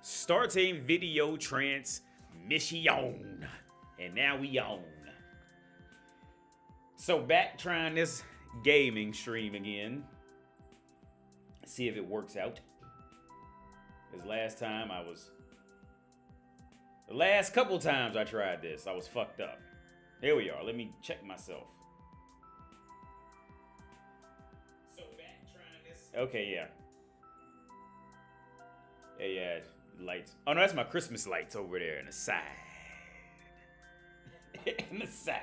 starting video transmission. And now we on. So back trying this gaming stream again. See if it works out. Because the last couple times I tried this, I was fucked up. There we are. Let me check myself. So back trying this. Okay, yeah. Yeah, lights. Oh no, that's my Christmas lights over there in the side. In the side.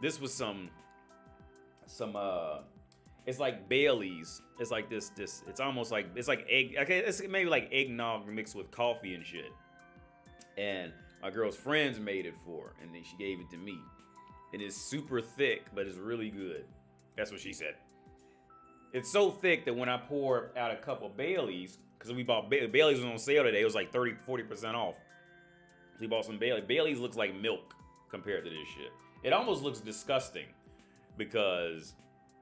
This was some it's like Bailey's. It's like this it's almost like it's like egg. Okay, it's maybe like eggnog mixed with coffee and shit. And my girl's friends made it for her, and then she gave it to me. It is super thick, but it's really good. That's what she said. It's so thick that when I pour out a cup of Bailey's, because we bought Bailey's was on sale today, it was like 30-40% off. So we bought some Bailey's. Bailey's looks like milk compared to this shit. It almost looks disgusting because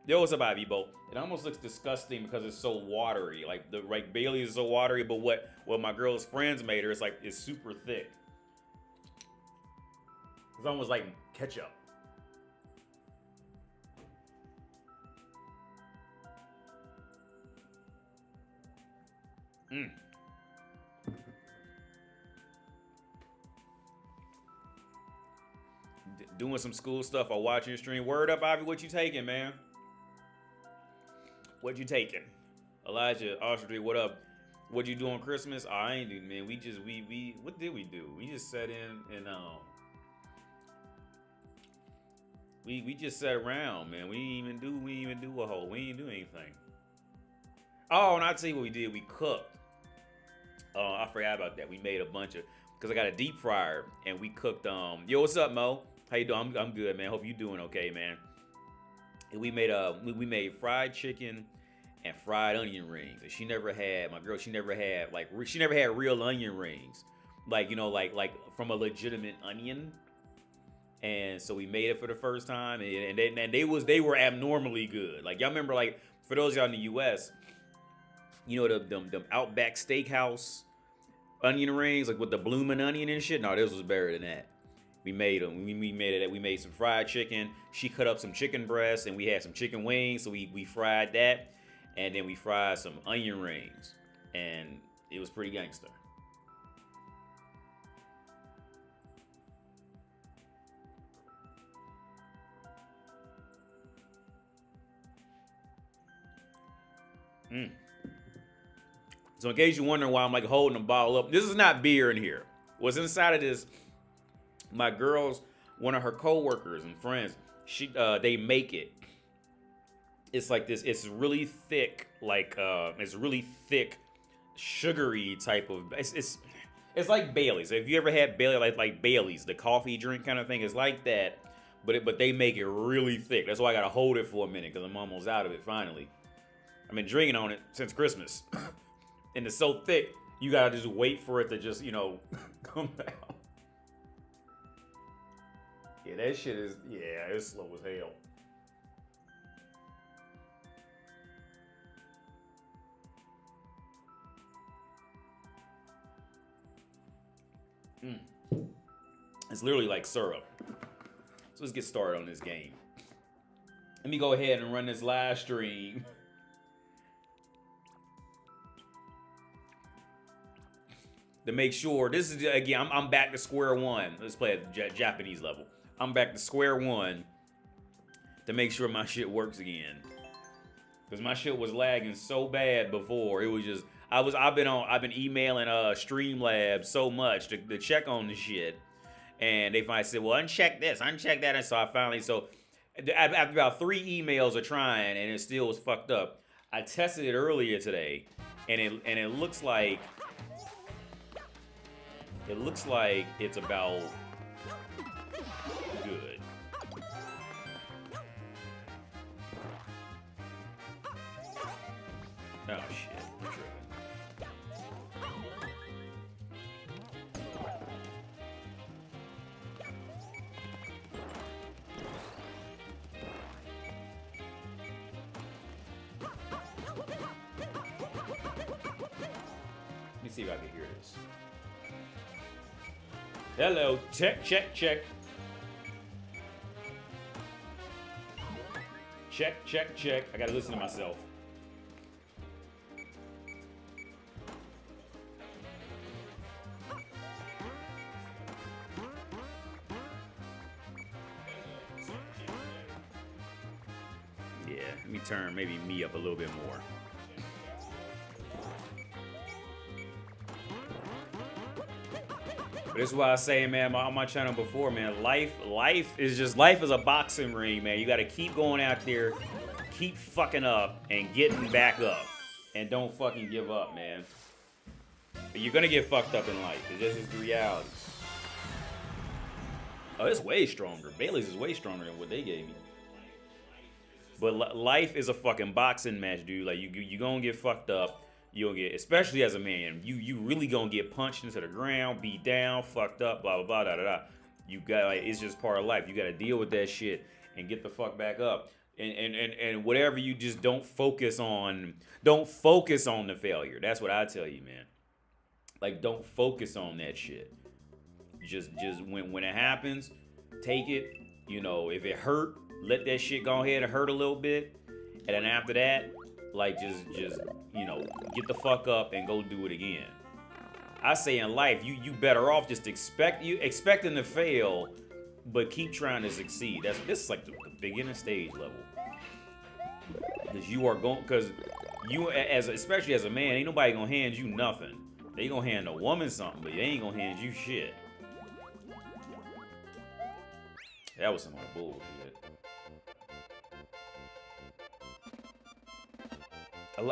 yo, what's up, Ivibo? It almost looks disgusting because it's so watery. Like Bailey's is so watery, but what my girl's friends made her, it's super thick. It's almost like ketchup. Doing some school stuff or watching your stream. Word up, Ivy, what you taking, man? What you taking? Elijah, Austria, what up? What you do on Christmas? Oh, I ain't do, man. We what did we do? We just sat in and we just sat around, man. We didn't even do a whole. We didn't do anything. Oh, and I'll tell you what we did. We cooked. Oh, I forgot about that. We made a bunch of, because I got a deep fryer and we cooked. Yo, what's up, Mo? How you doing? I'm good, man. Hope you doing okay, man. And we made fried chicken and fried onion rings. And she never had real onion rings, like, you know, like from a legitimate onion. And so we made it for the first time, and they were abnormally good. Like, y'all remember, like, for those of y'all in the U.S., you know, them Outback Steakhouse onion rings, like with the blooming onion and shit. No, this was better than that. We made them. We made some fried chicken. She cut up some chicken breasts, and we had some chicken wings. So we fried that, and then we fried some onion rings, and it was pretty gangster. So in case you're wondering why I'm like holding a bottle up, this is not beer in here. What's inside of this? My girl's, one of her co-workers and friends, they make it. It's like this. It's really thick, like it's really thick, sugary type of. It's like Bailey's. If you ever had Bailey, like Bailey's, the coffee drink kind of thing, it's like that. But they make it really thick. That's why I gotta hold it for a minute because I'm almost out of it finally. I've been drinking on it since Christmas, and it's so thick you gotta just wait for it to just, you know, come down. Yeah, that shit is, it's slow as hell. It's literally like syrup. So let's get started on this game. Let me go ahead and run this live stream. To make sure, this is, again, I'm back to square one. Let's play at Japanese level. I'm back to square one to make sure my shit works again. Because my shit was lagging so bad before. It was just, I've been emailing Streamlabs so much to check on the shit. And they finally said, well, uncheck this, uncheck that. And so I finally, after about 3 emails of trying, and it still was fucked up, I tested it earlier today, and it looks like it's about good. Oh shit, I'm tripping. see if I can hear this. Hello, check, check, check. Check, check, check. I gotta listen to myself. Yeah, let me turn maybe me up a little bit more. But this is why I say, man, on my channel before, man, life is a boxing ring, man. You got to keep going out there, keep fucking up, and getting back up. And don't fucking give up, man. But you're going to get fucked up in life. It's just the reality. Oh, it's way stronger. Bailey's is way stronger than what they gave me. But life is a fucking boxing match, dude. Like, you going to get fucked up. You'll get, especially as a man, you really gonna get punched into the ground, beat down, fucked up, blah, blah, blah, da, da, da. You got, like, it's just part of life. You gotta deal with that shit and get the fuck back up. And whatever, you just don't focus on the failure. That's what I tell you, man. Like, don't focus on that shit. Just when it happens, take it. You know, if it hurt, let that shit go ahead and hurt a little bit. And then after that, like, just you know, get the fuck up and go do it again. I say in life, you better off just expecting to fail, but keep trying to succeed. This is like the beginning stage level. Because especially as a man, ain't nobody gonna hand you nothing. They gonna hand a woman something, but they ain't gonna hand you shit. That was some bullshit.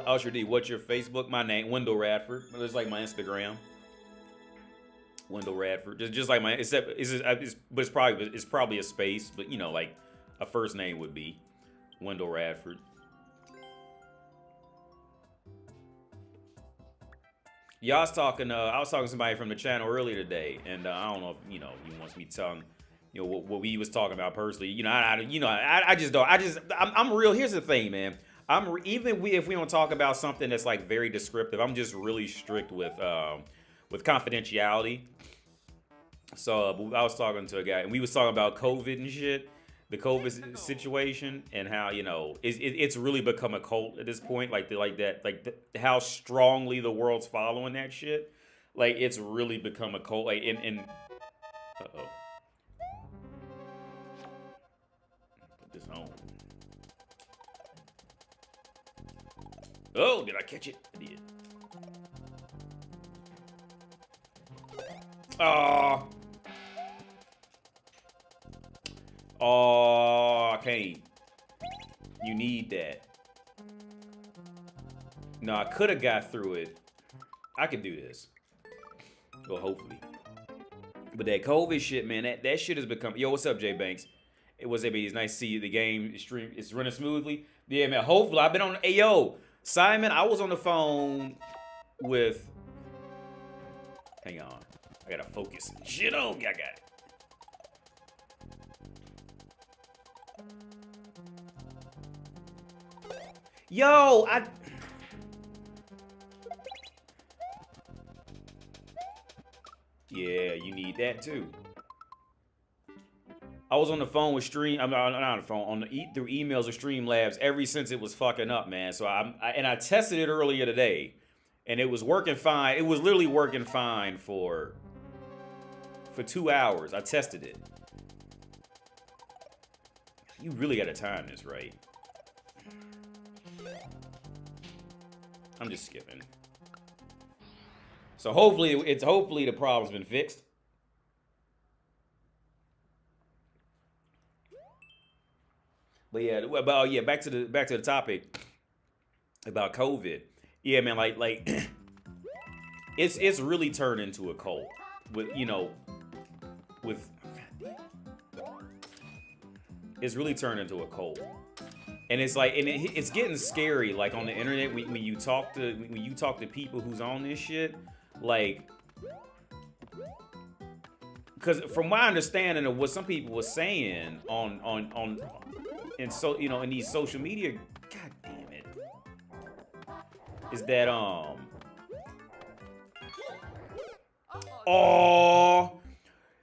Usher D, what's your Facebook? My name, Wendell Radford. It's like my Instagram. Wendell Radford. Just like my, but it's probably a space, but you know, like a first name would be Wendell Radford. Yeah, I was talking to somebody from the channel earlier today, and I don't know if, you know, he wants me telling, you know, what we was talking about personally. You know, I'm real. Here's the thing, man. If we don't talk about something that's like very descriptive, I'm just really strict with confidentiality. So I was talking to a guy, and we was talking about COVID and shit, the COVID situation, and how, you know, it's really become a cult at this point, how strongly the world's following that shit. Like, it's really become a cult. Like, uh-oh. Put this on. Oh, did I catch it? I did. Oh, I can't. You need that. No, I could have got through it. I could do this. Well, hopefully. But that COVID shit, man, that shit has become... Yo, what's up, Jay Banks? It was it's nice to see you. The game stream, it's running smoothly. Yeah, man, hopefully. I've been on... Hey, yo, Simon, I was on the phone with... Hang on. I gotta focus. Shit on. I got it. Yo, Yeah, you need that too. I was on the phone with Stream. I'm not on the phone. Through emails or Streamlabs ever since it was fucking up, man. So I tested it earlier today, and it was working fine. It was literally working fine for 2 hours. I tested it. You really got to time this right. I'm just skipping. So hopefully the problem's been fixed. But yeah, back to the topic about COVID. Yeah, man, like it's really turned into a cult. It's really turned into a cult. And it's like, it's getting scary. Like on the internet, when you talk to people who's on this shit, like, because from my understanding of what some people were saying in these social media, god damn it, is that Oh,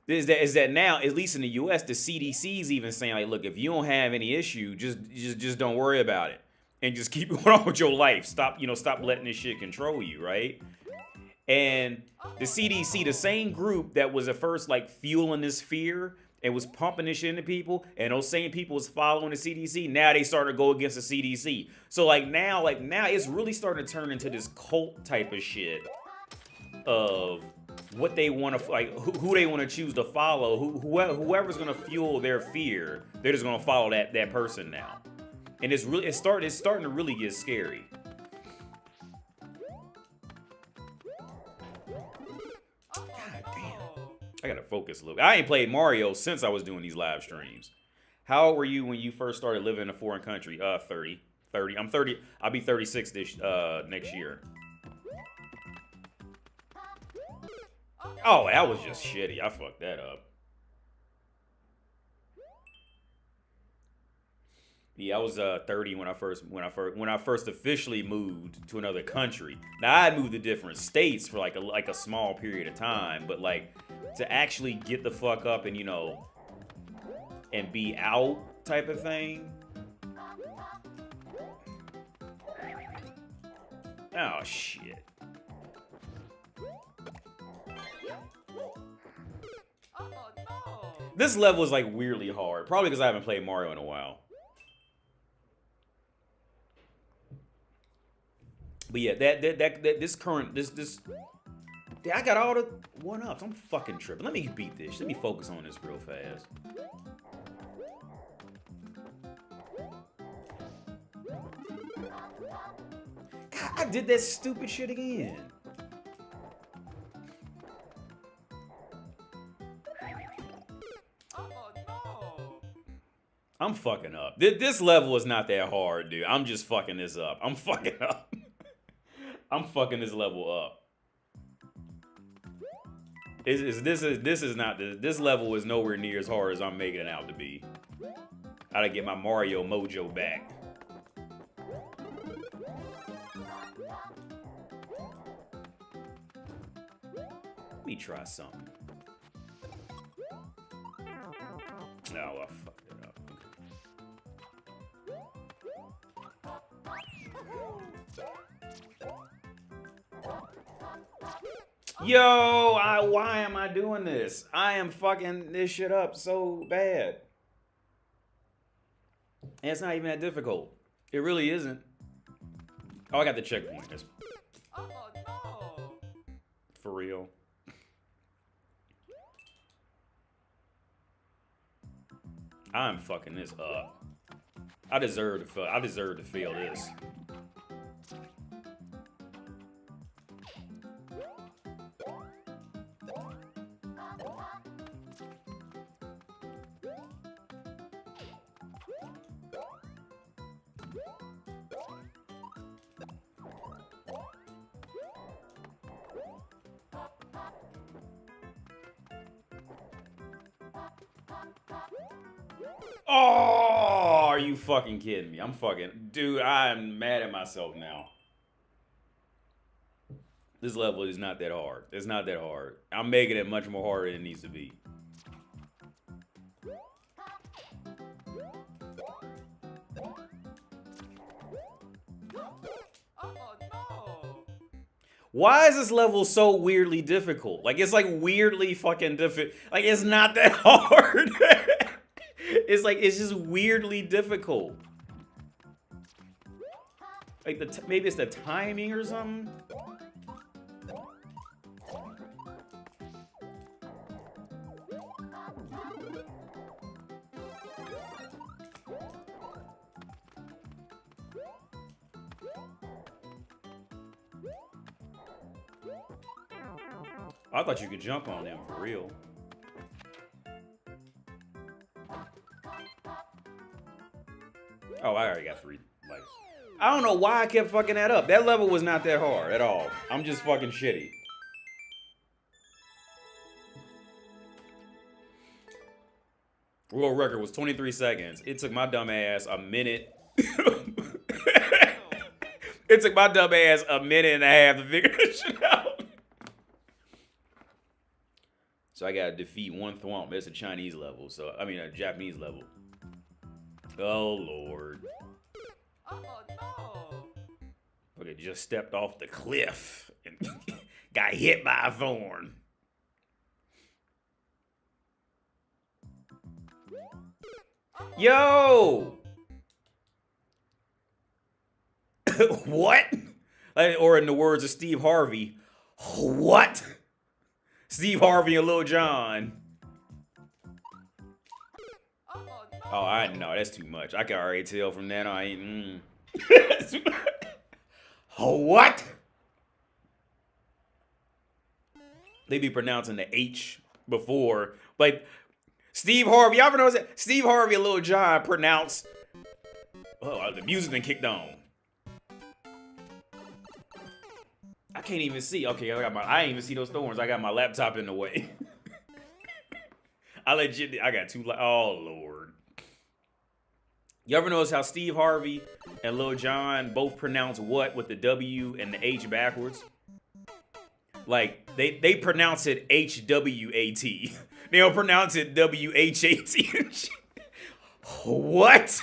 is that now, at least in the US, the CDC's even saying, like, look, if you don't have any issue, just don't worry about it. And just keep going on with your life. Stop letting this shit control you, right? And the CDC, the same group that was at first like fueling this fear and was pumping this shit into people, and those same people was following the CDC, now they started to go against the CDC. So now it's really starting to turn into this cult type of shit of what they want to, like, who they want to choose to follow. Whoever's gonna fuel their fear, they're just gonna follow that person now. And it's starting to really get scary. God damn. I gotta focus a little bit. I ain't played Mario since I was doing these live streams. How old were you when you first started living in a foreign country? 30. I'm 30. I'll be 36 this next year. Oh, that was just shitty. I fucked that up. Yeah, I was 30 when I first officially moved to another country. Now I moved to different states for like a small period of time, but like to actually get the fuck up and and be out type of thing. Oh shit. This level is like weirdly hard, probably because I haven't played Mario in a while. But yeah, this I got all the 1-ups. I'm fucking tripping. Let me beat this. Let me focus on this real fast. God, I did that stupid shit again. I'm fucking up. This level is not that hard, dude. I'm just fucking this up. I'm fucking up. I'm fucking this level up. This level is nowhere near as hard as I'm making it out to be. I gotta get my Mario mojo back. Let me try something. Oh, I fucked it up. Yo, why am I doing this? I am fucking this shit up so bad. And it's not even that difficult. It really isn't. Oh, I got the checkpoint. Oh, no. For real. I'm fucking this up. I deserve to feel this. Oh, are you fucking kidding me? Dude, I'm mad at myself now. This level is not that hard. It's not that hard. I'm making it much more harder than it needs to be. Why is this level so weirdly difficult? Like, it's like weirdly fucking difficult. Like, it's not that hard. It's like, it's just weirdly difficult. Like, maybe it's the timing or something? I thought you could jump on them for real. Oh, I already got 3 lives. I don't know why I kept fucking that up. That level was not that hard at all. I'm just fucking shitty. World record was 23 seconds. It took my dumb ass a minute. It took my dumb ass a minute and a half to figure this shit out. So I gotta defeat one Thwomp. It's a Chinese level. So I mean a Japanese level. Oh Lord. Oh no. Okay, just stepped off the cliff and got hit by a thorn. Yo! What? Or in the words of Steve Harvey, what? Steve Harvey and Lil Jon. Oh, I know that's too much. I can already tell from that. I ain't. What? They be pronouncing the H before, like Steve Harvey. Y'all ever notice that? Steve Harvey and Lil Jon pronounce. Oh, the music then kicked on. I can't even see. Okay, I ain't even see those thorns. I got my laptop in the way. I got two. Oh Lord. You ever notice how Steve Harvey and Lil Jon both pronounce what with the W and the H backwards? Like they pronounce it H-W-A-T. They don't pronounce it W-H-A-T. What?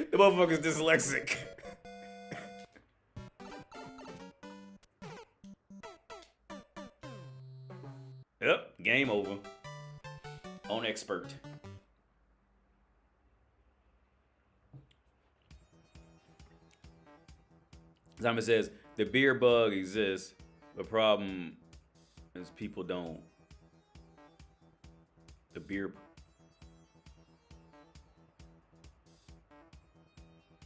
The motherfucker's dyslexic. Yep, game over. On expert. Simon says, the beer bug exists. The problem is people don't. The beer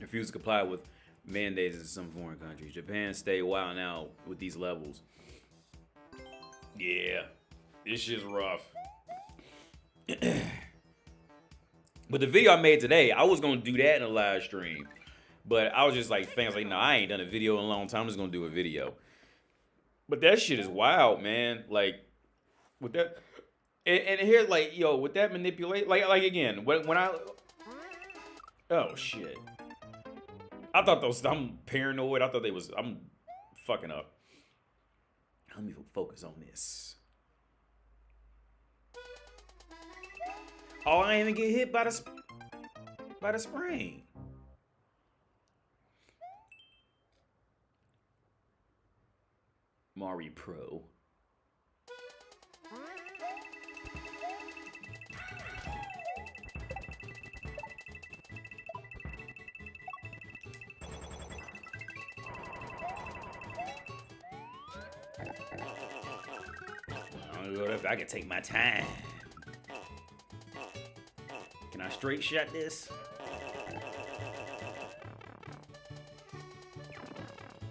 refuse to comply with mandates in some foreign countries. Japan stay wilding out with these levels. Yeah, this shit's rough. But the video I made today, I was gonna do that in a live stream. But I was just like, fans like, no, I ain't done a video in a long time. I'm just gonna do a video. But that shit is wild, man. Like, with that, and here's like, yo, with that manipulate, like again, when I, oh shit, I thought those, I'm paranoid. I thought I'm fucking up. Let me focus on this. Oh, I ain't even get hit by the spring. Mari Pro. I can take my time. Can I straight shot this?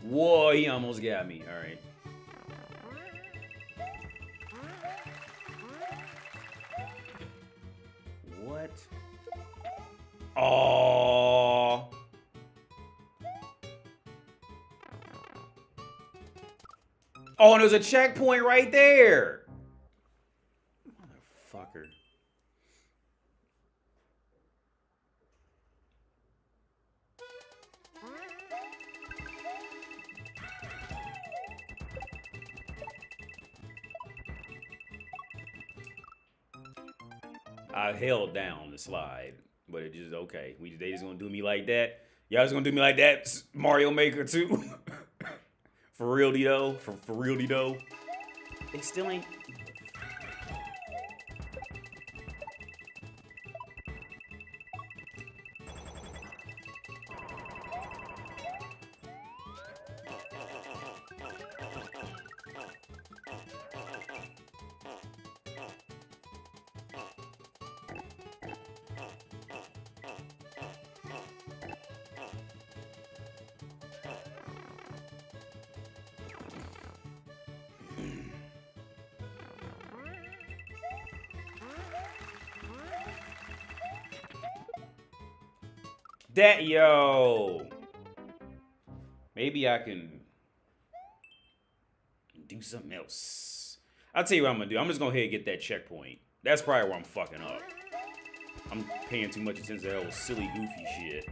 Whoa, he almost got me. All right. What? Oh. Oh, and there's a checkpoint right there. Motherfucker. I held down the slide, but it just okay. They just gonna do me like that. Y'all just gonna do me like that, Mario Maker too. For realty though, for realty though. They still ain't. That, yo. Maybe I can do something else. I'll tell you what I'm gonna do. I'm just gonna go ahead and get that checkpoint. That's probably where I'm fucking up. I'm paying too much attention to that old silly, goofy shit.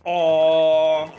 Oh.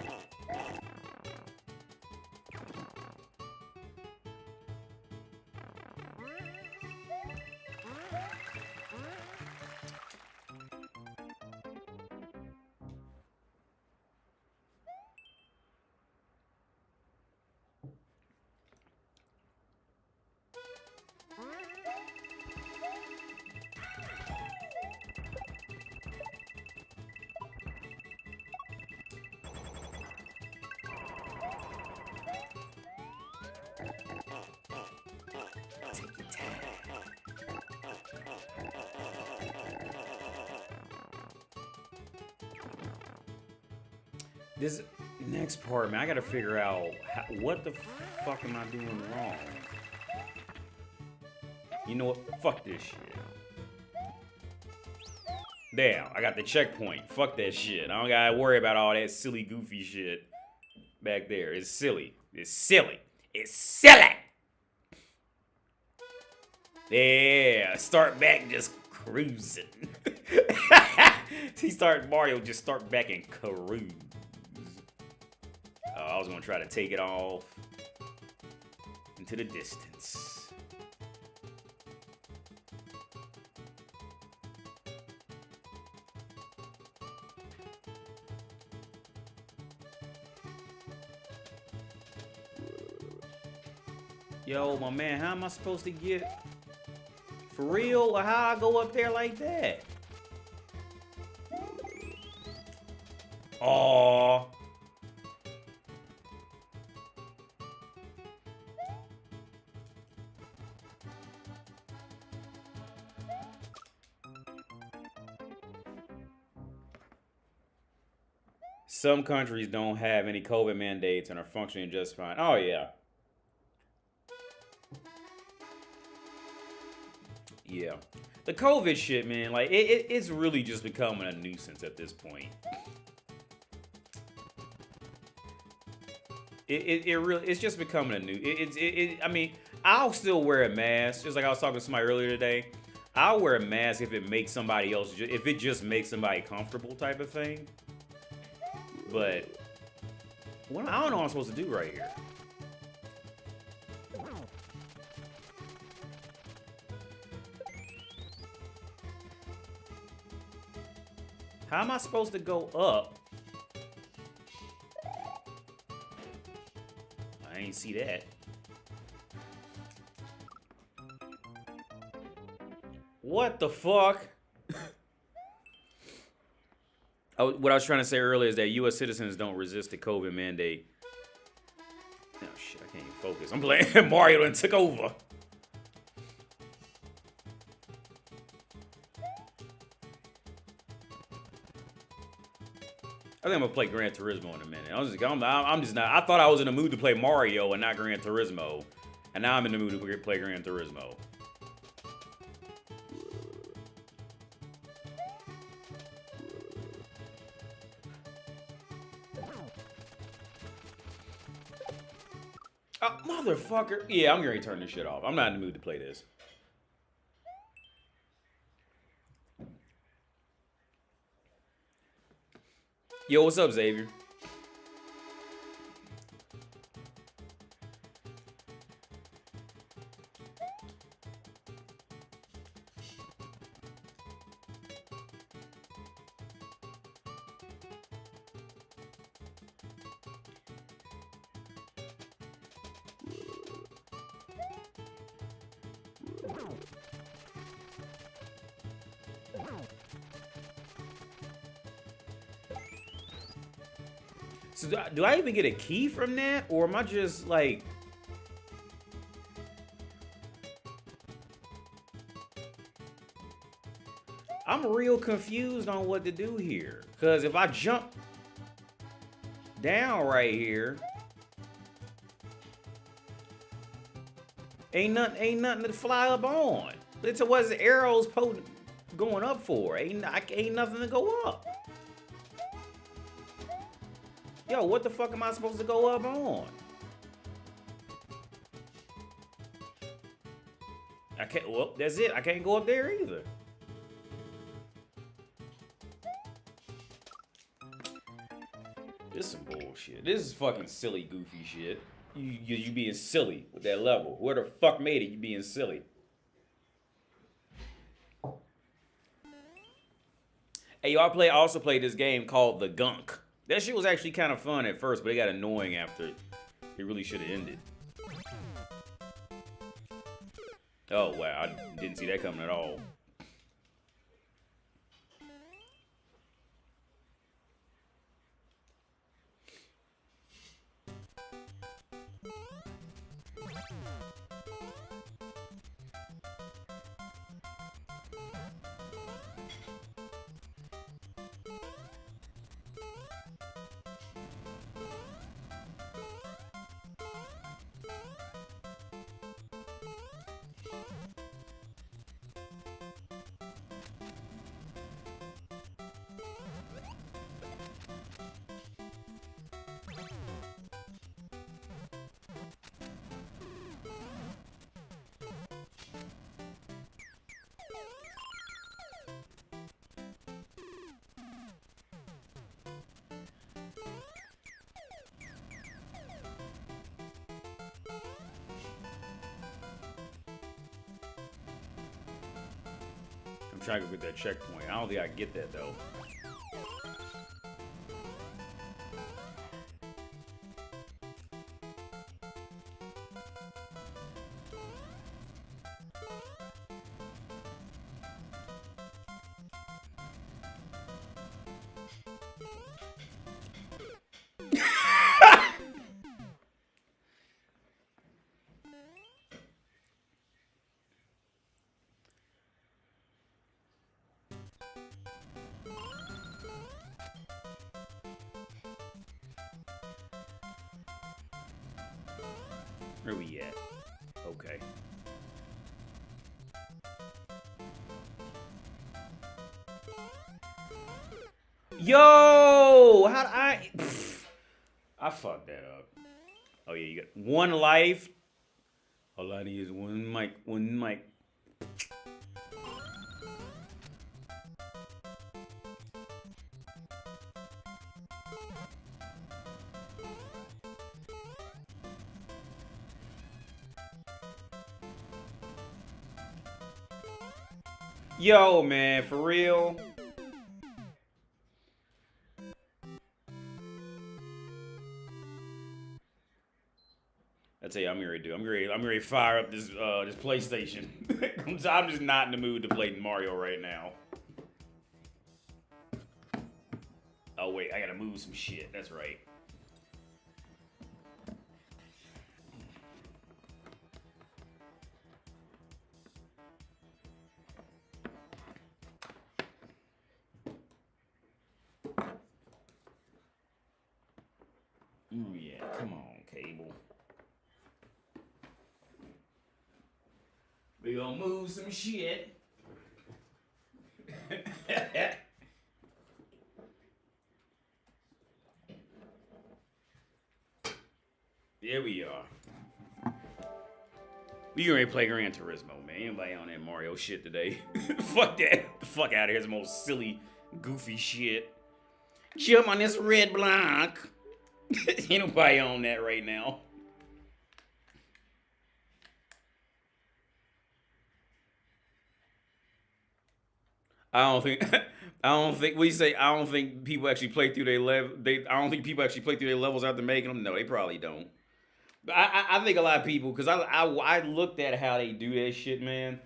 This next part, man, I gotta figure out what the fuck am I doing wrong. You know what? Fuck this shit. Damn, I got the checkpoint. Fuck that shit. I don't gotta worry about all that silly, goofy shit back there. It's silly. It's silly. It's silly. Yeah, start back just cruising. Mario just start back and cruise. Oh, I was gonna try to take it off into the distance. Yo, my man, how am I supposed to get... For real? Or how I go up there like that? Aww. Some countries don't have any COVID mandates and are functioning just fine. Oh, yeah. Yeah. The COVID shit, man, like, it's really just becoming a nuisance at this point. It's just becoming a I mean, I'll still wear a mask. Just like I was talking to somebody earlier today. I'll wear a mask if it makes somebody else, if it just makes somebody comfortable type of thing. But, I don't know what I'm supposed to do right here. How am I supposed to go up? I ain't see that. What the fuck? What I was trying to say earlier is that U.S. citizens don't resist the COVID mandate. Oh shit, I can't even focus. I'm playing Mario and took over. I think I'm gonna play Gran Turismo in a minute. I'm just not. I thought I was in the mood to play Mario and not Gran Turismo, and now I'm in the mood to play Gran Turismo. Oh, motherfucker! Yeah, I'm gonna turn this shit off. I'm not in the mood to play this. Yo, what's up, Xavier? So do I even get a key from that? Or am I just like... I'm real confused on what to do here. Because if I jump down right here... Ain't nothing to fly up on. But what's the arrows going up for? Ain't nothing to go up. Yo, what the fuck am I supposed to go up on? I can't, well, that's it. I can't go up there either. This is fucking silly, goofy shit. You being silly with that level. Where the fuck made it? You being silly. Hey, yo, I also played this game called The Gunk. That shit was actually kind of fun at first, but it got annoying after. It really should have ended. Oh, wow. I didn't see that coming at all. I'm trying to go get that checkpoint. I don't think I can get that, though. Where we at? Okay. Yo! How'd I... I fucked that up. Oh, yeah, you got one life. All I need is one mic. Yo, man, for real? I tell you, I'm ready to fire up this this PlayStation. I'm just not in the mood to play Mario right now. Oh wait, I gotta move some shit. That's right. Oh yeah, come on, cable. We gonna move some shit. There we are. We gonna play Gran Turismo, man. Anybody on that Mario shit today? Fuck that. Get the fuck out of here. It's the most silly, goofy shit. Jump on this red block. Ain't nobody on that right now. I don't think. What do you say? I don't think people actually play through their level. I don't think people actually play through their levels after making them. No, they probably don't. But I think a lot of people, because I looked at how they do that shit, man.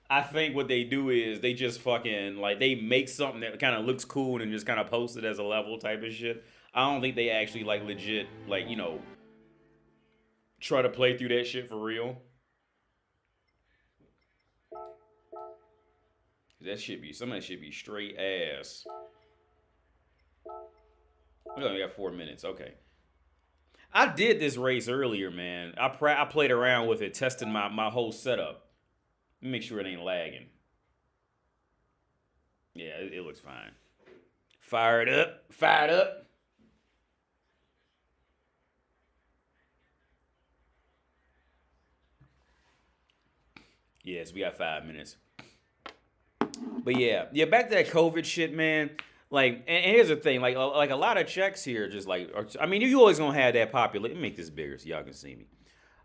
I think what they do is they just fucking, like, they make something that kind of looks cool and just kind of post it as a level type of shit. I don't think they actually, like, legit, like, you know, try to play through that shit for real. Some of that shit be straight ass. We only got 4 minutes. Okay. I did this race earlier, man. I played around with it, testing my whole setup. Let me make sure it ain't lagging. Yeah, it looks fine. Fired up. Fired up. Yes, we got 5 minutes. But yeah, back to that COVID shit, man. And here's the thing, like a lot of checks here, just I mean, you always gonna have that population. Let me make this bigger so y'all can see me.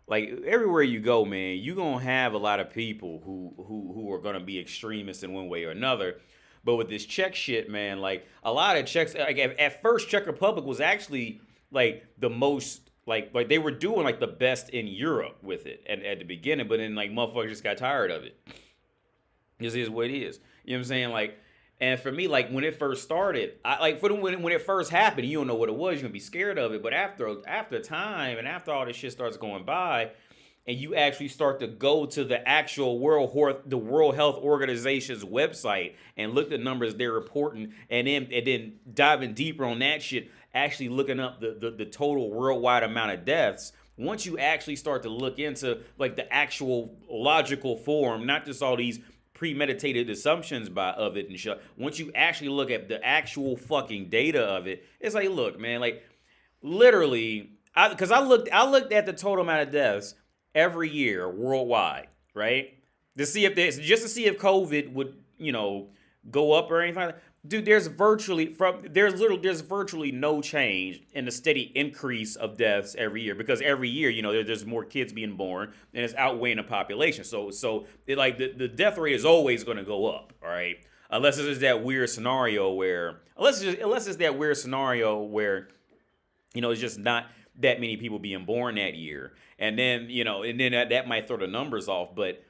Like everywhere you go, man, you gonna have a lot of people who are gonna be extremists in one way or another. But with this Czech shit, man, like a lot of Czechs, like at first, Czech Republic was actually like the most like they were doing like the best in Europe with it at the beginning, but then like motherfuckers just got tired of it. This is what it is. You know what I'm saying? Like, and for me, like when it first started, I like for the when it first happened, you don't know what it was, you're gonna be scared of it. But after time and after all this shit starts going by, and you actually start to go to the actual the World Health Organization's website and look at the numbers they're reporting, and then diving deeper on that shit, actually looking up the total worldwide amount of deaths. Once you actually start to look into like the actual logical form, not just all these premeditated assumptions of it and shit. Once you actually look at the actual fucking data of it, it's like, look, man, like literally, because I looked at the total amount of deaths every year worldwide, right? To see if COVID would, go up or anything like that. Dude, there's virtually no change in the steady increase of deaths every year, because every year, there's more kids being born and it's outweighing the population. So the death rate is always going to go up, all right? Unless it's that weird scenario where it's just not that many people being born that year, and then that might throw the numbers off. But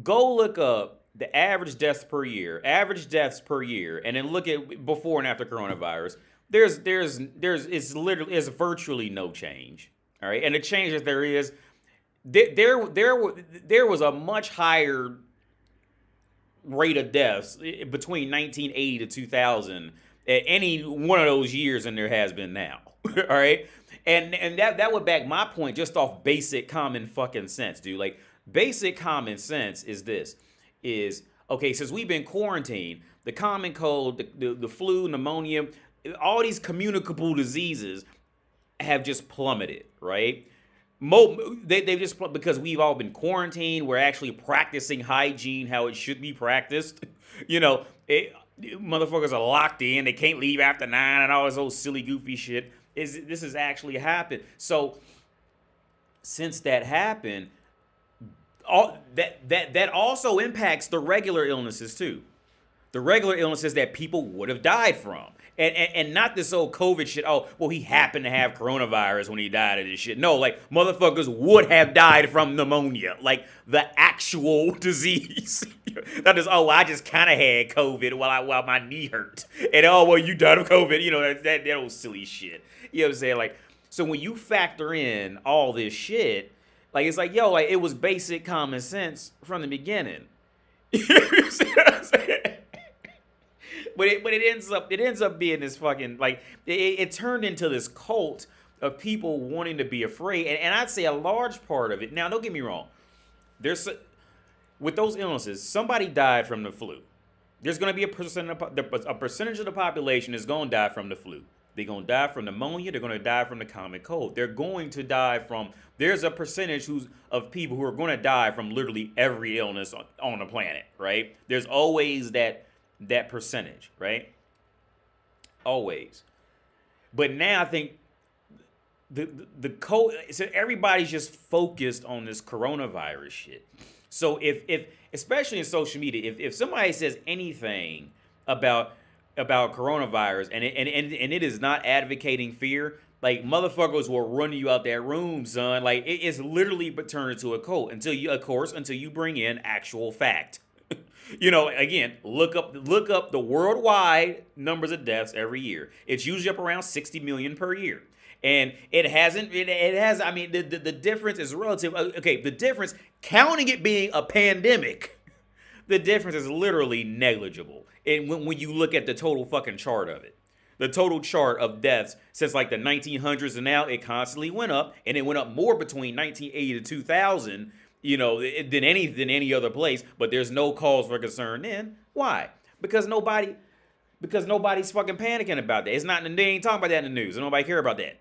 go look up the average deaths per year, and then look at before and after coronavirus. There's virtually no change. All right, and the change that there is, there was a much higher rate of deaths between 1980 to 2000 at any one of those years than there has been now. All right, and that would back my point just off basic common fucking sense, dude. Like basic common sense is okay, since we've been quarantined, the common cold, the flu, pneumonia, all these communicable diseases have just plummeted, right? They've just because we've all been quarantined. We're actually practicing hygiene how it should be practiced. Motherfuckers are locked in. They can't leave after 9 and all this old silly goofy shit. This has actually happened. So since that happened, that also impacts the regular illnesses too. The regular illnesses that people would have died from. And not this old COVID shit. Oh, well, he happened to have coronavirus when he died of this shit. No, like motherfuckers would have died from pneumonia, like the actual disease. Not just, I just kind of had COVID while my knee hurt, and you died of COVID. That old silly shit. You know what I'm saying? Like, so when you factor in all this shit, like it's like, it was basic common sense from the beginning. You know what I'm saying? But it ends up being this fucking like it turned into this cult of people wanting to be afraid, and I'd say a large part of it. Now, don't get me wrong. With those illnesses, somebody died from the flu. There's going to be a percentage of the population is going to die from the flu. They're going to die from pneumonia. They're going to die from the common cold. They're going to die from. There's a percentage of people who are going to die from literally every illness on the planet, right? There's always that percentage, right? Always. But now I think the code, so everybody's just focused on this coronavirus shit. So if especially in social media, if somebody says anything about coronavirus and it is not advocating fear, like motherfuckers will run you out that room, son. Like it's literally turned into a cult until you bring in actual fact. Again, look up the worldwide numbers of deaths every year. It's usually up around 60 million per year. And it has, I mean, the difference is relative. Okay, the difference, counting it being a pandemic, the difference is literally negligible. And when you look at the total fucking chart of it, the total chart of deaths since like the 1900s and now, it constantly went up, and it went up more between 1980 to 2000, than any other place. But there's no cause for concern then. Why? Because nobody's fucking panicking about that. They ain't talking about that in the news. And nobody care about that.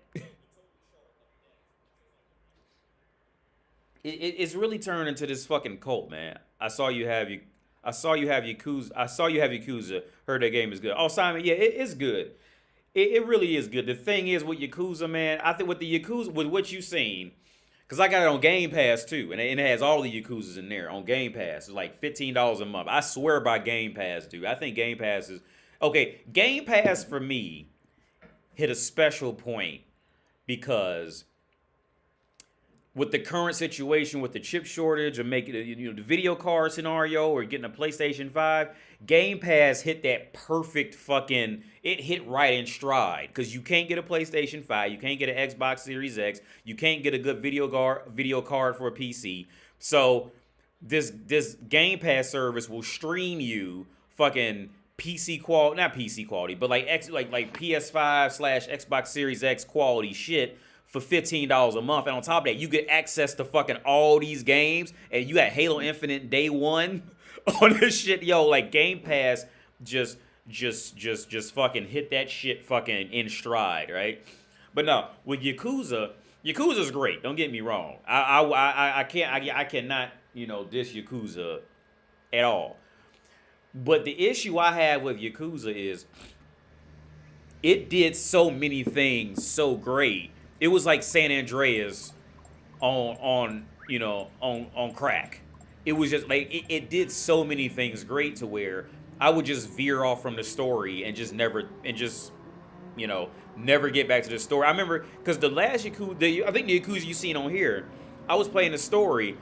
It's really turned into this fucking cult, man. I saw I saw you have Yakuza. I saw you have Yakuza. Heard that game is good. Oh, Simon, yeah, it's good. It really is good. The thing is with Yakuza, man, I think with the Yakuza, with what you seen, because I got it on Game Pass too, and it has all the Yakuzas in there on Game Pass. It's like $15 a month. I swear by Game Pass, dude. I think Game Pass is okay. Game Pass for me hit a special point because with the current situation with the chip shortage or making the video card scenario or getting a PlayStation 5, Game Pass hit that perfect fucking, it hit right in stride because you can't get a PlayStation 5, you can't get an Xbox Series X, you can't get a good video card for a PC. So this Game Pass service will stream you fucking PC quality, not PC quality, but like PS5/Xbox Series X quality shit for $15 a month. And on top of that, you get access to fucking all these games. And you got Halo Infinite day one on this shit. Yo, like Game Pass just fucking hit that shit fucking in stride, right? But no, with Yakuza's great. Don't get me wrong. I cannot, diss Yakuza at all. But the issue I have with Yakuza is it did so many things so great. It was like San Andreas on crack. It was just like it did so many things great to where I would just veer off from the story and just never get back to the story. I remember because the last Yakuza, I think the Yakuza you seen on here, I was playing the story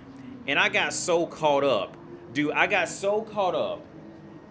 and I got so caught up, dude. I got so caught up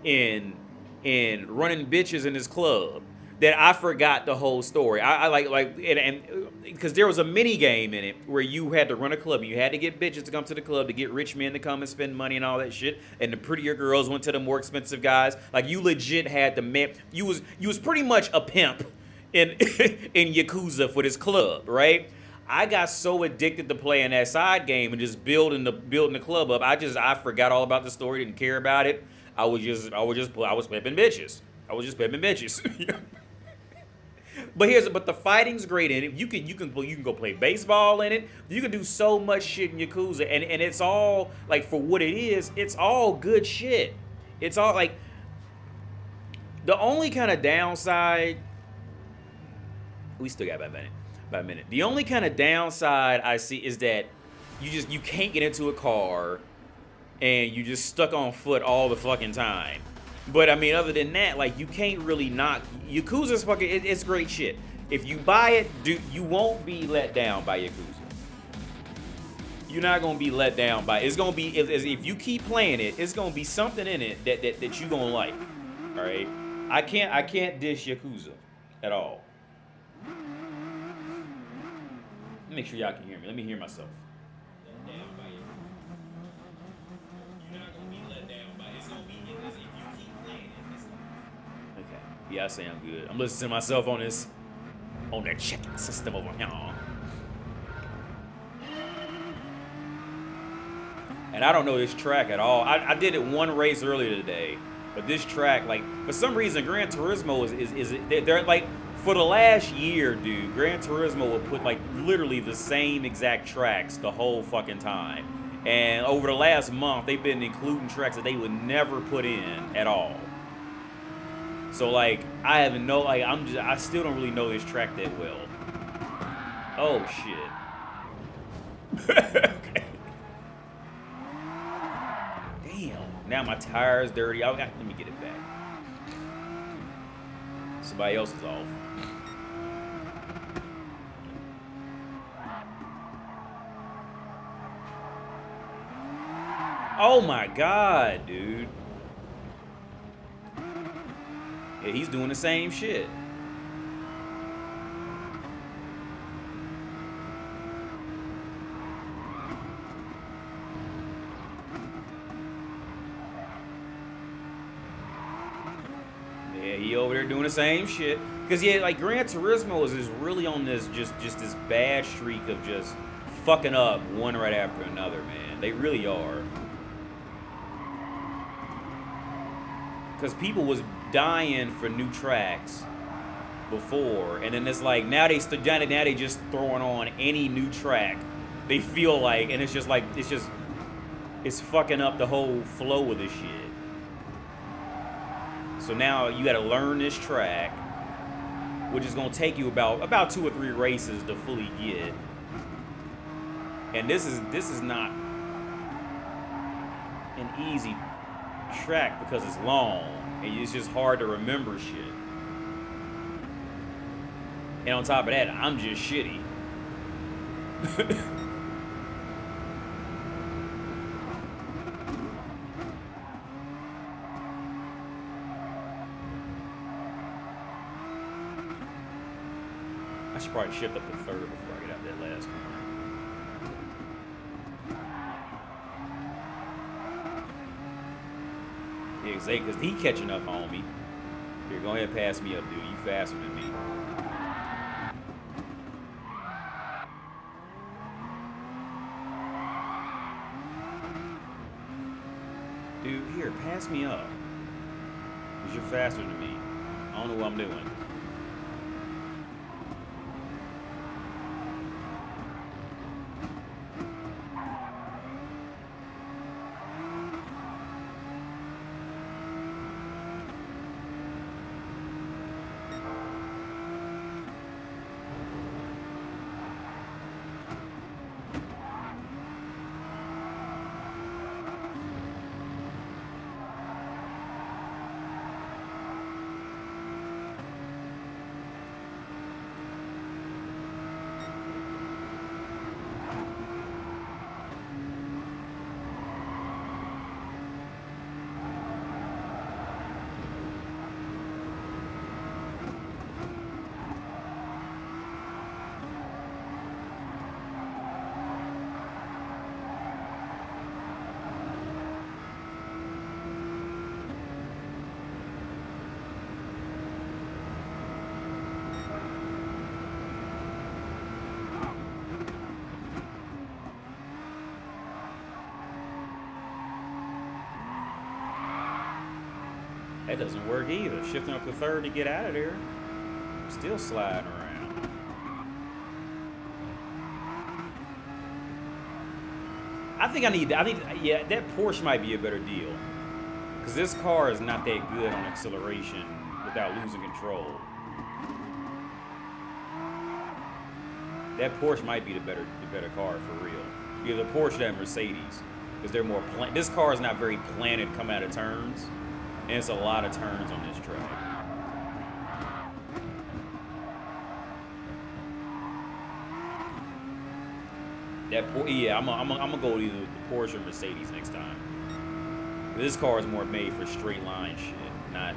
in running bitches in this club that I forgot the whole story. I and because there was a mini game in it where you had to run a club and you had to get bitches to come to the club to get rich men to come and spend money and all that shit. And the prettier girls went to the more expensive guys. Like you legit had the man. You was pretty much a pimp in in Yakuza for this club, right? I got so addicted to playing that side game and just building the club up. I forgot all about the story, didn't care about it. I was pimping bitches. I was just pimping bitches. But the fighting's great in it. You can go play baseball in it. You can do so much shit in Yakuza, and it's all like for what it is. It's all good shit. It's all like the only kind of downside. We still got about a minute. The only kind of downside I see is that you can't get into a car, and you just stuck on foot all the fucking time. But I mean, other than that, like you can't really knock Yakuza's fucking. It's great shit. If you buy it, you won't be let down by Yakuza. You're not gonna be let down by it. It's gonna be if you keep playing it, it's gonna be something in it that you gonna like. All right, I can't dish Yakuza at all. Make sure y'all can hear me. Let me hear myself. Yeah, I say I'm good. I'm listening to myself on that checking system over here. And I don't know this track at all. I did it one race earlier today, but this track, like, for some reason, Gran Turismo is they're like, for the last year, dude, Gran Turismo will put like literally the same exact tracks the whole fucking time. And over the last month, they've been including tracks that they would never put in at all. So like I still don't really know this track that well. Oh shit. Okay. Damn. Now my tire's dirty. Let me get it back. Somebody else is off. Oh my god, dude. Yeah, he's doing the same shit. Yeah, he over there doing the same shit. Cause yeah, like Gran Turismo is really on this just this bad streak of just fucking up one right after another, man. They really are. Cause people was dying for new tracks before, and then it's like now they just throwing on any new track they feel like, and it's fucking up the whole flow of this shit. So now you got to learn this track, which is going to take you about 2 or 3 races to fully get. And this is not an easy track because it's long and it's just hard to remember shit. And on top of that, I'm just shitty. I should probably shift up to third before I get out that last corner. Yeah, exactly, because he catching up on me. Here, go ahead and pass me up, dude. You faster than me. Dude, here, pass me up. Because you're faster than me. I don't know what I'm doing. That doesn't work either. Shifting up to third to get out of there. Still sliding around. Yeah, that Porsche might be a better deal. Because this car is not that good on acceleration without losing control. That Porsche might be the better car for real. Either the Porsche or that Mercedes. Because they're more this car is not very planted coming out of turns. And it's a lot of turns on this track. I'm gonna go with either the Porsche or Mercedes next time. This car is more made for straight line shit, not.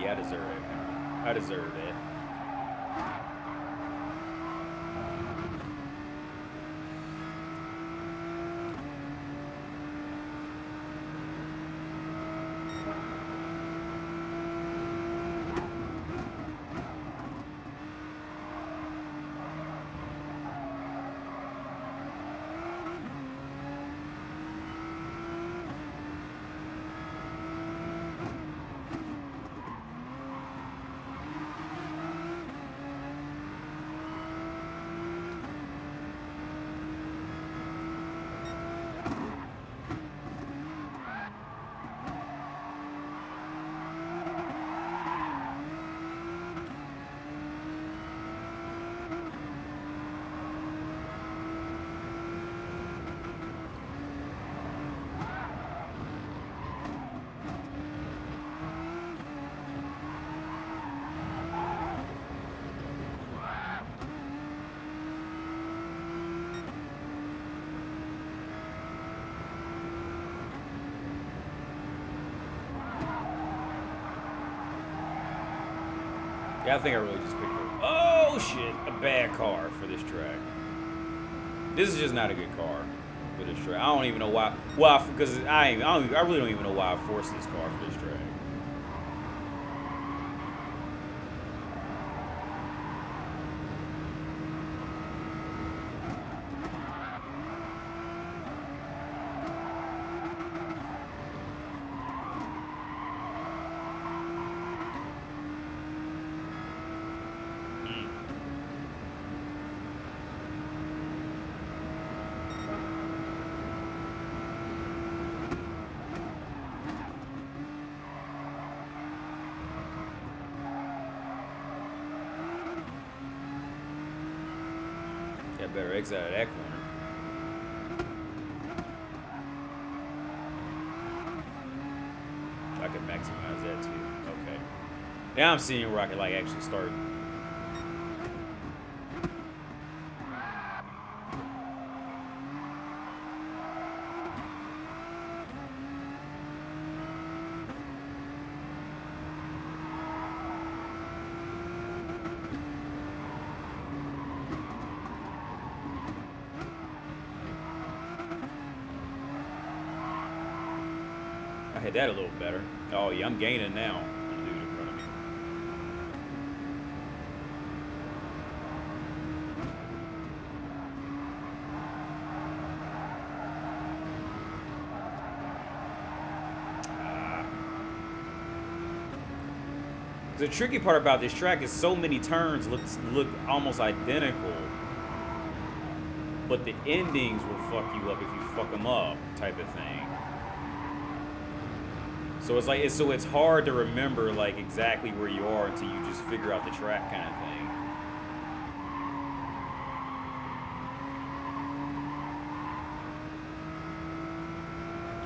I deserve it. I deserve it. Yeah, I think I really just picked up. Oh shit, a bad car for this track. This is just not a good car for this track. I don't even know why. Well, because I really don't even know why I forced this car for this track. better exit out of that corner. I can maximize that too. Okay. Now I'm seeing where I can like actually start. I hit that a little better. Oh yeah, I'm gaining now. On the dude in front of me. The tricky part about this track is so many turns look almost identical, but the endings will fuck you up if you fuck them up, type of thing. So it's like it's hard to remember like exactly where you are until you just figure out the track kind of thing.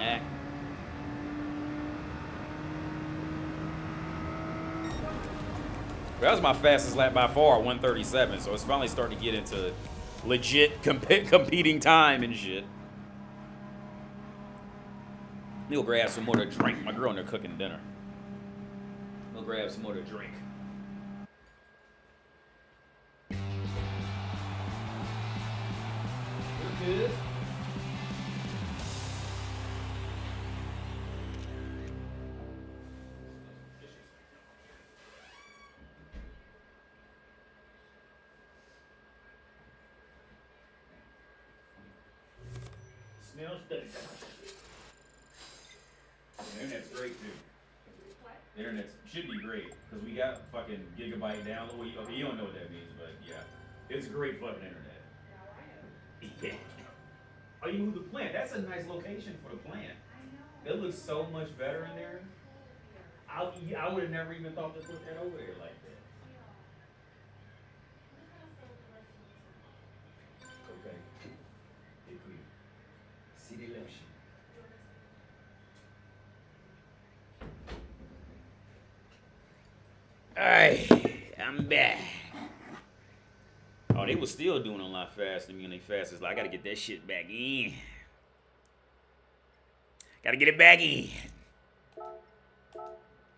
Eh. That was my fastest lap by far, 137. So it's finally starting to get into legit competing time and shit. We'll grab some more to drink. My girl in there cooking dinner. We'll grab some more to drink. We're good. Smells good. The internet's great too. What? The internet should be great because we got fucking gigabyte download. Okay, you don't know what that means, but yeah, it's great fucking internet. Now I know. Yeah. Oh, you moved the plant. That's a nice location for the plant. I know. It looks so much better in there. I would have never even thought to put that over there like that. Okay. Et puis, c'est l'élection. Alright, I'm back. Oh, they was still doing a lot faster than me, and they fastest. Like, I gotta get that shit back in. Gotta get it back in.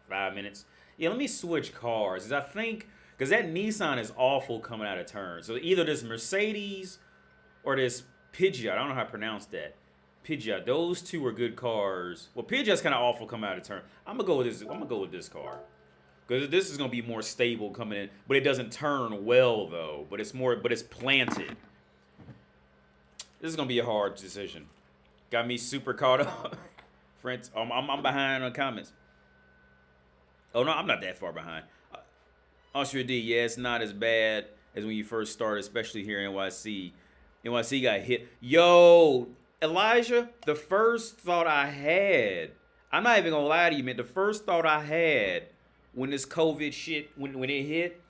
5 minutes. Yeah, let me switch cars. Cause I think, because that Nissan is awful coming out of turn. So either this Mercedes or this Peugeot. I don't know how to pronounce that. Peugeot. Those two are good cars. Well, Peugeot's kind of awful coming out of turn. I'm gonna go with this. I'm gonna go with this car. Because this is gonna be more stable coming in, but it doesn't turn well though. But it's more, but it's planted. This is gonna be a hard decision. Got me super caught up. Friends, I'm behind on comments. Oh no, I'm not that far behind. Austria D, yeah, it's not as bad as when you first started, especially here in NYC. NYC got hit. Yo, Elijah, the first thought I had, I'm not even gonna lie to you, man. The first thought I had when this COVID shit, when it hit,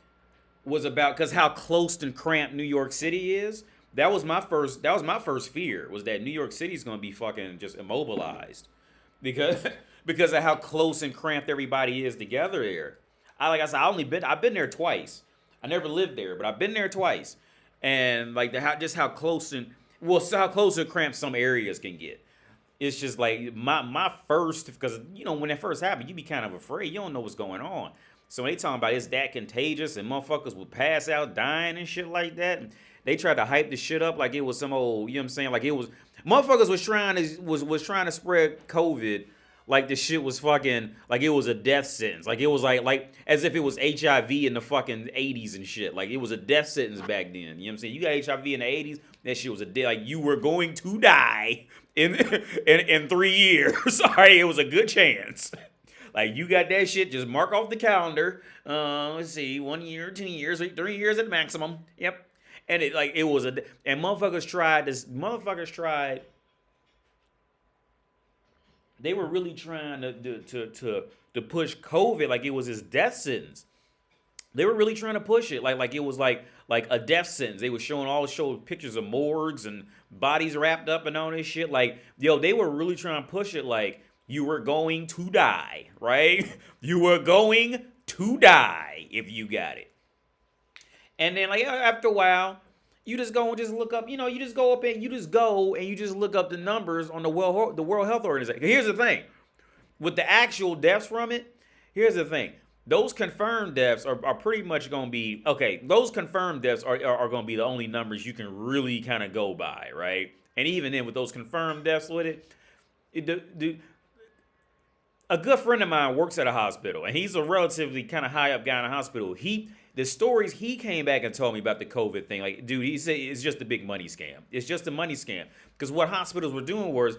was about, because how close and cramped New York City is. That was my first fear, was that New York City's gonna be fucking just immobilized. Because of how close and cramped everybody is together there. Like I said, I've been there twice. I never lived there, but I've been there twice. And like how close and cramped some areas can get. It's just like my first, because you know when that first happened, you be kind of afraid. You don't know what's going on. So when they talking about it's that contagious and motherfuckers would pass out dying and shit like that. And they tried to hype the shit up like it was some old, you know what I'm saying? Like it was motherfuckers was trying to spread COVID like the shit was fucking, like it was a death sentence. Like it was like as if it was HIV in the fucking 80s and shit. Like it was a death sentence back then. You know what I'm saying? You got HIV in the 80s, that shit was a death. Like you were going to die in 3 years. Sorry, it was a good chance. Like you got that shit, just mark off the calendar. Let's see, 1 year, 2 years, 3 years at maximum. Yep. And it was and motherfuckers tried. They were really trying to push COVID like it was his death sentence. They were really trying to push it, like it was like a death sentence. They were showing pictures of morgues and bodies wrapped up and all this shit. Like, yo, they were really trying to push it like you were going to die, right? You were going to die if you got it. And then like after a while, you just go and just look up, you just go up and you just go and you just look up the numbers on the World Health Organization. Here's the thing. With the actual deaths from it, here's the thing. Those confirmed deaths are pretty much going to be, okay, those confirmed deaths are going to be the only numbers you can really kind of go by, right? And even then, with those confirmed deaths with a good friend of mine works at a hospital, and he's a relatively kind of high up guy in a hospital. The stories he came back and told me about the COVID thing, like, dude, he said it's just a big money scam. It's just a money scam. Because what hospitals were doing was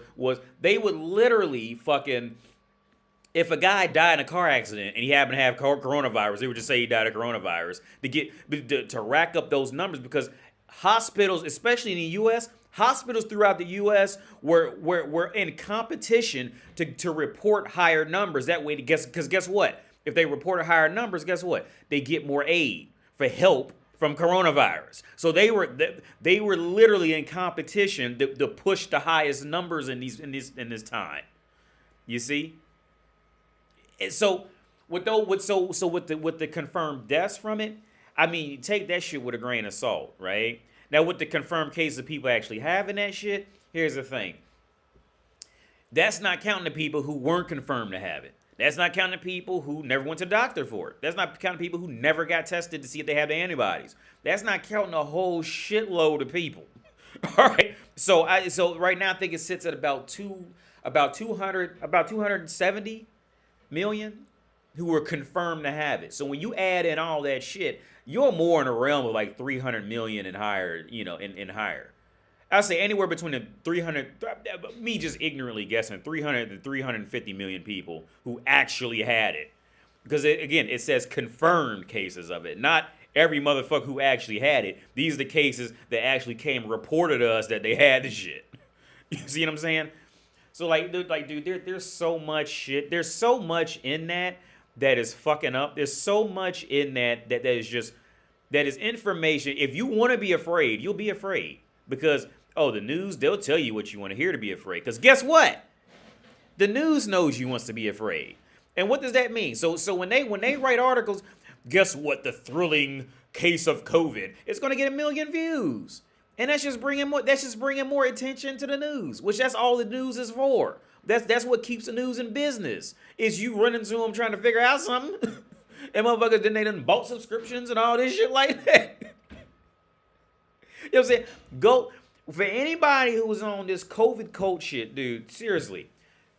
they would literally fucking, if a guy died in a car accident and he happened to have coronavirus, they would just say he died of coronavirus to rack up those numbers, because hospitals, especially in the U.S., hospitals throughout the U.S. were in competition to report higher numbers. That way, because guess what? If they reported higher numbers, guess what? They get more aid for help from coronavirus. So they were literally in competition to push the highest numbers in this time. You see? And so with the confirmed deaths from it, I mean, take that shit with a grain of salt, right? Now, with the confirmed cases of people actually having that shit, here's the thing. That's not counting the people who weren't confirmed to have it. That's not counting the people who never went to the doctor for it. That's not counting people who never got tested to see if they have the antibodies. That's not counting a whole shitload of people. All right. So right now I think it sits at about 270 million who were confirmed to have it. So when you add in all that shit, you're more in the realm of like 300 million and higher, and higher. I'll say anywhere between the 300, me just ignorantly guessing, 300 to 350 million people who actually had it. Because it says confirmed cases of it, not every motherfucker who actually had it. These are the cases that actually came and reported to us that they had the shit. You see what I'm saying? So dude, there's so much shit. There's so much in that is fucking up. There's so much in that is information. If you want to be afraid, you'll be afraid. Because, the news, they'll tell you what you want to hear to be afraid. Because guess what? The news knows you wants to be afraid. And what does that mean? So when they write articles, guess what? The thrilling case of COVID, it's going to get 1 million views. And that's just bringing more attention to the news, which that's all the news is for. That's what keeps the news in business. Is you running to them trying to figure out something. And motherfuckers, then they done bought subscriptions and all this shit like that. You know what I'm saying? Go, for anybody who was on this COVID cult shit, dude, seriously.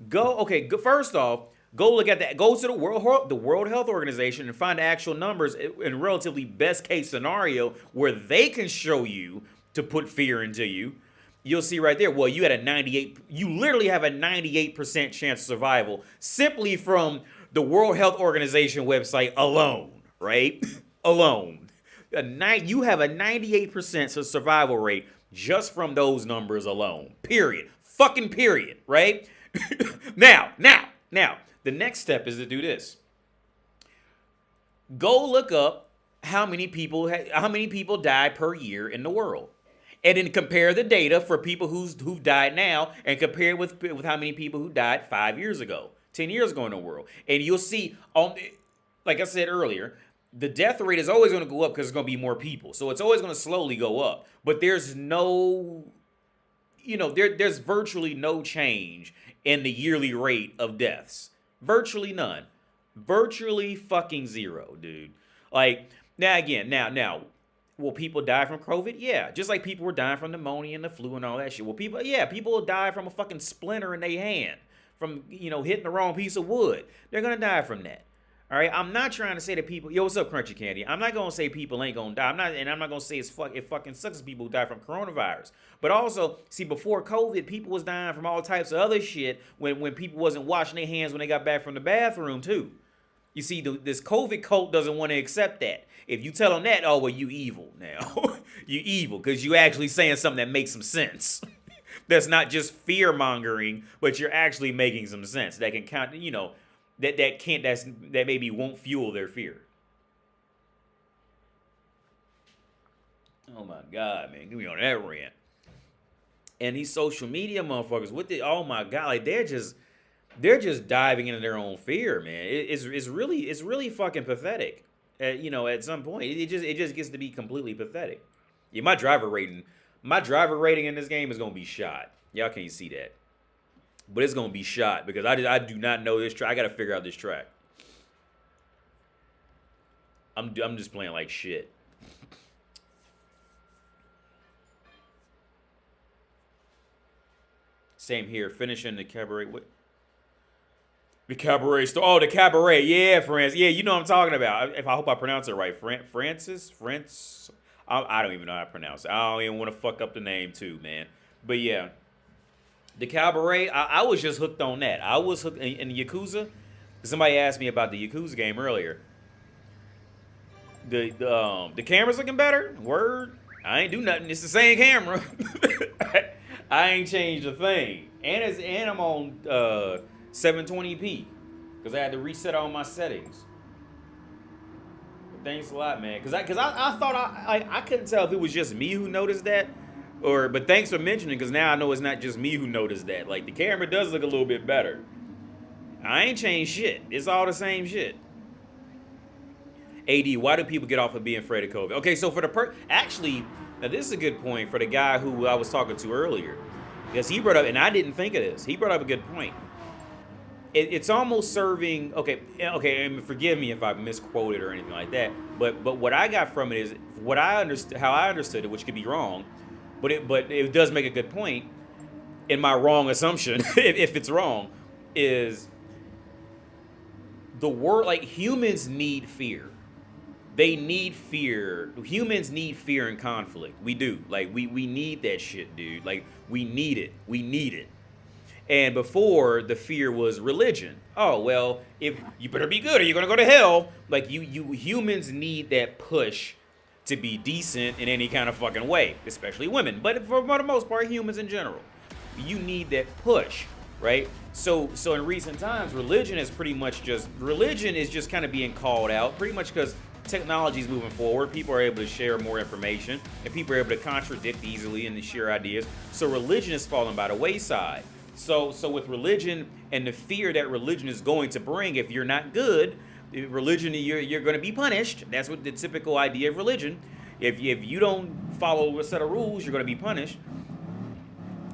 First off, go look at that. Go to the World Health Organization and find the actual numbers in relatively best case scenario where they can show you to put fear into you. You'll see right there, well, you literally have a 98% chance of survival simply from the World Health Organization website alone, right? Alone. You have a 98% survival rate just from those numbers alone. Period. Fucking period, right? Now, the next step is to do this. Go look up how many people die per year in the world. And then compare the data for people who've died now and compare it with how many people who died 5 years ago, 10 years ago in the world. And you'll see, like I said earlier, the death rate is always going to go up because there's going to be more people. So it's always going to slowly go up. But there's there's virtually no change in the yearly rate of deaths. Virtually none. Virtually fucking zero, dude. Like, now, will people die from COVID? Yeah. Just like people were dying from pneumonia and the flu and all that shit. Well, people will die from a fucking splinter in their hand. From, hitting the wrong piece of wood. They're going to die from that. All right? I'm not trying to say that people... Yo, what's up, Crunchy Candy? I'm not going to say people ain't going to die. I'm not going to say it fucking sucks as people who die from coronavirus. But also, see, before COVID, people was dying from all types of other shit when people wasn't washing their hands when they got back from the bathroom, too. You see, this COVID cult doesn't want to accept that. If you tell them that, oh, well, you evil now. You evil, because you actually saying something that makes some sense. That's not just fear-mongering, but you're actually making some sense. That can count, that maybe won't fuel their fear. Oh my God, man, get me on that rant. And these social media motherfuckers, oh my God, like they're just diving into their own fear, man. It's really fucking pathetic. At some point, it just gets to be completely pathetic. Yeah, my driver rating in this game is gonna be shot. Y'all can't see that, but it's gonna be shot because I do not know this track. I gotta figure out this track. I'm just playing like shit. Same here. Finishing the cabaret. What? The cabaret store. Oh, the cabaret. Yeah, France. Yeah, you know what I'm talking about. If I hope I pronounce it right. Francis? France? I don't even know how to pronounce it. I don't even want to fuck up the name too, man. But yeah. The cabaret, I was just hooked on that. I was hooked in Yakuza. Somebody asked me about the Yakuza game earlier. The camera's looking better. Word. I ain't do nothing. It's the same camera. I ain't changed a thing. And I'm on 720p because I had to reset all my settings. But thanks a lot, man. Because I thought I couldn't tell if it was just me who noticed that, but thanks for mentioning because now I know it's not just me who noticed that. Like the camera does look a little bit better. I ain't changed shit. It's all the same shit. AD, why do people get off of being afraid of COVID? Okay, so for actually, now this is a good point for the guy who I was talking to earlier. Because he brought up, and I didn't think of this, he brought up a good point. It's almost serving, okay, and forgive me if I misquoted or anything like that, but what I got from it is, how I understood it, which could be wrong, but it does make a good point, in my wrong assumption, if it's wrong, is the word, like humans need fear. They need fear. Humans need fear and conflict. We do. Like, we need that shit, dude. Like, we need it. We need it. And before, the fear was religion. Oh, well, if you better be good or you're going to go to hell. Like, you humans need that push to be decent in any kind of fucking way, especially women. But for the most part, humans in general. You need that push, right? So in recent times, religion is just kind of being called out, pretty much because technology is moving forward. People are able to share more information, and people are able to contradict easily and share ideas. So religion is falling by the wayside. So with religion and the fear that religion is going to bring, if you're not good, religion, you're going to be punished. That's what the typical idea of religion. If you don't follow a set of rules, you're going to be punished.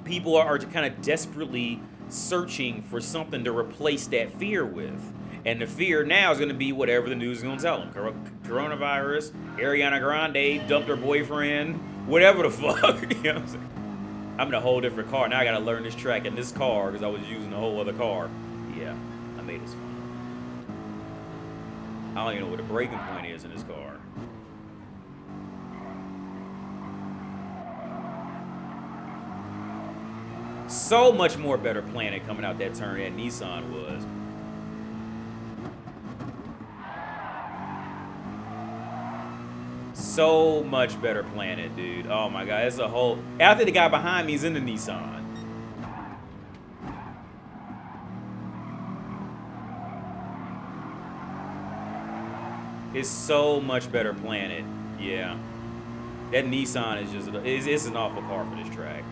People are kind of desperately searching for something to replace that fear with. And the fear now is going to be whatever the news is going to tell them. Coronavirus, Ariana Grande dumped her boyfriend, whatever the fuck. You know what I'm saying? I'm in a whole different car. Now I got to learn this track in this car because I was using a whole other car. Yeah, I made this fun. I don't even know what the braking point is in this car. So much more Better Planet coming out that turn that Nissan was. So much Better Planet, dude. Oh my god, it's a whole... I think the guy behind me is in the Nissan. It's so much Better Planet. Yeah. That Nissan is just... It's an awful car for this track.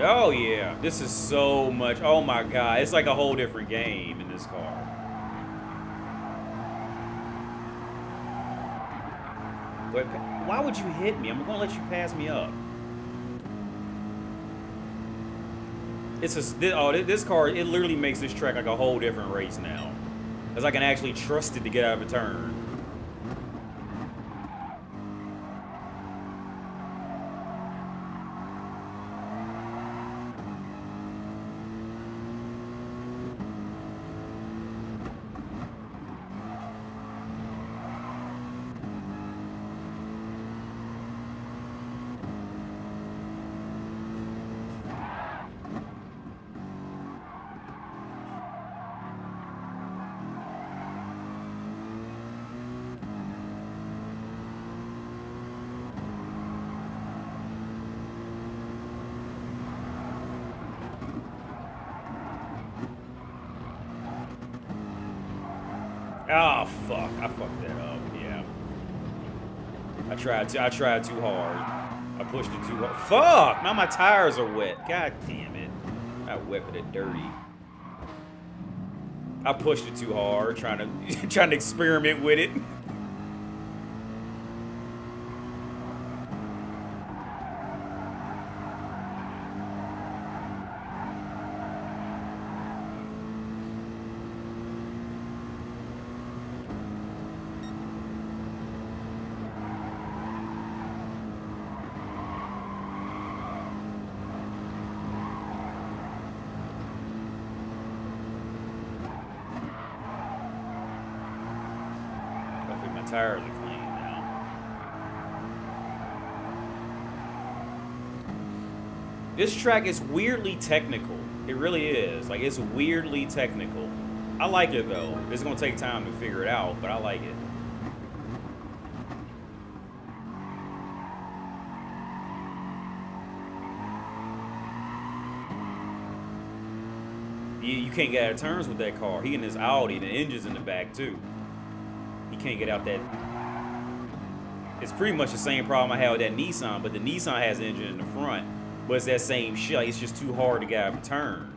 Oh yeah, this is so much. Oh my god, it's like a whole different game in this car. But why would you hit me? I'm gonna let you pass me up. This car, it literally makes this track like a whole different race now. Because I can actually trust it to get out of a turn. Oh fuck! I fucked that up. Yeah. I tried too hard. I pushed it too hard. Fuck! Now my tires are wet. God damn it! Not wet, but dirty. I pushed it too hard, trying to experiment with it. Tires are clean now. This track is weirdly technical. It really is. Like, it's weirdly technical. I like it though. It's gonna take time to figure it out, but I like it. You can't get out of turns with that car. He in his Audi, the engine's in the back too. He can't get out that. It's pretty much the same problem I had with that Nissan, but the Nissan has the engine in the front. But it's that same shit. Like, it's just too hard to get out of a turn.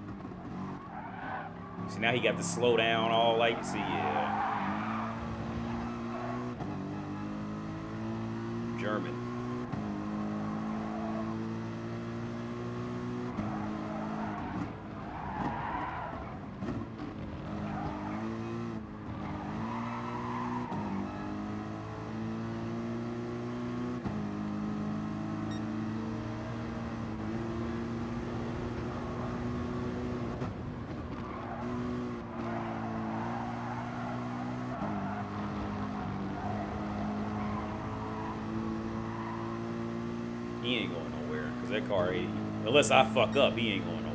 See, now he got to slow down all like, see, yeah. German. He ain't going nowhere, because that car, unless I fuck up, he ain't going nowhere.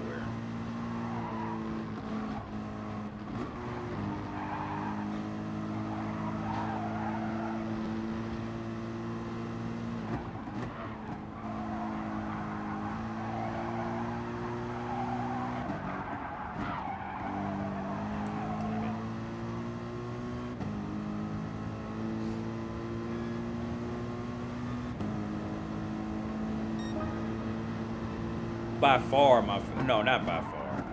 By far, no, not by far.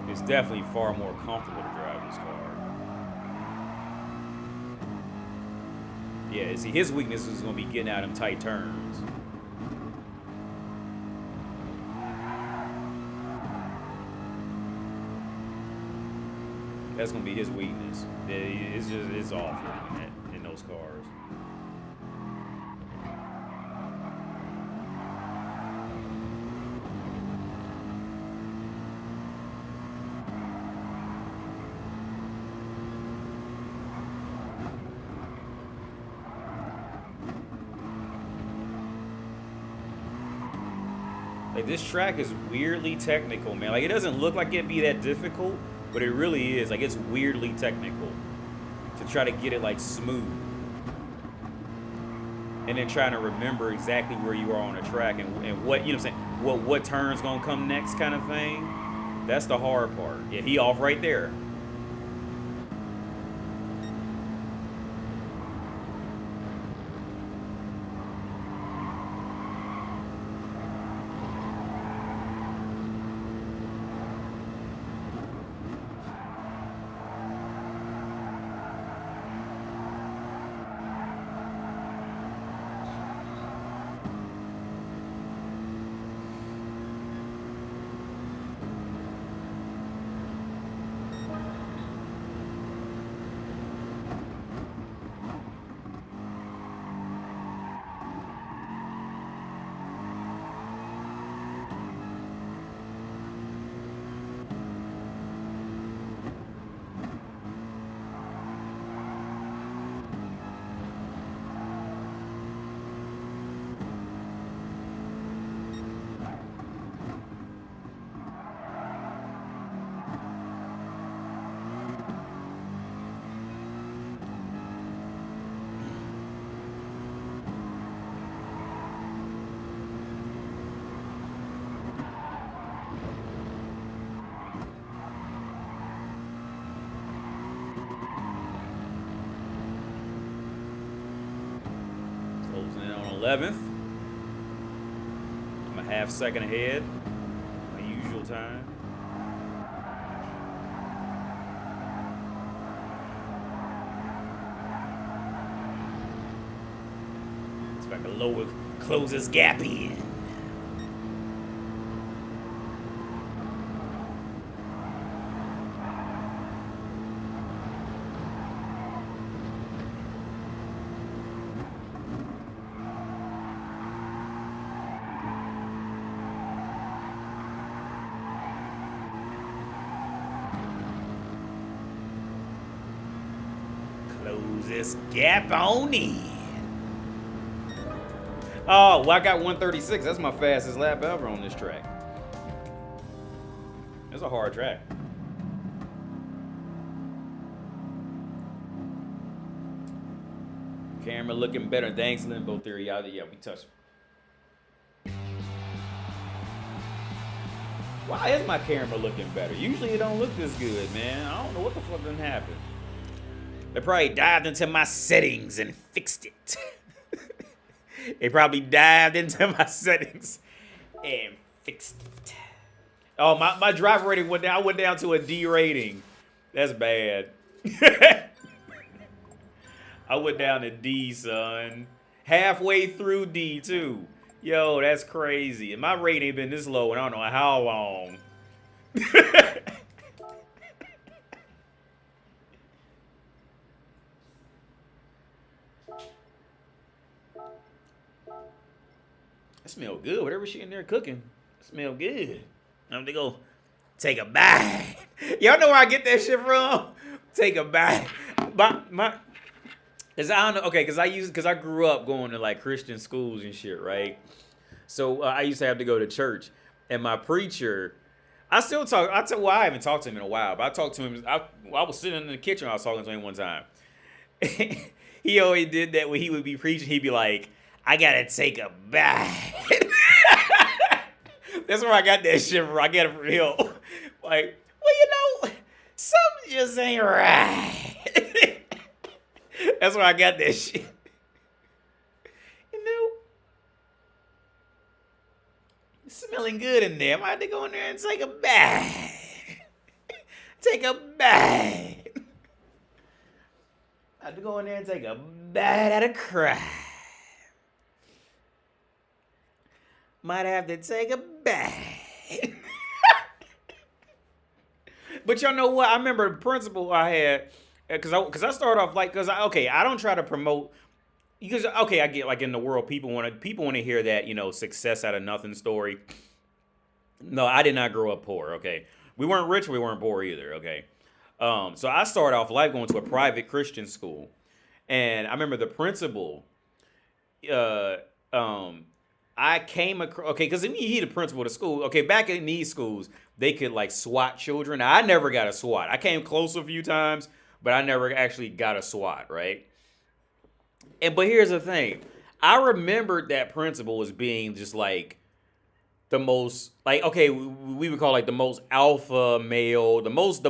It's definitely far more comfortable to drive this car. Yeah, see, his weakness is going to be getting out of them tight turns. That's going to be his weakness. It's awful in those cars. Like, this track is weirdly technical, man. Like, it doesn't look like it'd be that difficult, but it really is. Like, it's weirdly technical to try to get it, like, smooth. And then trying to remember exactly where you are on the track and what, you know what I'm saying, what turn's gonna come next kind of thing. That's the hard part. Yeah, he off right there. 11th. I'm a half second ahead. My usual time. See if I can close this gap in. Close this gap on in. Oh, well, I got 136. That's my fastest lap ever on this track. It's a hard track. Camera looking better. Thanks, Limbo Theory. Yeah, we touched. Why is my camera looking better? Usually it don't look this good, man. I don't know what the fuck done happened. They probably dived into my settings and fixed it. They probably dived into my settings and fixed it. Oh, my driver rating went down. I went down to a D rating. That's bad. I went down to D, son. Halfway through D, too. Yo, that's crazy. And my rating ain't been this low in I don't know how long. That smell good. Whatever she in there cooking, smell good. I'm gonna go take a bite. Y'all know where I get that shit from? Take a bite. Cause I don't know. Okay, cause I grew up going to like Christian schools and shit, right? So I used to have to go to church, and my preacher, I still talk. Well, I haven't talked to him in a while, but I talked to him. I was sitting in the kitchen. I was talking to him one time. He always did that when he would be preaching. He'd be like, "I gotta take a bite." That's where I got that shit from. I got it from him. Like, well, you know, something just ain't right. That's where I got that shit. You know, it's smelling good in there. I might have to go in there and take a bath. Take a bath. I have to go in there and take a bite out of crime. Might have to take a bath. But y'all know what? I remember the principle I had, because I started off like, I don't try to promote, because I get like in the world people want to hear that, you know, success out of nothing story. No, I did not grow up poor. Okay, we weren't rich, we weren't poor either. Okay, so I started off life going to a private Christian school, and I remember the principal, I came across, okay, because he the principal of the school. Okay, back in these schools, they could like SWAT children. Now, I never got a SWAT. I came close a few times, but I never actually got a SWAT, right? But here's the thing. I remembered that principal as being just like the most, like, okay, we would call like the most alpha male, the most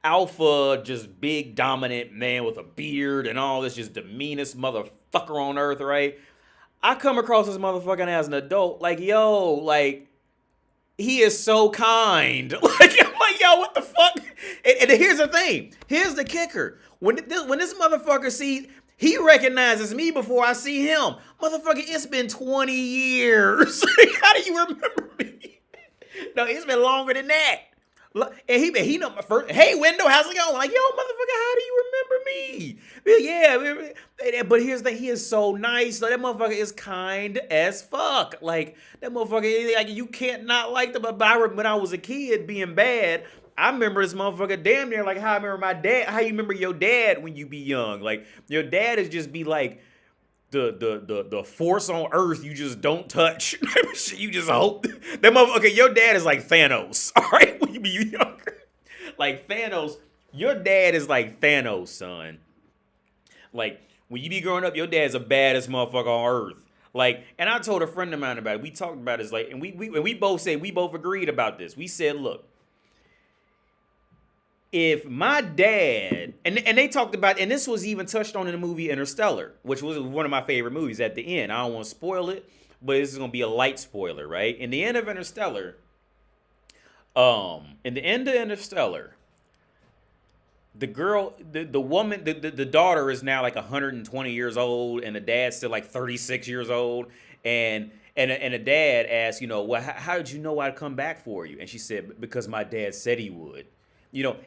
alpha, just big dominant man with a beard and all this, just the meanest motherfucker on earth, right? I come across this motherfucker as an adult, like, yo, like, he is so kind. Like, I'm like, yo, what the fuck? And here's the thing. Here's the kicker. When this motherfucker he recognizes me before I see him. Motherfucker, it's been 20 years. How do you remember me? No, it's been longer than that. And he know my first. Hey, Window, how's it going? Like, yo, motherfucker, how do you remember me? Yeah, but here's the thing. He is so nice. Like, that motherfucker is kind as fuck. Like, that motherfucker, like, you can't not like them. But when I was a kid being bad, I remember this motherfucker damn near like how I remember my dad. How you remember your dad when you be young? Like, your dad is just be like the force on earth you just don't touch. You just hope that motherfucker. Okay, your dad is like Thanos. All right, when you be younger, like Thanos. Your dad is like Thanos, son. Like, when you be growing up, your dad's the baddest motherfucker on earth. Like, and I told a friend of mine about it. We talked about this, like, and we both said we both agreed about this. We said, look, if my dad and they talked about, and this was even touched on in the movie Interstellar, which was one of my favorite movies at the end. I don't want to spoil it, but this is gonna be a light spoiler, right? In the end of Interstellar, the girl, the woman, the daughter is now like 120 years old, and the dad's still like 36 years old, and the dad asked, well, how did you know I'd come back for you? And she said, because my dad said he would.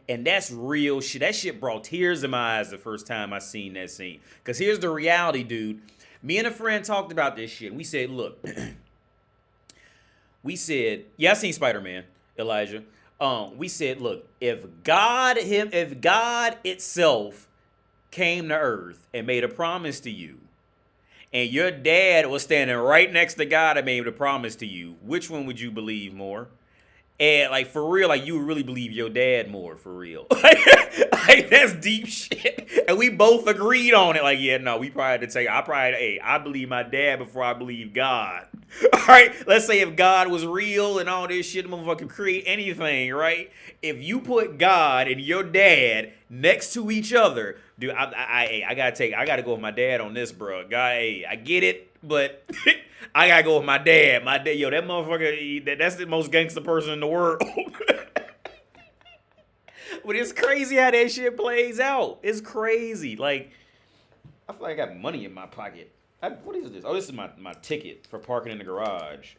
And that's real shit. That shit brought tears in my eyes the first time I seen that scene. Because here's the reality, dude. Me and a friend talked about this shit. We said, look, yeah, I seen Spider-Man, Elijah. We said, look, if God itself came to earth and made a promise to you, and your dad was standing right next to God and made a promise to you, which one would you believe more? And like for real, like you would really believe your dad more for real. Like that's deep shit. And we both agreed on it. Like, yeah, no, we probably had to take, I believe my dad before I believe God. All right, let's say if God was real and all this shit, motherfucker could create anything, right? If you put God and your dad next to each other, dude, I gotta go with my dad on this, bro. God, I get it, but I gotta go with my dad. My dad, yo, that motherfucker, that's the most gangster person in the world. But it's crazy how that shit plays out. It's crazy. Like, I feel like I got money in my pocket. What is this? Oh, this is my ticket for parking in the garage.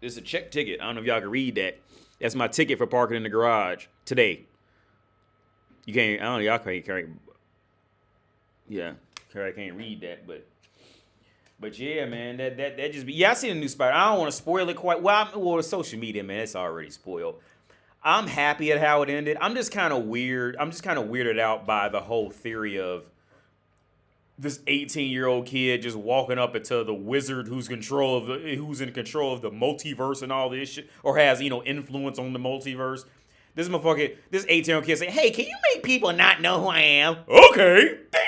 This is a check ticket. I don't know if y'all can read that. That's my ticket for parking in the garage today. You can't, I don't know, y'all can't, yeah, I can't read that, but yeah, man, that just be, yeah, I seen a new Spider. I don't want to spoil it quite, well, social media, man, it's already spoiled. I'm happy at how it ended. I'm just kind of weirded out by the whole theory of this 18-year-old kid just walking up into the wizard who's in control of the multiverse and all this shit, or has, influence on the multiverse. This 18-year-old kid say, hey, can you make people not know who I am? Okay. Ding!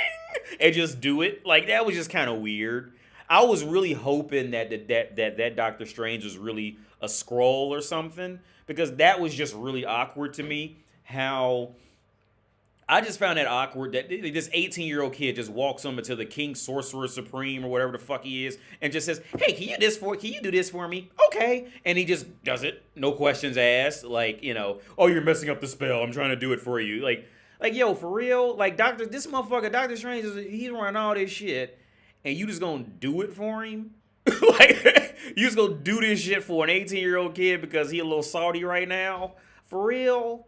And just do it. Like, that was just kind of weird. I was really hoping that Doctor Strange was really a Skrull or something, because that was just really awkward to me. How I just found that awkward that this 18-year-old kid just walks over to the King Sorcerer Supreme or whatever the fuck he is and just says, hey, can you do this for me? Okay. And he just does it. No questions asked. Like, oh, you're messing up the spell. I'm trying to do it for you. Like, yo, for real? Like, this motherfucker, Doctor Strange, he's running all this shit, and you just gonna do it for him? Like, you just gonna do this shit for an 18-year-old kid because he a little salty right now? For real?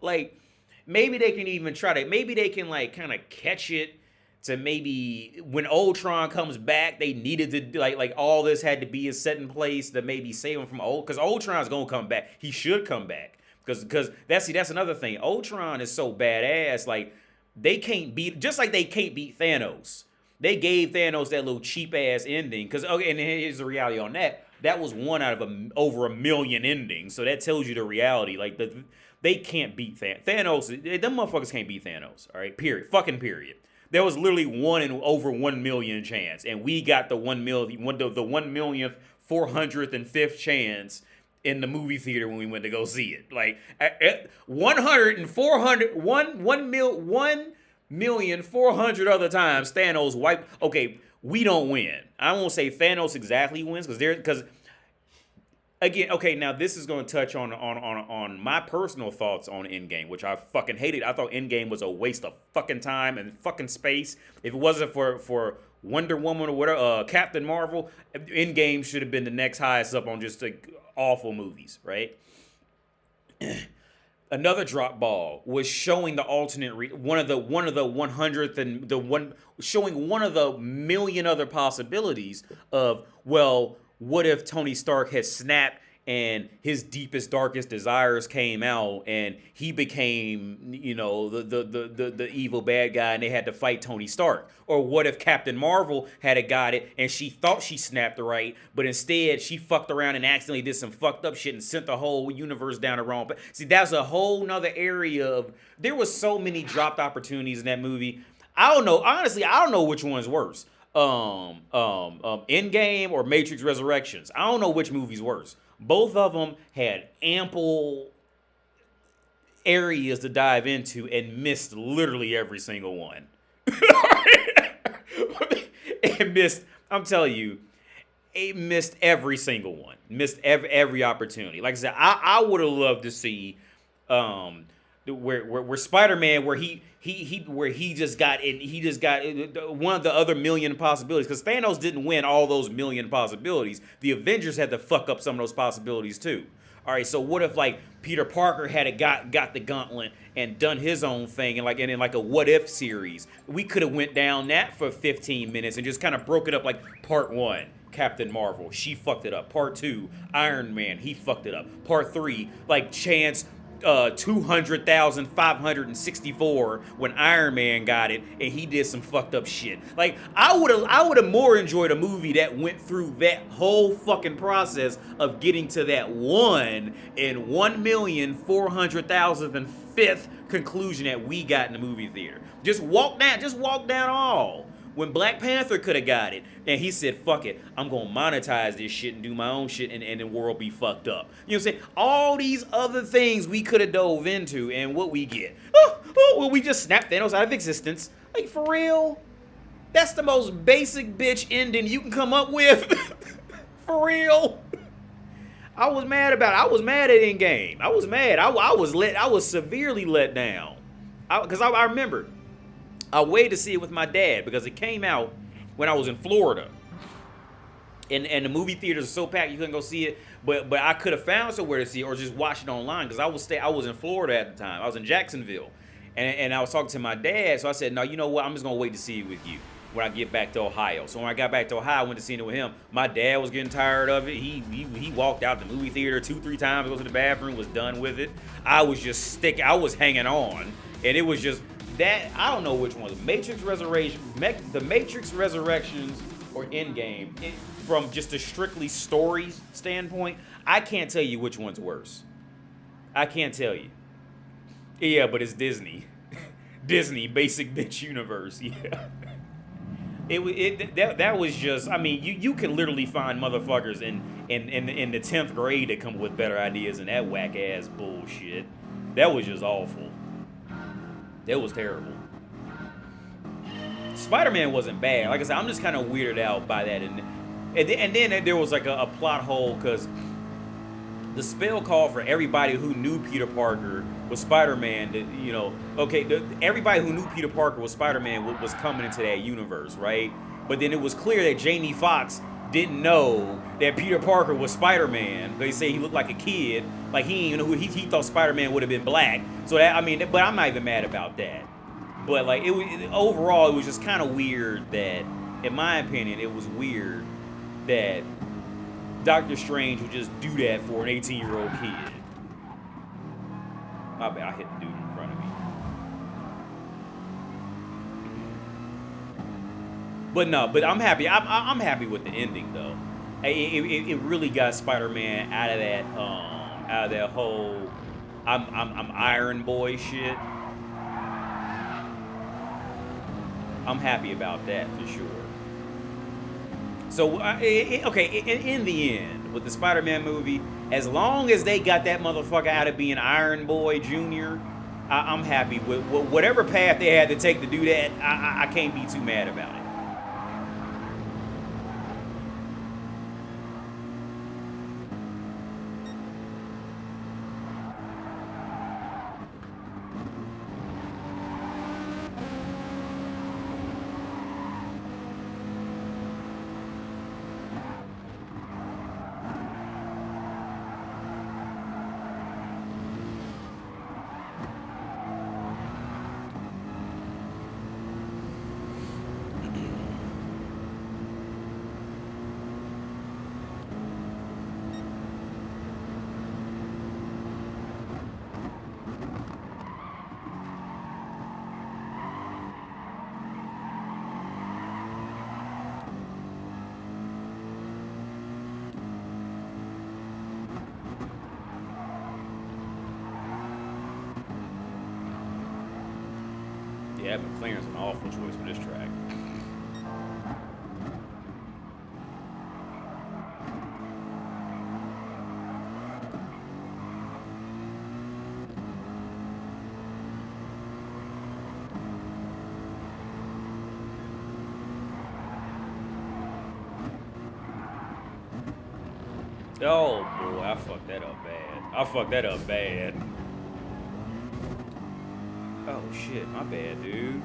Like, maybe they can even maybe they can, like, kind of catch it to maybe when Ultron comes back, they needed to, like all this had to be set in place to maybe save him from because Ultron's gonna come back. He should come back. Because that's another thing. Ultron is so badass, like, they can't beat, just like they can't beat Thanos. They gave Thanos that little cheap-ass ending. Because, okay, and here's the reality on that. That was one out of over 1 million endings. So that tells you the reality. Like, they can't beat Thanos. Them motherfuckers can't beat Thanos, all right? Period. Fucking period. There was literally one in over 1 million chance. And we got the 1,405th chance in the movie theater when we went to go see it. Like, 1,400 other times Thanos wiped. Okay, we don't win. I won't say Thanos exactly wins because again, okay, now this is going to touch on my personal thoughts on Endgame, which I fucking hated. I thought Endgame was a waste of fucking time and fucking space. If it wasn't for Wonder Woman or whatever, Captain Marvel, Endgame should have been the next highest up on just like awful movies, right? Another drop ball was showing the alternate one of the 100th and showing one of the million other possibilities of, well, what if Tony Stark had snapped and his deepest, darkest desires came out and he became, the evil bad guy and they had to fight Tony Stark? Or what if Captain Marvel had got it and she thought she snapped right, but instead she fucked around and accidentally did some fucked up shit and sent the whole universe down the wrong. But see, that's a whole nother area of, there was so many dropped opportunities in that movie. I don't know. Honestly, I don't know which one's worse. Endgame or Matrix Resurrections. I don't know which movie's worse. Both of them had ample areas to dive into and missed literally every single one. It missed, I'm telling you, it missed every single one. Missed every opportunity. Like I said, I would have loved to see where Spider-Man where he just got one of the other million possibilities, because Thanos didn't win all those million possibilities. The Avengers had to fuck up some of those possibilities too. All right, so what if like Peter Parker had got the gauntlet and done his own thing, and in like a what if series, we could have went down that for 15 minutes and just kind of broke it up, like part 1, Captain Marvel, she fucked it up. Part 2, Iron Man, he fucked it up. Part 3, like Chance 200,564 when Iron Man got it and he did some fucked up shit. Like I would have more enjoyed a movie that went through that whole fucking process of getting to that 1 in 1,400,005th conclusion that we got in the movie theater. Just walk down all. When Black Panther could have got it, and he said, fuck it, I'm going to monetize this shit and do my own shit, and the world be fucked up. You know what I'm saying? All these other things we could have dove into, and what we get? Well, we just snapped Thanos out of existence. Like, for real? That's the most basic bitch ending you can come up with? For real? I was mad about it. I was mad at Endgame. I was mad. I was severely let down. Because I remember, I waited to see it with my dad because it came out when I was in Florida. And the movie theaters are so packed you couldn't go see it. But I could have found somewhere to see it or just watch it online, because I was in Florida at the time. I was in Jacksonville. And I was talking to my dad, so I said, no, you know what? I'm just going to wait to see it with you when I get back to Ohio. So when I got back to Ohio, I went to see it with him. My dad was getting tired of it. He walked out the movie theater 2-3 times, go to the bathroom, was done with it. I was just I was hanging on. And it was just that, I don't know which one, the Matrix Resurrections or Endgame, from just a strictly story standpoint, I can't tell you which one's worse. I can't tell you. Yeah, but it's Disney. Disney, basic bitch universe, yeah. That was just, I mean, you can literally find motherfuckers in the 10th grade that come up with better ideas than that whack ass bullshit. That was just awful. That was terrible. Spider-Man wasn't bad. Like I said, I'm just kind of weirded out by that. And then there was like a plot hole, because the spell call for everybody who knew Peter Parker was Spider-Man. Everybody who knew Peter Parker was Spider-Man was coming into that universe, right? But then it was clear that Jamie Foxx didn't know that Peter Parker was Spider-Man. They say he looked like a kid. Like he didn't even know he thought Spider-Man would have been black. So that, I mean, but I'm not even mad about that. But like overall, it was just kind of weird that, in my opinion, it was weird that Doctor Strange would just do that for an 18-year-old kid. I bet I hit the dude in front of me. But I'm happy. I'm happy with the ending though. It really got Spider-Man out of that whole I'm Iron Boy shit. I'm happy about that for sure. So in the end, with the Spider-Man movie, as long as they got that motherfucker out of being Iron Boy Jr., I'm happy with whatever path they had to take to do that. I can't be too mad about it. Yeah, McLaren's an awful choice for this track. Oh boy, I fucked that up bad. I fucked that up bad. Oh shit, my bad, dude.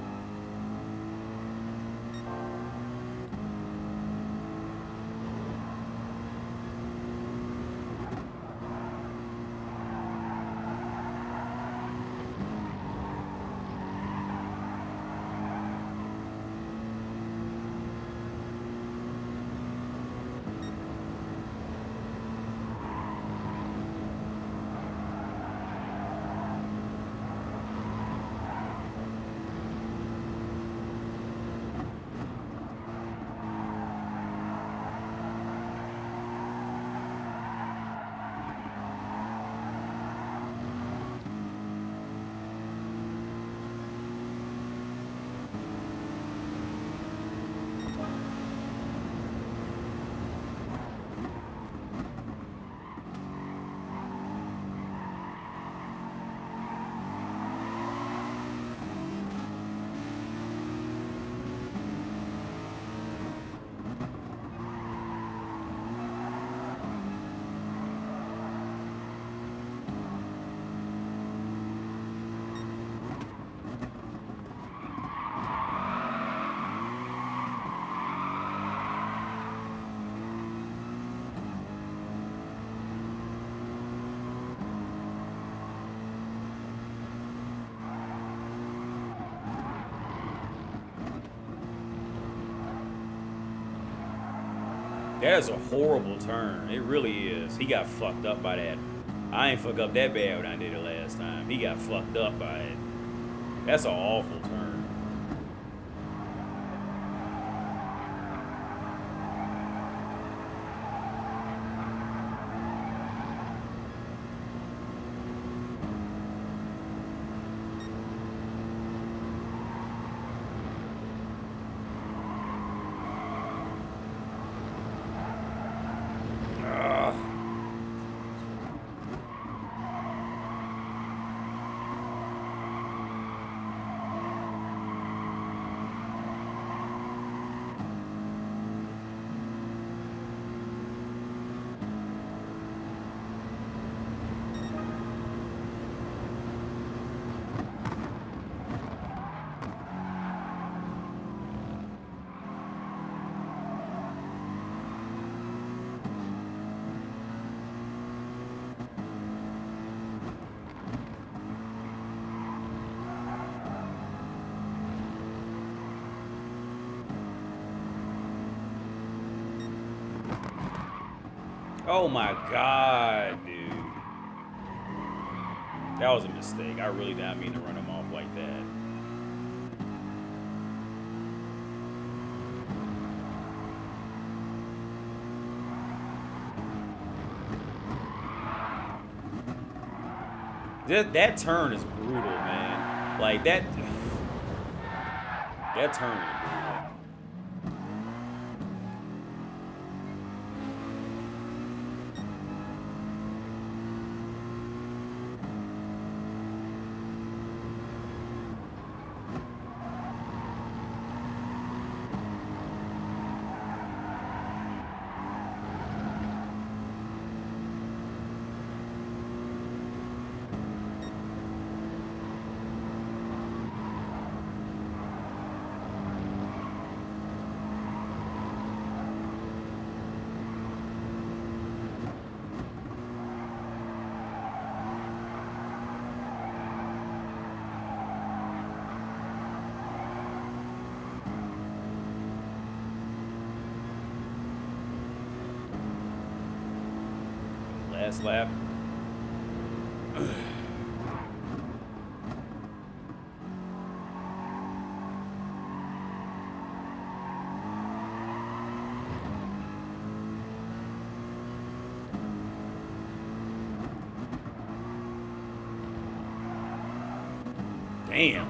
That is a horrible turn. It really is. He got fucked up by that. I ain't fuck up that bad when I did it last time. He got fucked up by it. That's an awful turn. Oh my god, dude. That was a mistake. I really didn't mean to run him off like that. That turn is brutal, man. Like that turn is brutal. Last lap. Damn.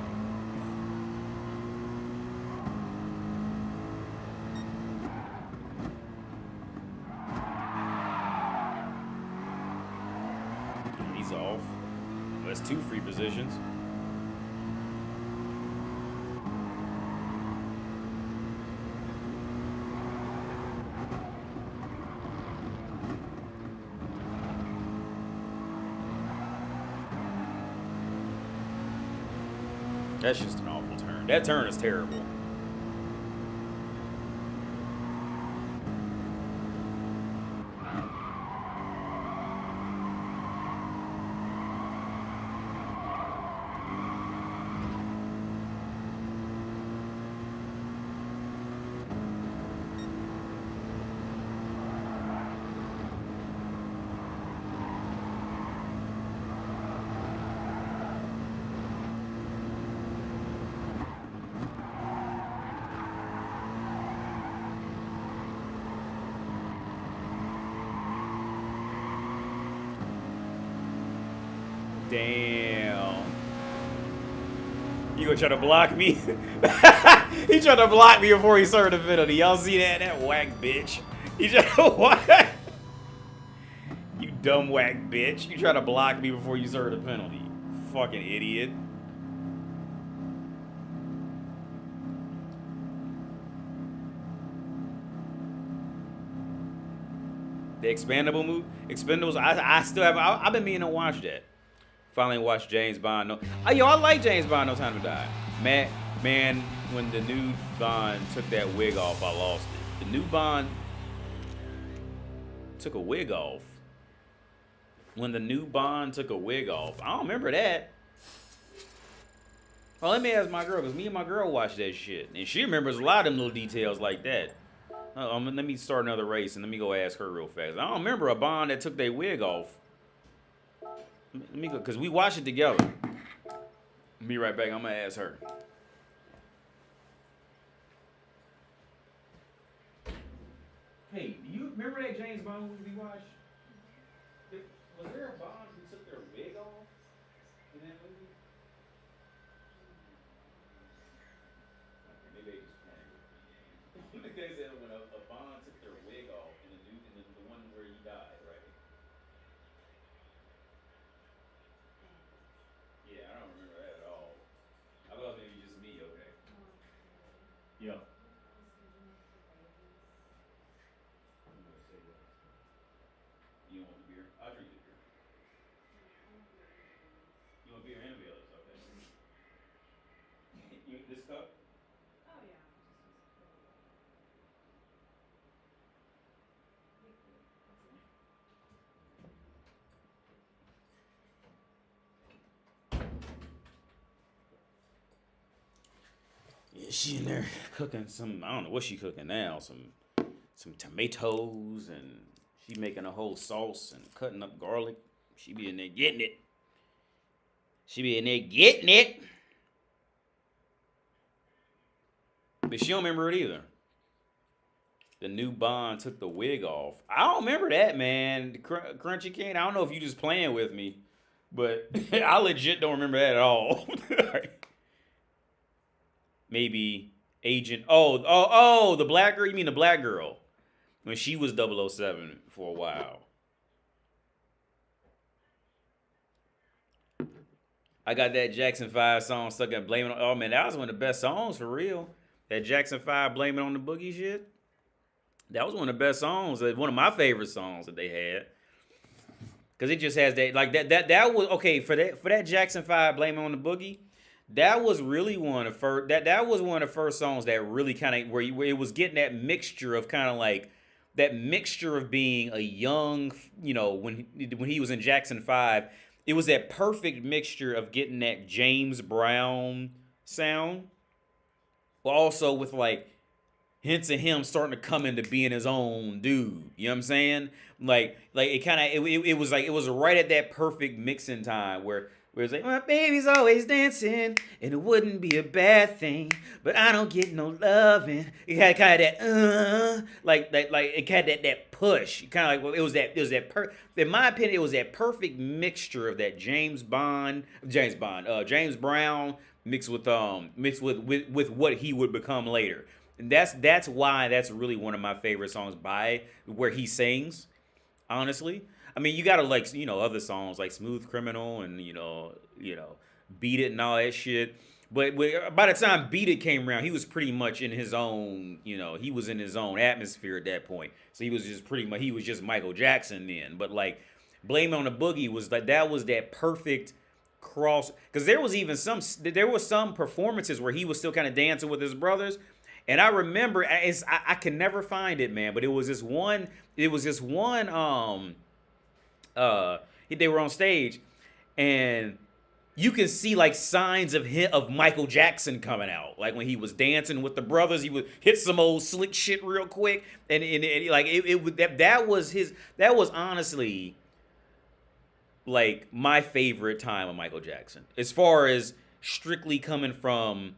He's off. That's 2 free positions. That's just an awful turn. That turn is terrible. Damn. You gonna try to block me? He tried to block me before he served the penalty. Y'all see that? That whack bitch. He tried to what? You dumb whack bitch. You try to block me before you serve the penalty. Fucking idiot. The expandable move, Expendables. I still have. I've been meaning to watch that. Finally watched James Bond. No, yo, I like James Bond. No Time to Die. Man, when the new Bond took that wig off, I lost it. The new Bond took a wig off. When the new Bond took a wig off, I don't remember that. Well, let me ask my girl, because me and my girl watched that shit, and she remembers a lot of them little details like that. Let me start another race and let me go ask her real fast. I don't remember a Bond that took their wig off. Let me go, because we watched it together. Be right back. I'm going to ask her. Hey, do you remember that James Bond movie we watched? Was there a Bond who took their wig off in that movie? Okay, maybe they just playing with me. They said when a Bond took their wig off in the one where he died, right? Yeah, I don't remember that at all. I thought maybe just me. Okay. Yeah. You want the beer? I'll drink the beer. You want beer and Baileys? Okay. You this cup? Oh yeah. Yeah, she in there cooking some. I don't know what she cooking now. Some tomatoes, and she making a whole sauce and cutting up garlic. She be in there getting it. But she don't remember it either. The new Bond took the wig off. I don't remember that, man. Crunchy King. I don't know if you just playing with me, but I legit don't remember that at all. Maybe Agent. Oh, the black girl. You mean the black girl? When she was 007 for a while. I got that Jackson 5 song stuck at Blame It On. Oh, man, that was one of the best songs for real. That Jackson 5 Blame It On the Boogie shit. That was one of the best songs. One of my favorite songs that they had. Because it just has that, like, that was, okay, for that Jackson 5 Blame It On the Boogie, that was really one of the first, that was one of the first songs that really kind of, where it was getting that mixture of kind of like, that mixture of being a young, you know, when he was in Jackson 5, it was that perfect mixture of getting that James Brown sound, but also with like hints of him starting to come into being his own dude. You know what I'm saying? Like it kind of it was like it was right at that perfect mixing time where it's like, my baby's always dancing, and it wouldn't be a bad thing, but I don't get no loving. It had kind of that, like it had that push. Kind of like, well, it was that in my opinion, it was that perfect mixture of that James Brown mixed with what he would become later. And that's why that's really one of my favorite songs by where he sings, honestly. I mean, you gotta like, you know, other songs like Smooth Criminal and you know, Beat It and all that shit. But by the time Beat It came around, he was pretty much in his own, you know, he was in his own atmosphere at that point. So he was just Michael Jackson then. But like, Blame It On the Boogie was like, that was that perfect cross, because there was some performances where he was still kind of dancing with his brothers, and I remember I can never find it, man, but they were on stage, and you can see like signs of Michael Jackson coming out. Like when he was dancing with the brothers, he would hit some old slick shit real quick, and like that was honestly like my favorite time of Michael Jackson, as far as strictly coming from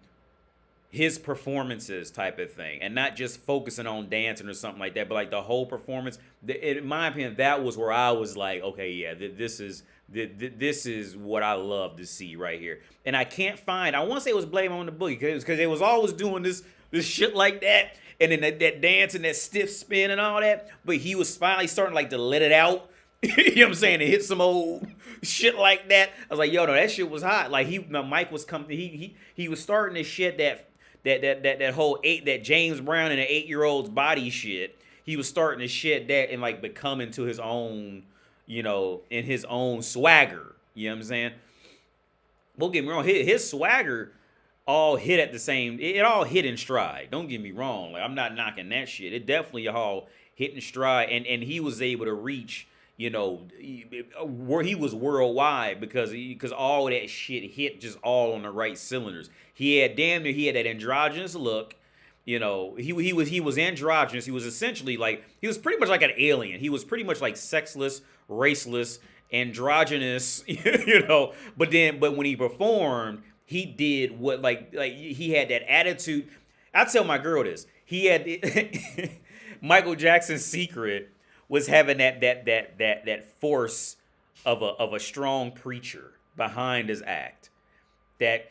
his performances type of thing, and not just focusing on dancing or something like that, but like the whole performance. In my opinion, that was where I was like, okay, yeah, this is what I love to see right here. And I can't find, I want to say it was Blame on the Boogie, because they was always doing this shit like that, and then that dance and that stiff spin and all that, but he was finally starting like to let it out. You know what I'm saying? To hit some old shit like that. I was like, yo, no, that shit was hot. Like Mike was coming, he was starting to shed that whole that James Brown and an 8-year-old's body shit. He was starting to shed that and like becoming to his own, you know, in his own swagger. You know what I'm saying? Don't get me wrong, his swagger all hit at the same, it all hit in stride. Don't get me wrong. Like, I'm not knocking that shit. It definitely all hit in stride, and he was able to reach, you know, where he was worldwide because all that shit hit just all on the right cylinders. He had that androgynous look. You know, he was androgynous. He was essentially like, he was pretty much like an alien. He was pretty much like sexless, raceless, androgynous, you know. But when he performed, he did what like he had that attitude. I tell my girl this. He had Michael Jackson's secret was having that force of a strong preacher behind his act. That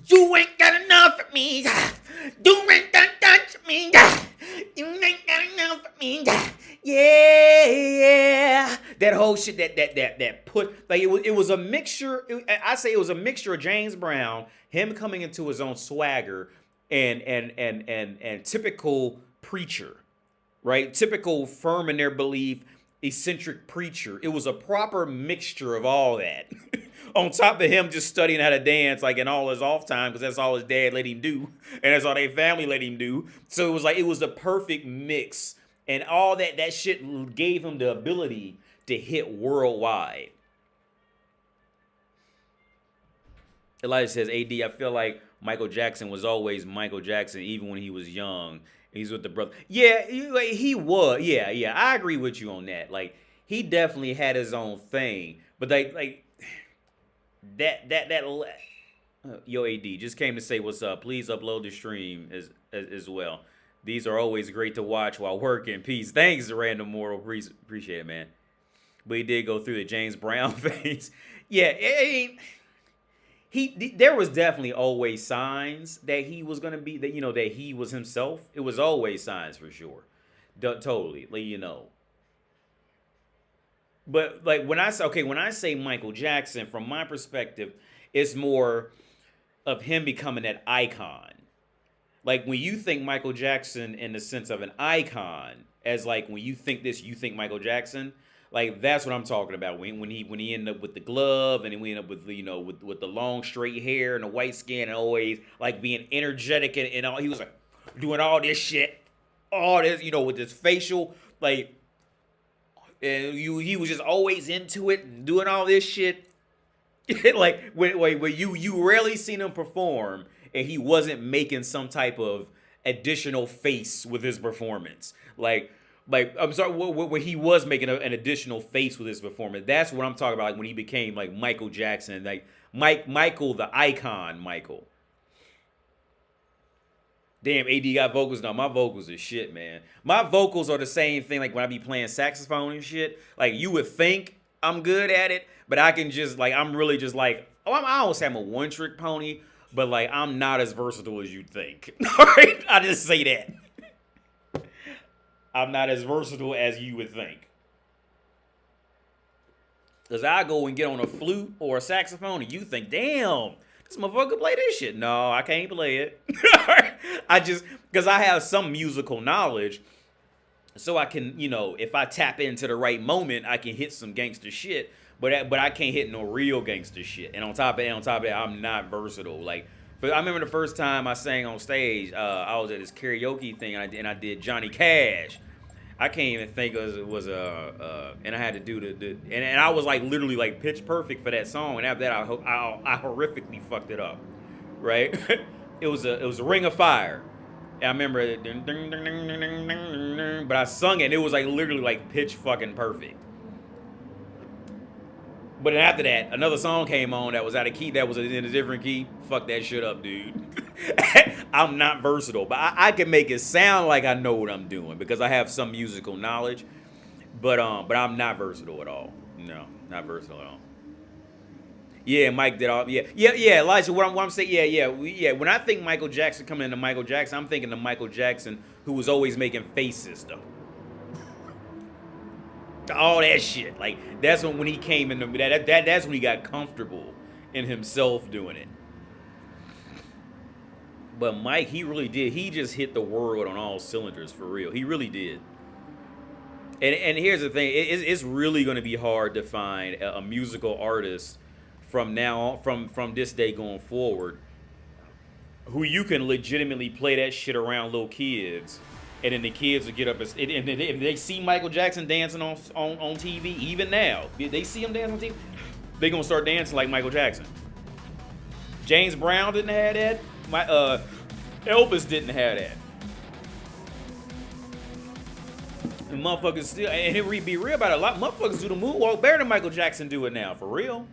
you ain't got enough for me. You ain't got enough for me. You ain't got enough for me. Yeah. That whole shit that put like it was a mixture. I say it was a mixture of James Brown, him coming into his own swagger, and typical preacher. Right? Typical firm in their belief, eccentric preacher. It was a proper mixture of all that. On top of him just studying how to dance like in all his off time, because that's all his dad let him do. And that's all their family let him do. So it was the perfect mix. And all that shit gave him the ability to hit worldwide. Elijah says, AD, I feel like Michael Jackson was always Michael Jackson, even when he was young. He's with the brother. Yeah, he was. Yeah, I agree with you on that. Like, he definitely had his own thing. But like that yo, AD just came to say what's up. Please upload the stream as well. These are always great to watch while working. Peace. Thanks, Random Moral. Appreciate it, man. But he did go through the James Brown phase. Yeah, there was definitely always signs that he was gonna be, that, you know, that he was himself. It was always signs for sure, totally, like, you know. But like when I say Michael Jackson, from my perspective, it's more of him becoming that icon. Like when you think Michael Jackson in the sense of an icon, as like when you think Michael Jackson. Like that's what I'm talking about. When he ended up with the glove, and then we end up with, you know, with the long straight hair and the white skin, and always like being energetic and all. He was like doing all this shit, all this, you know, with his facial, like, and he was just always into it and doing all this shit. Like when you rarely seen him perform and he wasn't making some type of additional face with his performance. Like I'm sorry, where he was making an additional face with his performance. That's what I'm talking about. Like when he became like Michael Jackson, like Michael the icon, Michael. Damn, AD got vocals now. My vocals are shit, man. My vocals are the same thing. Like when I be playing saxophone and shit. Like you would think I'm good at it, but I can just like I'm really just like I don't say I'm a one-trick pony, but like I'm not as versatile as you'd think. All right, I just say that. I'm not as versatile as you would think. Because I go and get on a flute or a saxophone and you think, damn, this motherfucker can play this shit. No, I can't play it. Because I have some musical knowledge. So I can, you know, if I tap into the right moment, I can hit some gangster shit. But I can't hit no real gangster shit. And on top of that, I'm not versatile. Like, but I remember the first time I sang on stage, I was at this karaoke thing, and I did Johnny Cash. I can't even think it was and I had to do and I was like literally like pitch perfect for that song, and after that I horrifically fucked it up, right? it was a Ring of Fire, and I remember it, but I sung it, and it was like literally like pitch fucking perfect. But then after that, another song came on that was out of key, that was in a different key. Fuck that shit up, dude. I'm not versatile, but I can make it sound like I know what I'm doing because I have some musical knowledge. But I'm not versatile at all. No, not versatile at all. Yeah, Mike did all. Yeah. Elijah, what I'm saying, yeah. When I think Michael Jackson, coming into Michael Jackson, I'm thinking of Michael Jackson, who was always making faces though. All that shit, like that's when he came into that's when he got comfortable in himself doing it. But Mike, he really did. He just hit the world on all cylinders for real. He really did. And here's the thing: it's really going to be hard to find a musical artist from now on, from this day going forward, who you can legitimately play that shit around little kids. And then the kids will get up and if they see Michael Jackson dancing on TV, even now, they see him dancing on TV, they're going to start dancing like Michael Jackson. James Brown didn't have that. Elvis didn't have that. And motherfuckers still, and it be real about it, a lot of motherfuckers do the moonwalk better than Michael Jackson do it now, for real.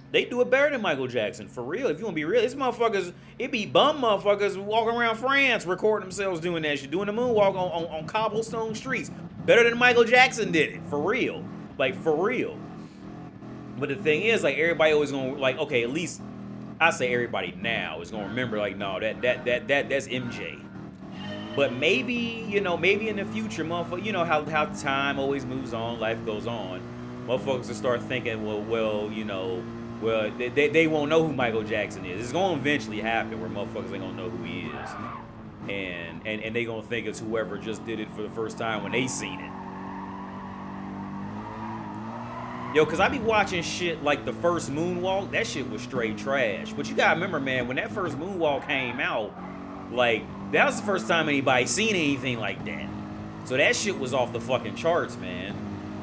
They do it better than Michael Jackson, for real. If you want to be real, it's motherfuckers, it be bum motherfuckers walking around France recording themselves doing that shit, doing the moonwalk on cobblestone streets. Better than Michael Jackson did it, for real. Like, for real. But the thing is, like, everybody always gonna, like, okay, at least, I say everybody now is gonna remember, like, no, that's MJ. But maybe, maybe in the future, motherfucker, you know how time always moves on, life goes on. Motherfuckers will start thinking, well, they won't know who Michael Jackson is. It's gonna eventually happen where motherfuckers ain't gonna know who he is, and they gonna think it's whoever just did it for the first time when they seen it. Yo, cause I be watching shit like the first moonwalk. That shit was straight trash. But you gotta remember, man, when that first moonwalk came out, like that was the first time anybody seen anything like that. So that shit was off the fucking charts, man.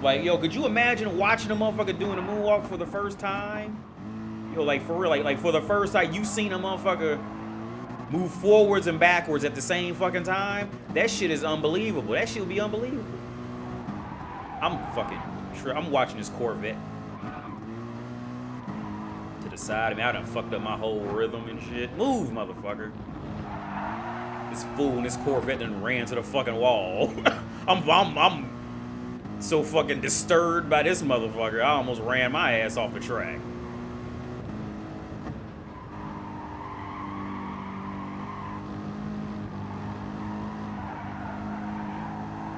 Like, yo, could you imagine watching a motherfucker doing a moonwalk for the first time? Yo, like, for real, like for the first time, you seen a motherfucker move forwards and backwards at the same fucking time? That shit is unbelievable. That shit would be unbelievable. I'm watching this Corvette to the side. I mean, I done fucked up my whole rhythm and shit. Move, motherfucker. This fool in this Corvette done ran to the fucking wall. I'm so fucking disturbed by this motherfucker, I almost ran my ass off the track.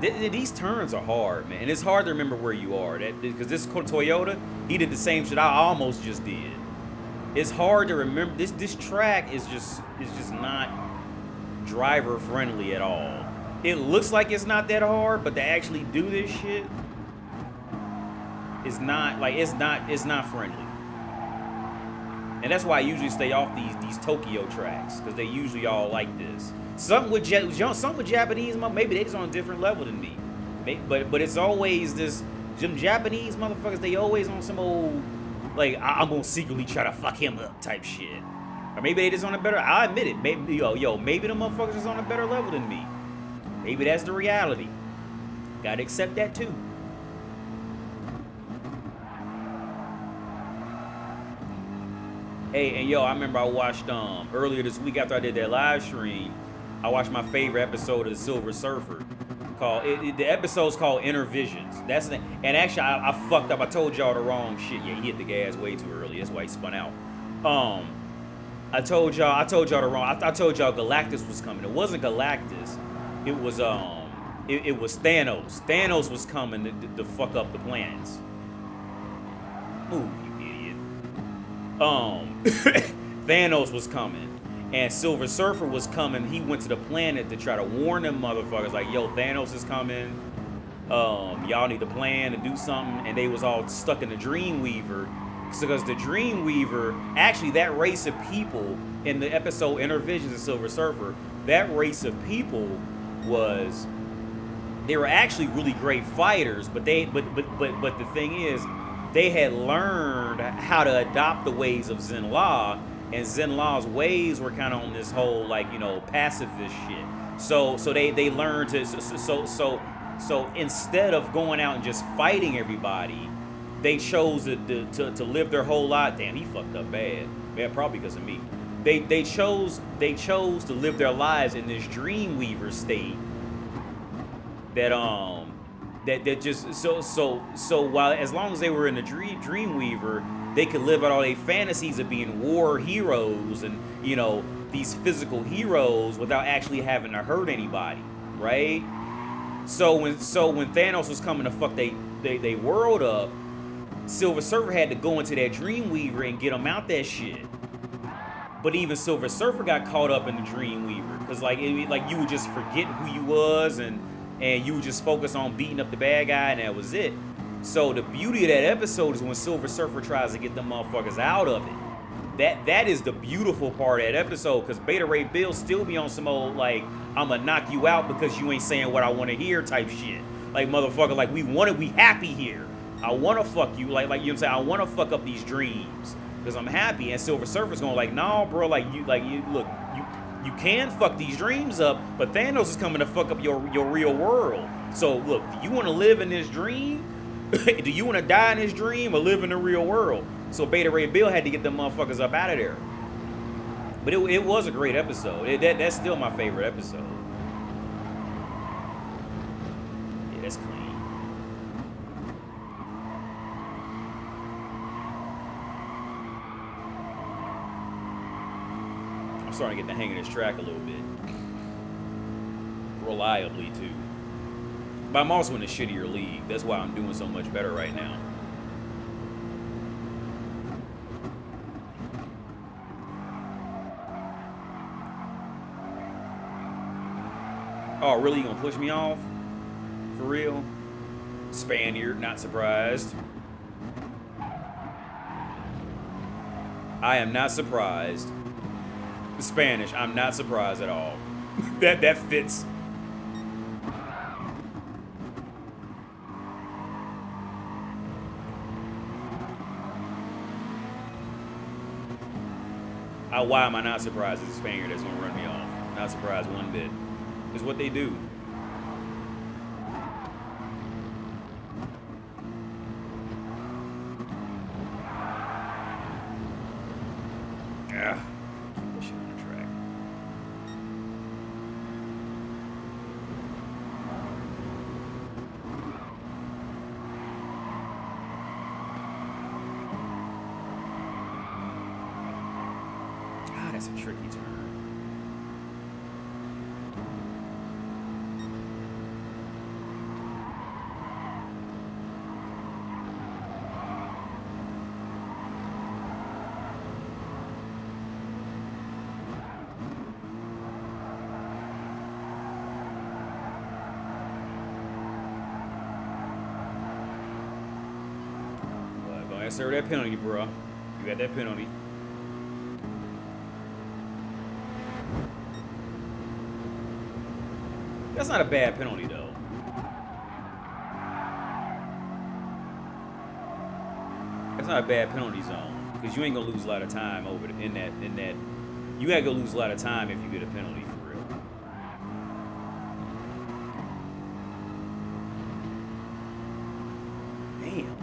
These turns are hard, man. And it's hard to remember where you are. Because this Toyota, he did the same shit I almost just did. It's hard to remember. This track is just not driver friendly at all. It looks like it's not that hard, but to actually do this shit is not like it's not friendly. And that's why I usually stay off these Tokyo tracks, because they usually all like this. Some with Japanese, maybe they just on a different level than me. But it's always this, them Japanese motherfuckers, they always on some old, like, I'm gonna secretly try to fuck him up type shit. Or maybe they just on a better, I admit it, maybe the motherfuckers is on a better level than me. Maybe that's the reality. Gotta accept that too. Hey, and yo, I remember I watched earlier this week after I did that live stream, I watched my favorite episode of The Silver Surfer. The episode's called Inner Visions. That's the, and actually I fucked up. I told y'all the wrong shit. Yeah, he hit the gas way too early. That's why he spun out. I told y'all the wrong. I told y'all Galactus was coming. It wasn't Galactus. It was it was Thanos. Thanos was coming to fuck up the planets. Move, you idiot. Thanos was coming. And Silver Surfer was coming. He went to the planet to try to warn them motherfuckers, like, yo, Thanos is coming. Y'all need to plan to do something, and they was all stuck in the Dreamweaver. Because the Dreamweaver, actually, that race of people in the episode Inner Visions of Silver Surfer, that race of people was, they were actually really great fighters, but the thing is, they had learned how to adopt the ways of Zen-La, and Zen-La's ways were kind of on this whole, like, you know, pacifist shit. So they learned to so instead of going out and just fighting everybody, they chose to live their whole life. Damn, he fucked up bad. Man, probably because of me. They chose to live their lives in this Dreamweaver state. That just so while, as long as they were in the Dreamweaver, they could live out all their fantasies of being war heroes and, you know, these physical heroes without actually having to hurt anybody, right? So when Thanos was coming to fuck they world up, Silver Surfer had to go into that Dreamweaver and get him out that shit. But even Silver Surfer got caught up in the Dreamweaver, because like you would just forget who you was, and you would just focus on beating up the bad guy, and that was it. So the beauty of that episode is when Silver Surfer tries to get them motherfuckers out of it. That is the beautiful part of that episode, because Beta Ray Bill still be on some old, like, I'ma knock you out because you ain't saying what I want to hear type shit. Like, motherfucker, like, we happy here. I want to fuck you, like you know what I'm saying? I want to fuck up these dreams because I'm happy. And Silver Surfer's going like, no, bro, look, you can fuck these dreams up, but Thanos is coming to fuck up your real world. So look, do you want to live in this dream? Do you want to die in this dream or live in the real world? So Beta Ray Bill had to get them motherfuckers up out of there. But it was a great episode. That's still my favorite episode. Yeah, that's clean. I'm starting to get the hang of this track a little bit. Reliably, too. But I'm also in a shittier league. That's why I'm doing so much better right now. Oh, really? You gonna push me off? For real? Spaniard, not surprised. I am not surprised. Spanish, I'm not surprised at all. that fits. Why am I not surprised it's a Spaniard that's gonna run me off? Not surprised one bit. It's what they do. Yeah. Put shit on the track. Ah, that's a tricky turn. Serve that penalty, bro. You got that penalty. That's not a bad penalty, though. That's not a bad penalty zone, because you ain't gonna lose a lot of time over in that. You gotta go lose a lot of time if you get a penalty for real. Damn.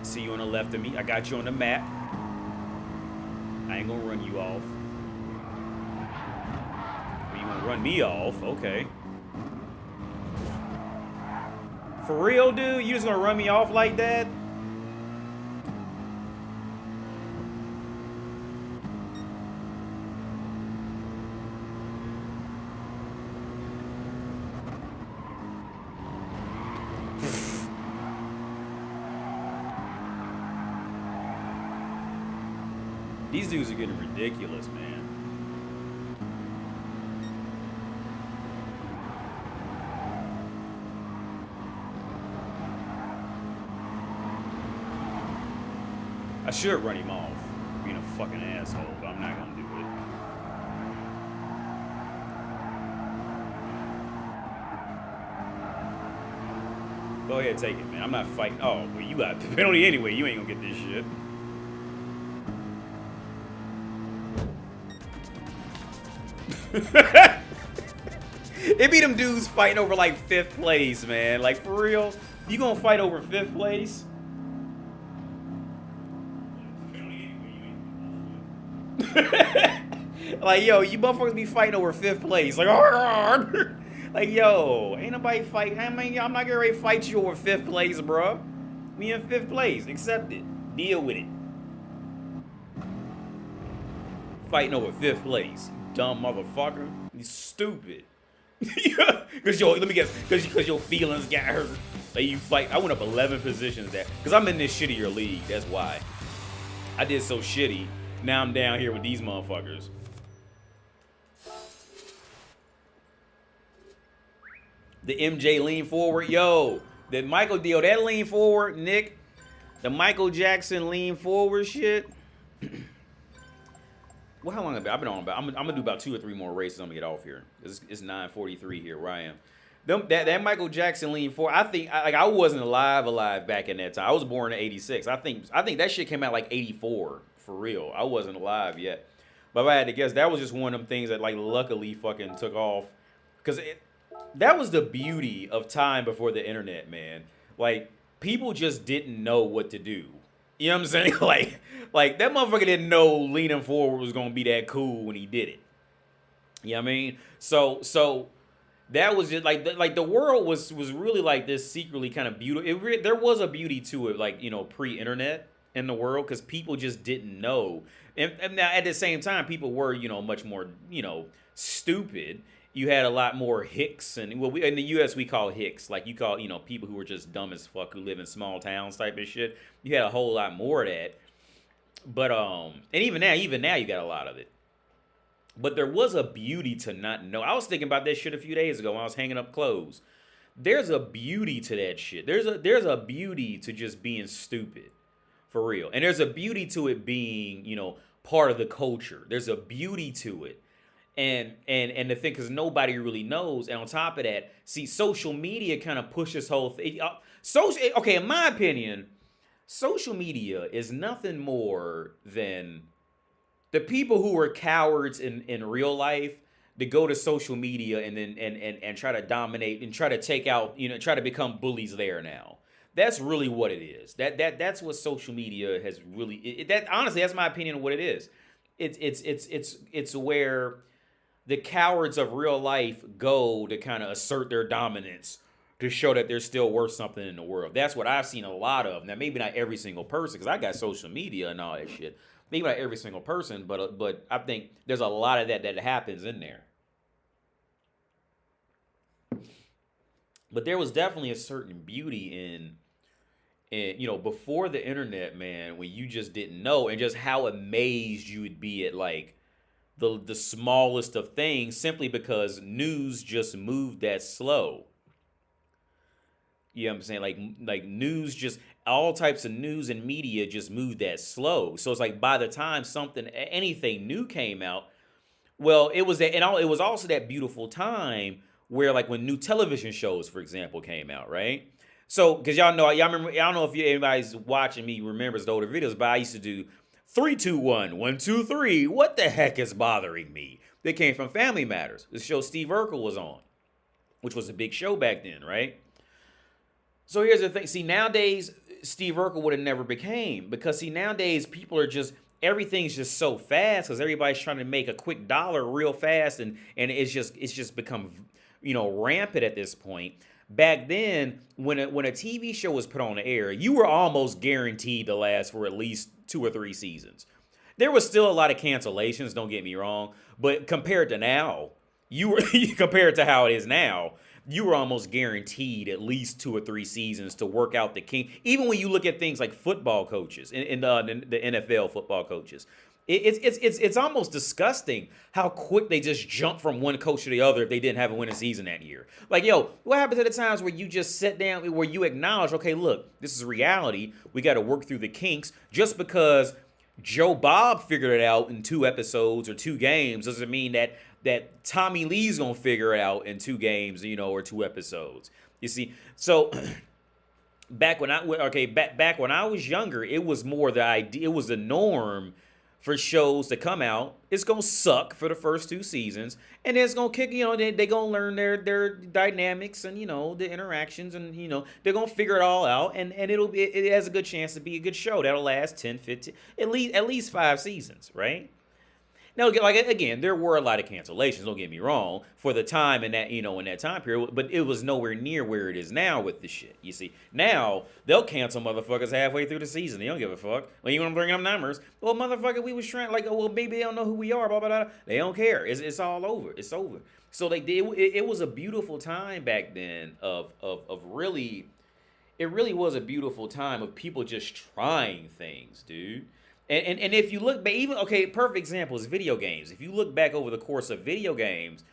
See you on the left of me. I got you on the map. I ain't gonna run you off. Well, you gonna run me off? Okay. For real, dude? You just gonna run me off like that? These dudes are getting ridiculous, man. I should run him off for being a fucking asshole, but I'm not gonna do it. Go ahead, take it, man. I'm not fighting. Oh, well, you got the penalty anyway. You ain't gonna get this shit. It be them dudes fighting over like 5th place, man. Like, for real? You gonna fight over 5th place? Like, yo, you motherfuckers be fighting over 5th place. Like, like, yo, ain't nobody fighting. I mean, I'm not gonna ready to fight you over 5th place, bro. We in 5th place. Accept it. Deal with it. Fighting over 5th place. Dumb motherfucker. You stupid. Cause yo, let me guess. Cause your feelings got hurt. Like you fight. I went up 11 positions there. Cause I'm in this shittier league. That's why. I did so shitty. Now I'm down here with these motherfuckers. The MJ lean forward. Yo, the Michael deal, that lean forward, Nick. The Michael Jackson lean forward shit. Well, how long have I been on about? I'm gonna do about 2 or 3 more races. I'm gonna get off here. It's 9:43 here where I am. That Michael Jackson lean forward. I think I wasn't alive back in that time. I was born in '86. I think that shit came out like '84 for real. I wasn't alive yet. But if I had to guess, that was just one of them things that like luckily fucking took off. Cause that was the beauty of time before the internet, man. Like, people just didn't know what to do. You know what I'm saying? Like that motherfucker didn't know leaning forward was gonna be that cool when he did it. You know what I mean? So that was just like the world was really like this secretly kind of beautiful. There was a beauty to it, like, you know, pre-internet in the world, because people just didn't know. And now at the same time, people were, you know, much more, you know, stupid. You had a lot more hicks, and well, in the U.S. we call hicks, like you call, you know, people who are just dumb as fuck who live in small towns type of shit. You had a whole lot more of that, but and even now you got a lot of it. But there was a beauty to not know. I was thinking about that shit a few days ago when I was hanging up clothes. There's a beauty to that shit. There's a beauty to just being stupid, for real, and there's a beauty to it being, you know, part of the culture. There's a beauty to it. And the thing, because nobody really knows, and on top of that, see, social media kind of pushes whole thing. Okay, in my opinion, social media is nothing more than the people who are cowards in real life to go to social media and then and try to dominate and try to take out, you know, try to become bullies there now. That's really what it is. That's what social media has really. That honestly, that's my opinion of what it is. It's where the cowards of real life go to kind of assert their dominance, to show that they're still worth something in the world. That's what I've seen a lot of. Now, maybe not every single person, because I got social media and all that shit. Maybe not every single person, but I think there's a lot of that happens in there. But there was definitely a certain beauty in you know, before the internet, man, when you just didn't know, and just how amazed you would be at like the smallest of things, simply because news just moved that slow. You know what I'm saying? Like news, just all types of news and media just moved that slow. So it's like by the time anything new came out, well, it was that, and it was also that beautiful time where, like, when new television shows, for example, came out, right? So, because y'all remember, I don't know if anybody's watching me remembers the older videos, but I used to do 3, 2, 1, 1, 2, 3. What the heck is bothering me? They came from Family Matters, the show Steve Urkel was on, which was a big show back then, right? So here's the thing. See, nowadays, Steve Urkel would have never became, because see, nowadays people are just, everything's just so fast because everybody's trying to make a quick dollar real fast, and it's just become, you know, rampant at this point. Back then, when a TV show was put on the air, you were almost guaranteed to last for at least 2 or 3 seasons. There was still a lot of cancellations, don't get me wrong, but compared to now, compared to how it is now, you were almost guaranteed at least 2 or 3 seasons to work out the king. Even when you look at things like football coaches, in the NFL football coaches, It's almost disgusting how quick they just jump from one coach to the other if they didn't have a winning season that year. Like, yo, what happens at the times where you just sit down, where you acknowledge, okay, look, this is reality. We got to work through the kinks. Just because Joe Bob figured it out in 2 episodes or 2 games doesn't mean that Tommy Lee's gonna figure it out in 2 games, or 2 episodes. You see, so. Back when I was younger, it was more the idea. It was the norm for shows to come out. It's gonna suck for the first 2 seasons, and then it's gonna kick. They gonna learn their dynamics and the interactions, and they're gonna figure it all out, and it has a good chance to be a good show that'll last 10, 15, at least 5 seasons, right? Now, like again, there were a lot of cancellations. Don't get me wrong, for the time in that time period, but it was nowhere near where it is now with the shit. You see, now they'll cancel motherfuckers halfway through the season. They don't give a fuck. When you want to bring up numbers, well, motherfucker, we was trying well, maybe they don't know who we are. Blah blah blah. They don't care. It's all over. It's over. So they did. It was a beautiful time back then of really. It really was a beautiful time of people just trying things, dude. And if you look back, perfect example is video games. If you look back over the course of video games,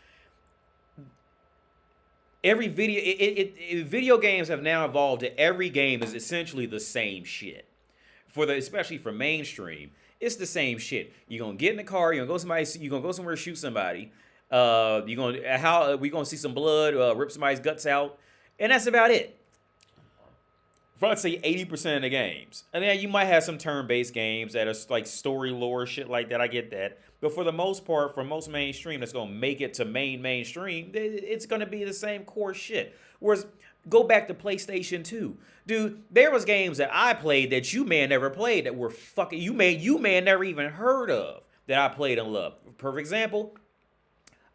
video games have now evolved to every game is essentially the same shit. Especially for mainstream, it's the same shit. You're gonna get in the car, you're gonna go somewhere to shoot somebody. We gonna see some blood, rip somebody's guts out, and that's about it. I'd say 80% of the games. And then you might have some turn-based games that are like story lore, shit like that. I get that. But for the most part, for most mainstream that's going to make it to mainstream, it's going to be the same core shit. Whereas, go back to PlayStation 2. Dude, there was games that I played that you may have never played that were fucking, you may have never even heard of that I played and loved. Perfect example,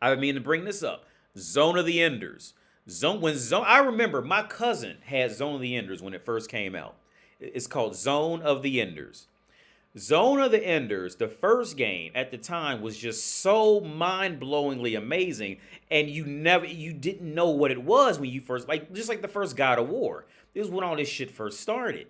I mean to bring this up. Zone of the Enders. I remember my cousin had Zone of the Enders when it first came out. It's called Zone of the Enders. Zone of the Enders, the first game at the time, was just so mind-blowingly amazing, and you didn't know what it was when you first, just like the first God of War. This is when all this shit first started.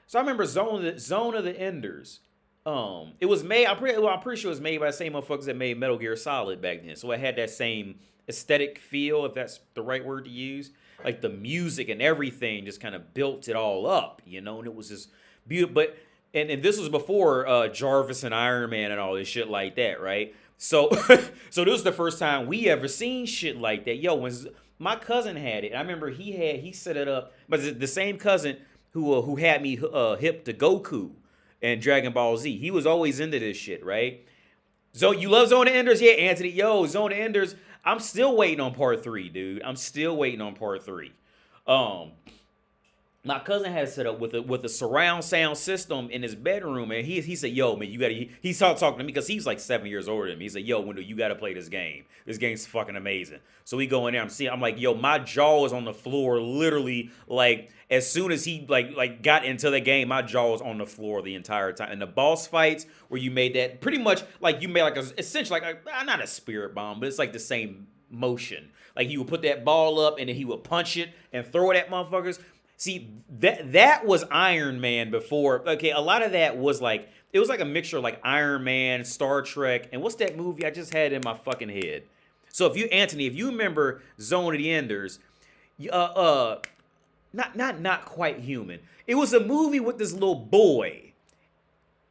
So I remember Zone of the Enders. It was made. I'm pretty sure it was made by the same motherfuckers that made Metal Gear Solid back then. So it had that same aesthetic feel, if that's the right word to use. Like the music and everything just kind of built it all up, and it was just beautiful. But and this was before Jarvis and Iron Man and all this shit like that, right? So so this was the first time we ever seen shit like that. Yo, when my cousin had it, I remember he set it up, but the same cousin who had me hip to Goku and Dragon Ball Z. He was always into this shit, right? So you love Zone of Enders? Yeah, Anthony. Yo, Zone of Enders. I'm still waiting on part 3, dude. I'm still waiting on part 3. My cousin had it set up with a surround sound system in his bedroom, and he said, "Yo, man, you gotta." He started talking to me because he's like 7 years older than me. He said, "Yo, Wendell, you gotta play this game. This game's fucking amazing." So we go in there. I'm like, "Yo, my jaw was on the floor, literally. Like as soon as he like got into the game, my jaw was on the floor the entire time." And the boss fights where you made that pretty much like you made like essentially like not a spirit bomb, but it's like the same motion. Like he would put that ball up and then he would punch it and throw it at motherfuckers. See, that was Iron Man before. Okay, a lot of that was like, it was like a mixture of like Iron Man, Star Trek, and what's that movie I just had in my fucking head? So if you remember Zone of the Enders, not quite human. It was a movie with this little boy,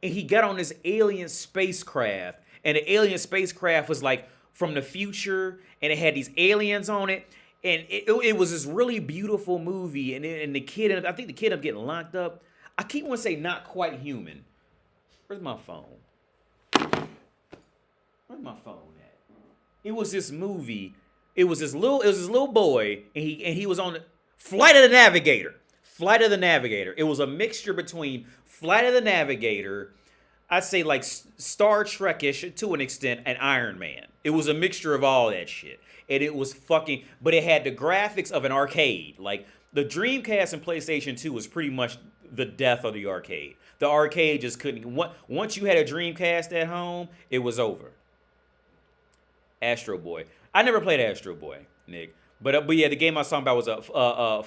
and he got on this alien spacecraft, and the alien spacecraft was like from the future, and it had these aliens on it. And it was this really beautiful movie, and the kid, I think the kid ended up getting locked up. I keep wanting to say not quite human. Where's my phone? Where's my phone at? It was this movie. It was this little boy, and he was on the Flight of the Navigator. Flight of the Navigator. It was a mixture between Flight of the Navigator, I'd say like Star Trek-ish to an extent, and Iron Man. It was a mixture of all that shit. And it was fucking, but it had the graphics of an arcade. Like, the Dreamcast and PlayStation 2 was pretty much the death of the arcade. The arcade just couldn't, once you had a Dreamcast at home, it was over. Astro Boy. I never played Astro Boy, Nick. But yeah, the game I was talking about was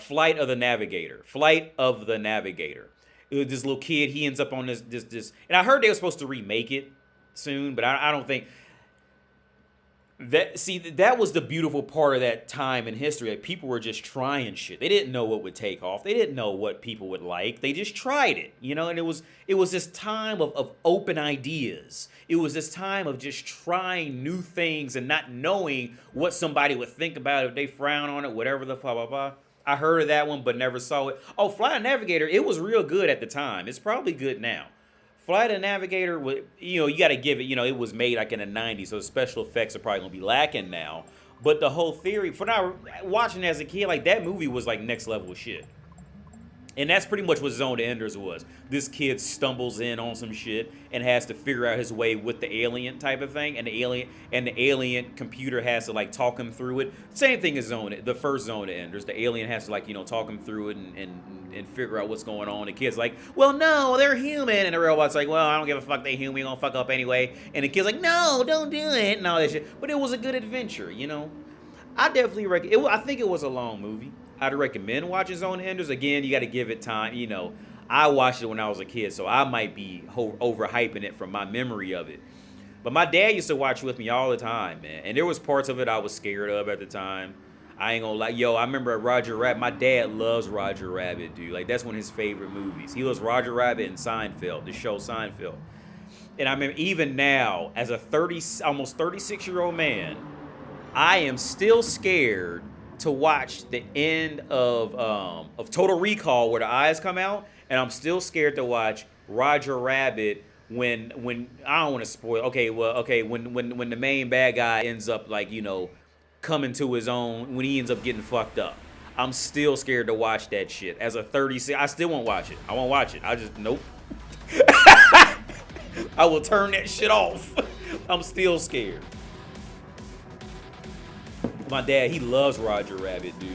Flight of the Navigator. Flight of the Navigator. this little kid. He ends up on this. And I heard they were supposed to remake it soon, but I don't think. That was the beautiful part of that time in history. Like, people were just trying shit. They didn't know what would take off. They didn't know what people would like. They just tried it, you know. And it was this time of open ideas. It was this time of just trying new things and not knowing what somebody would think about it, if they frown on it, whatever the blah blah blah. I heard of that one, but never saw it. Oh, Flight Navigator. It was real good at the time. It's probably good now. Flight of Navigator, you know, you got to give it, you know, it was made like in the 90s, so the special effects are probably going to be lacking now. But the whole theory, for now, watching it as a kid, like, that movie was like next level shit. And that's pretty much what Zone of Enders was. This kid stumbles in on some shit and has to figure out his way with the alien type of thing, and the alien computer has to like talk him through it. Same thing as the first Zone of Enders. The alien has to like, you know, talk him through it and figure out what's going on. The kid's like, well, no, they're human, and the robot's like, well, I don't give a fuck, they human, we gonna fuck up anyway. And the kid's like, no, don't do it, and all that shit. But it was a good adventure, you know. I definitely recommend. I think it was a long movie. I'd recommend watching Zone of Enders. Again, you got to give it time. You know, I watched it when I was a kid, so I might be overhyping it from my memory of it. But my dad used to watch with me all the time, man. And there was parts of it I was scared of at the time. I ain't gonna lie. Yo, I remember Roger Rabbit. My dad loves Roger Rabbit, dude. Like, that's one of his favorite movies. He loves Roger Rabbit and Seinfeld, the show Seinfeld. And I remember even now, as a almost 36-year-old man, I am still scared to watch the end of Total Recall, where the eyes come out, and I'm still scared to watch Roger Rabbit when I don't want to spoil. When the main bad guy ends up, like, you know, coming to his own, when he ends up getting fucked up. I'm still scared to watch that shit. As a 36, I still won't watch it. I won't watch it. I just nope. I will turn that shit off. I'm still scared. My dad, he loves Roger Rabbit, dude.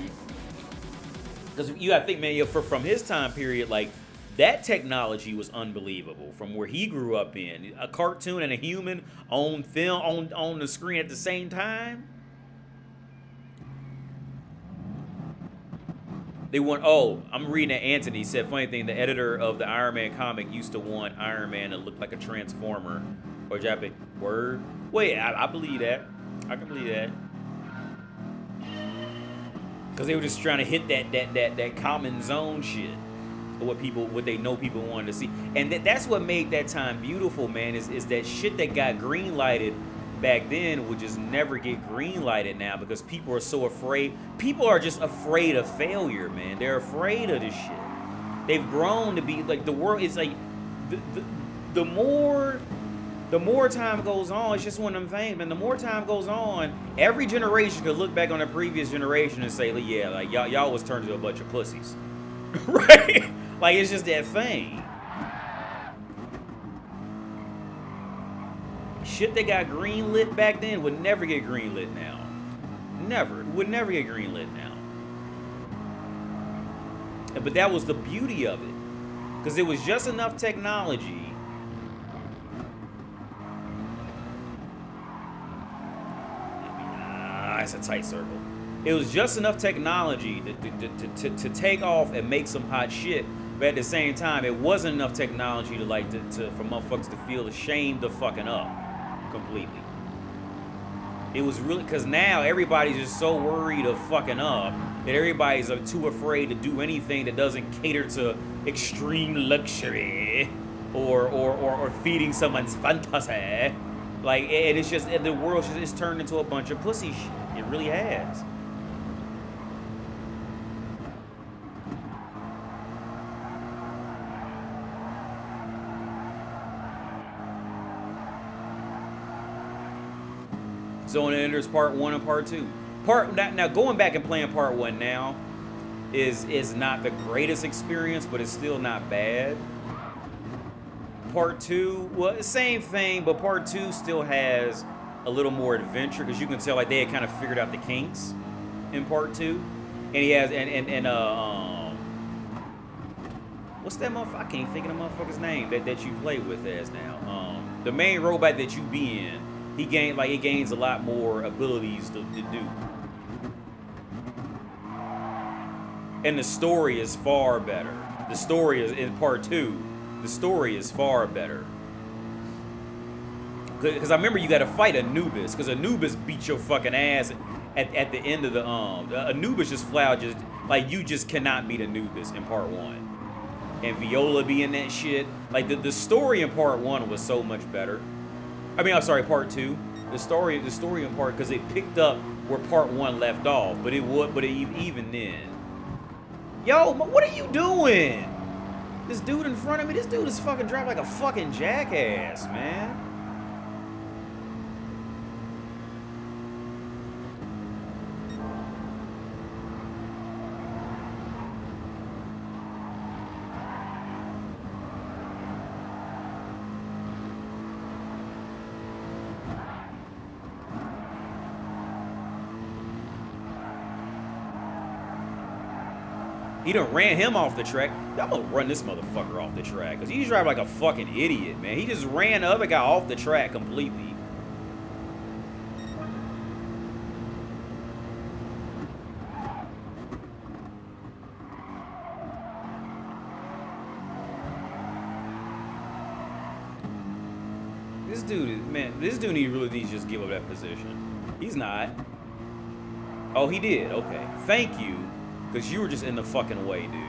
Because you gotta think, man, from his time period, like, that technology was unbelievable. From where he grew up in, a cartoon and a human on film on the screen at the same time. They want. Oh, I'm reading that Anthony said. Funny thing, the editor of the Iron Man comic used to want Iron Man to look like a Transformer or Japanese word. Wait, I believe that. I can believe that. Because they were just trying to hit that common zone shit, or what they know people wanted to see, and that's what made that time beautiful, man. Is that shit that got green lighted back then would just never get green lighted now, because people are so afraid. People are just afraid of failure, man. They're afraid of this shit. They've grown to be like, the world is like the more time goes on, it's just one of them things, man. The more time goes on, every generation could look back on the previous generation and say, yeah, like, y'all was turned into a bunch of pussies. Right? Like, it's just that thing. Shit that got greenlit back then would never get greenlit now. Never. Would never get greenlit now. But that was the beauty of it. Because it was just enough technology. It's a tight circle. It was just enough technology to take off and make some hot shit, but at the same time, it wasn't enough technology for motherfuckers to feel ashamed of fucking up completely. It was really, because now everybody's just so worried of fucking up that everybody's too afraid to do anything that doesn't cater to extreme luxury or feeding someone's fantasy. Like, and it's just, the world is turned into a bunch of pussy shit. It really has. Zone of Enders Part 1 and Part 2. Now going back and playing Part 1 now is not the greatest experience, but it's still not bad. Part 2, well, same thing, but Part 2 still has a little more adventure, because you can tell like they had kind of figured out the kinks in Part 2. And he has what's that motherfucker? I can't think of the motherfucker's name that you play with as now. The main robot that you be in, it gains a lot more abilities to do. And the story is far better. The story is in part 2. The story is far better. Because I remember you got to fight Anubis. Because Anubis beat your fucking ass at the end of the Anubis just flat out just like you just cannot beat Anubis in part 1. And Viola being that shit. Like the story in part 1 was so much better. I mean, I'm sorry, part 2. The story in part because it picked up where part 1 left off. But even then. Yo, what are you doing? This dude in front of me, this dude is fucking driving like a fucking jackass, man. He done ran him off the track. I'm gonna run this motherfucker off the track because he's driving like a fucking idiot, man. He just ran the other guy off the track completely. This dude really needs to just give up that position. He's not. Oh, he did. Okay. Thank you. Because you were just in the fucking way, dude.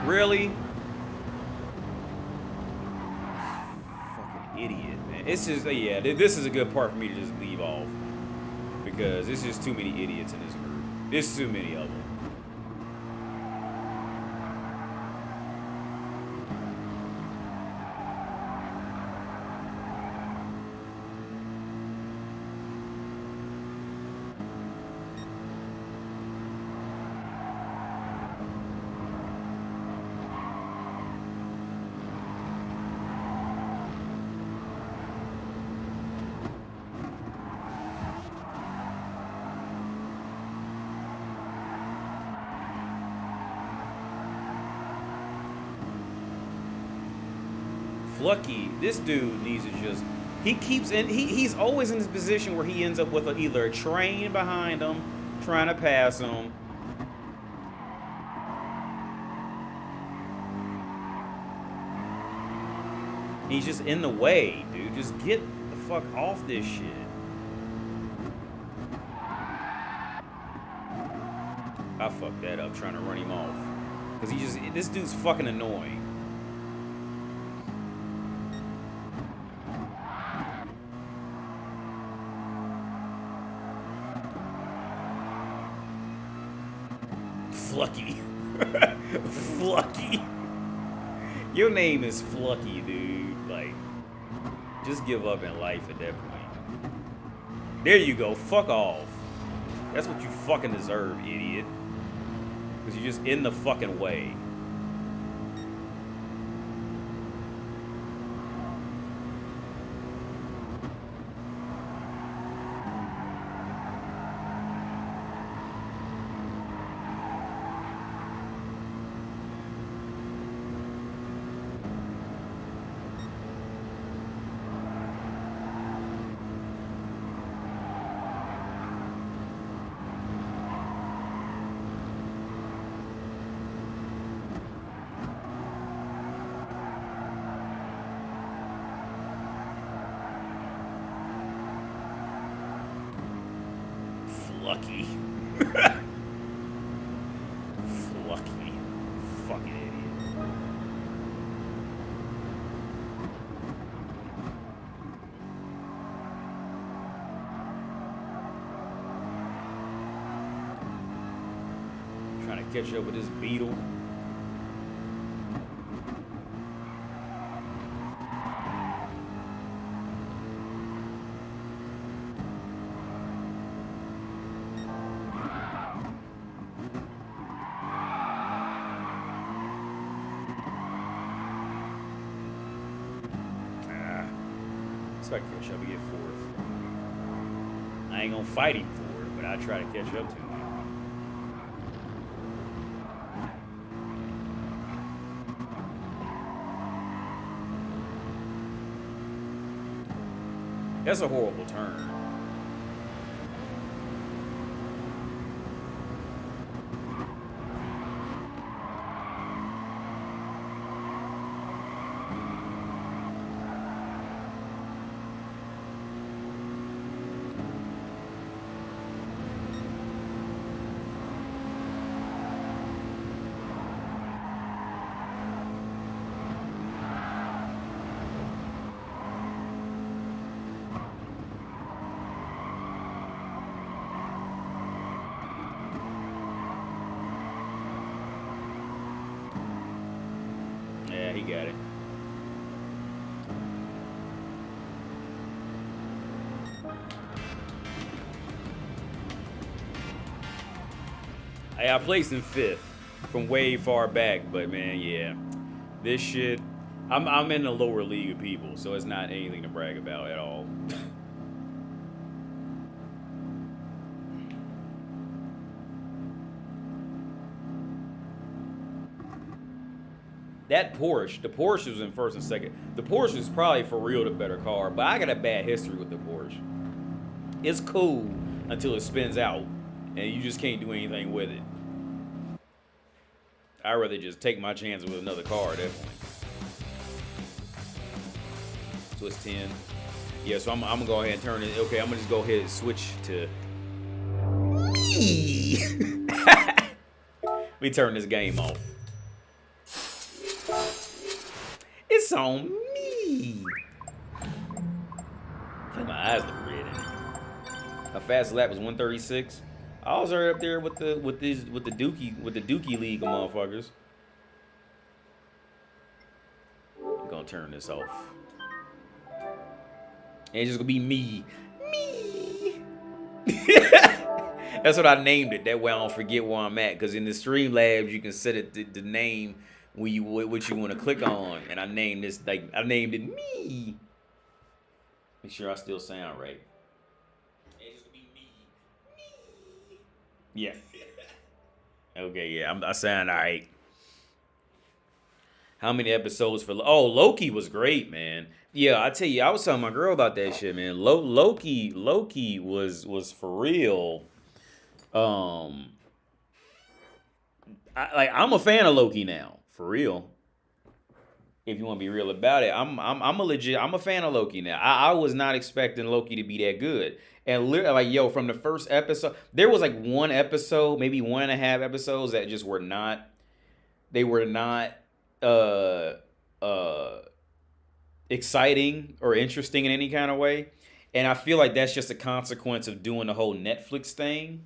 Really? Idiot, man. It's just, yeah, this is a good part for me to just leave off. Because there's just too many idiots in this group. There's too many of them. Lucky, this dude needs to just. He's always in this position where he ends up with either a train behind him, trying to pass him. He's just in the way, dude. Just get the fuck off this shit. I fucked that up trying to run him off. Because this dude's fucking annoying. Flucky. Flucky. Your name is Flucky, dude. Like, just give up in life at that point. There you go. Fuck off. That's what you fucking deserve, idiot. Because you're just in the fucking way. Flucky. Flucky. Fucking idiot. Trying to catch up with this beetle. I can catch up and get fourth. I ain't gonna fight him for it, but I try to catch up to him. That's a horrible turn. Yeah, he got it. Hey, I placed in 5th from way far back, but man, yeah, this shit. I'm in the lower league of people, so it's not anything to brag about at all. That Porsche, the Porsche was in first and second. The Porsche is probably for real the better car, but I got a bad history with the Porsche. It's cool until it spins out, and you just can't do anything with it. I'd rather just take my chances with another car at that point. So it's 10. Yeah, so I'm gonna go ahead and turn it. Okay, I'm gonna just go ahead and switch to me. Let me turn this game off. It's on me. My eyes look red in it. My fast lap was 136. I was right up there with the Dookie League of motherfuckers. I'm gonna turn this off. And it's just gonna be me. Me. That's what I named it. That way I don't forget where I'm at. Cause in the Streamlabs you can set it the name what you want to click on. And I named this I named it me. Make sure I still sound right. It's just gonna be me. Yeah. Okay, yeah, I sound all right. How many episodes for... Oh, Loki was great, man. Yeah, I tell you, I was telling my girl about that shit, man. Loki was for real. I'm a fan of Loki now, for real. If you want to be real about it, I'm a fan of Loki now. I was not expecting Loki to be that good. And literally, from the first episode, there was like one episode, maybe 1.5 episodes that just were not, they were not exciting or interesting in any kind of way. And I feel like that's just a consequence of doing the whole Netflix thing.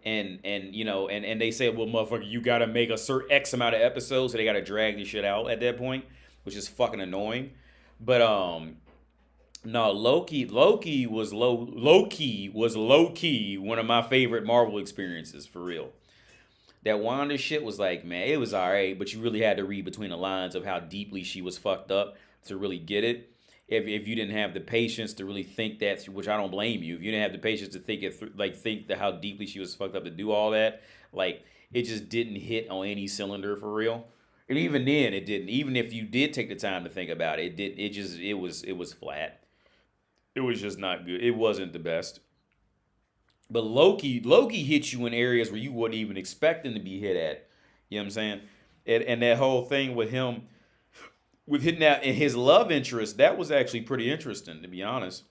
And they say, well, motherfucker, you gotta make a certain X amount of episodes, so they gotta drag this shit out at that point, which is fucking annoying. But no, Loki was low key one of my favorite Marvel experiences, for real. That Wanda shit was like, man, it was alright, but you really had to read between the lines of how deeply she was fucked up to really get it. If you didn't have the patience to really think that, which I don't blame you, if you didn't have the patience to think it, think that how deeply she was fucked up to do all that, like, it just didn't hit on any cylinder, for real. And even then, it didn't. Even if you did take the time to think about it, it was flat. It was just not good. It wasn't the best. But Loki hit you in areas where you wouldn't even expect him to be hit at. You know what I'm saying? And that whole thing with him, with hitting that and his love interest, that was actually pretty interesting, to be honest.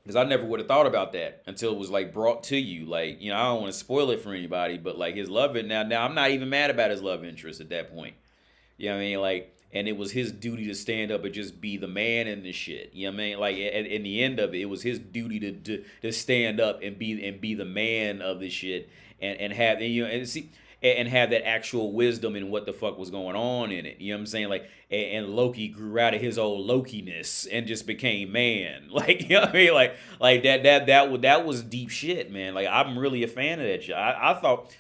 Because I never would have thought about that until it was like brought to you. Like, I don't want to spoil it for anybody, but like his love interest, now I'm not even mad about his love interest at that point. You know what I mean? Like, and it was his duty to stand up and just be the man in the shit. You know what I mean? Like, in the end of it, it was his duty to stand up and be the man of the shit and have and have that actual wisdom in what the fuck was going on in it. You know what I'm saying? Like, and Loki grew out of his old Loki-ness and just became man. Like, you know what I mean? Like that was deep shit, man. Like, I'm really a fan of that shit. I thought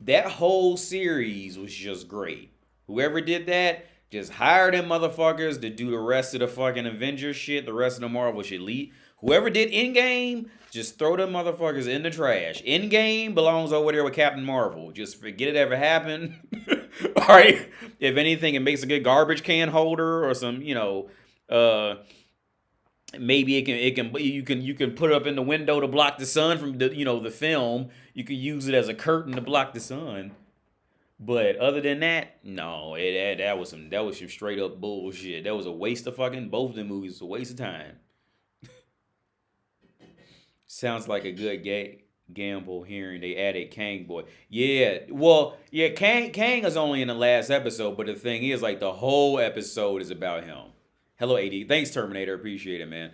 that whole series was just great. Whoever did that, Just hire them motherfuckers to do the rest of the fucking Avengers shit, the rest of the Marvel shit. Whoever did Endgame, just throw them motherfuckers in the trash. Endgame belongs over there with Captain Marvel. Just forget it ever happened. All right. If anything, it makes a good garbage can holder or some, maybe you can put it up in the window to block the sun from the film. You can use it as a curtain to block the sun. But other than that, no, that was some straight up bullshit. That was a waste of fucking both of the movies. A waste of time. Sounds like a good gamble hearing they added Kang Boy. Yeah, well, yeah, Kang is only in the last episode, but the thing is, like, the whole episode is about him. Hello, AD. Thanks, Terminator. Appreciate it, man.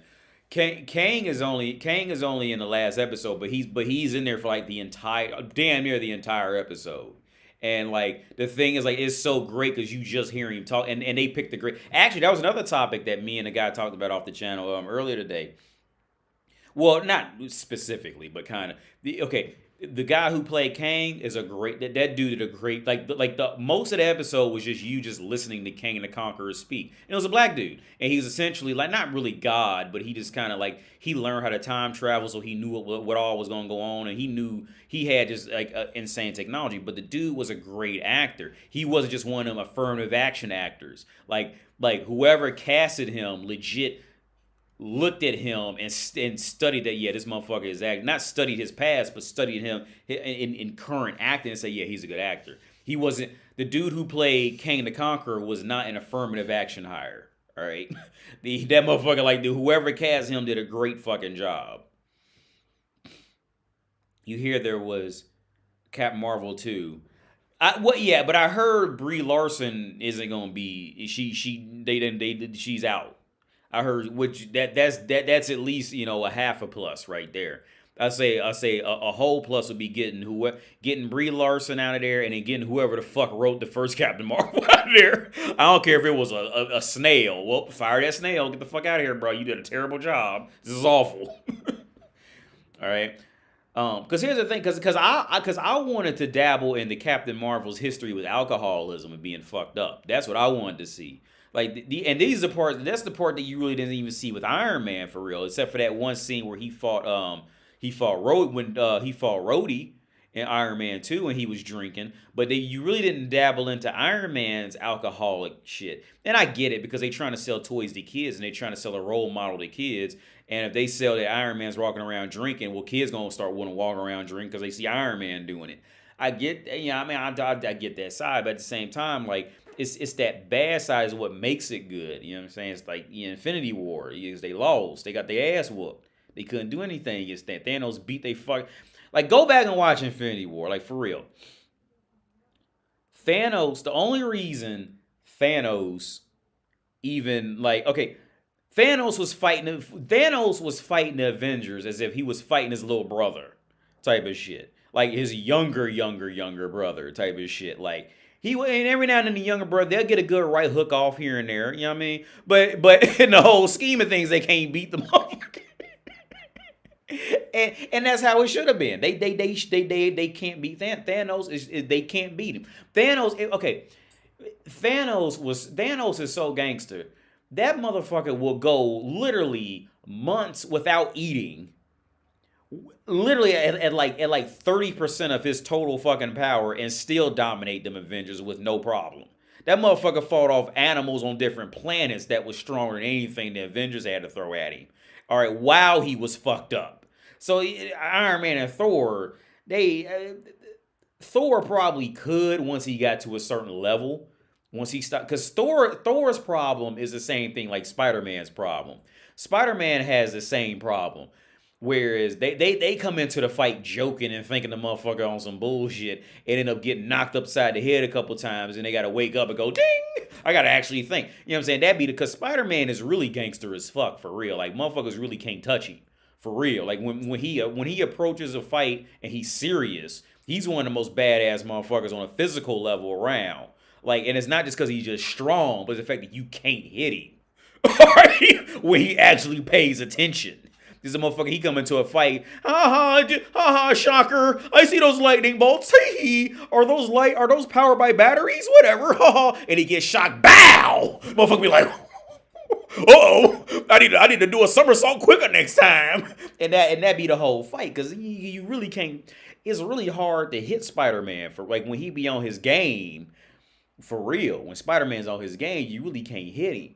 Kang is only in the last episode, but he's in there for like damn near the entire episode. And like the thing is, like, it's so great because you just hear him talk, and they picked the great. Actually, that was another topic that me and the guy talked about off the channel earlier today. Well, not specifically, but kind of. The guy who played Kang is a great. That dude did a great. The most of the episode was just you just listening to Kang the Conqueror speak. And it was a black dude, and he's essentially like not really God, but he just kind of like he learned how to time travel, so he knew what all was going to go on, and he knew he had just like insane technology. But the dude was a great actor. He wasn't just one of them affirmative action actors. Like whoever casted him legit looked at him and studied that, yeah, this motherfucker is acting. Not studied his past, but studied him in current acting and say, yeah, he's a good actor. He wasn't, the dude who played Kang the Conqueror was not an affirmative action hire. All right. That motherfucker, like, whoever cast him did a great fucking job. You hear there was Captain Marvel 2. But I heard Brie Larson isn't gonna be. She's out. I heard, which that's at least a half a plus right there. I say a whole plus would be getting Brie Larson out of there, and then getting whoever the fuck wrote the first Captain Marvel out of there. I don't care if it was a snail. Well, fire that snail. Get the fuck out of here, bro. You did a terrible job. This is awful. All right. Because here's the thing, because I wanted to dabble into Captain Marvel's history with alcoholism and being fucked up. That's what I wanted to see. Like and these are the parts. That's the part that you really didn't even see with Iron Man for real, except for that one scene where he fought Rhodey in Iron Man 2 when he was drinking. But you really didn't dabble into Iron Man's alcoholic shit. And I get it because they're trying to sell toys to kids and they're trying to sell a role model to kids. And if they sell that Iron Man's walking around drinking, well, kids gonna start wanting to walk around drinking because they see Iron Man doing it. I get, I get that side, but at the same time, like, it's that bad side is what makes it good. You know what I'm saying? It's like Infinity War. They lost. They got their ass whooped. They couldn't do anything against that. Thanos beat they fuck. Like, go back and watch Infinity War. Like, for real. Thanos, the only reason Thanos even, like, okay, Thanos was fighting the Avengers as if he was fighting his little brother type of shit. Like, his younger brother type of shit. Like, and every now and then the younger brother, they'll get a good right hook off here and there. You know what I mean? But in the whole scheme of things, they can't beat the motherfucker. and that's how it should have been. They can't beat Thanos. They can't beat him. Thanos is so gangster. That motherfucker will go literally months without eating. Literally at like 30% of his total fucking power and still dominate them Avengers with no problem. That motherfucker fought off animals on different planets that was stronger than anything the Avengers had to throw at him. All right, while he was fucked up. So Iron Man and Thor, Thor probably could once he got to a certain level. Once he stopped, because Thor's problem is the same thing like Spider-Man's problem. Spider-Man has the same problem. Whereas they come into the fight joking and thinking the motherfucker on some bullshit and end up getting knocked upside the head a couple times and they got to wake up and go, ding! I got to actually think. You know what I'm saying? That'd be because Spider-Man is really gangster as fuck for real. Like, motherfuckers really can't touch him for real. Like, when he approaches a fight and he's serious, he's one of the most badass motherfuckers on a physical level around. Like, and it's not just because he's just strong, but it's the fact that you can't hit him. When he actually pays attention. This is a motherfucker. He come into a fight. Ha ha, shocker! I see those lightning bolts. Hee hee. Are those powered by batteries? Whatever. Ha ha. And he gets shocked. Bow. Motherfucker be like, uh-oh, I need to do a somersault quicker next time. And that be the whole fight, because you really can't. It's really hard to hit Spider-Man for like when he be on his game. For real, when Spider-Man's on his game, you really can't hit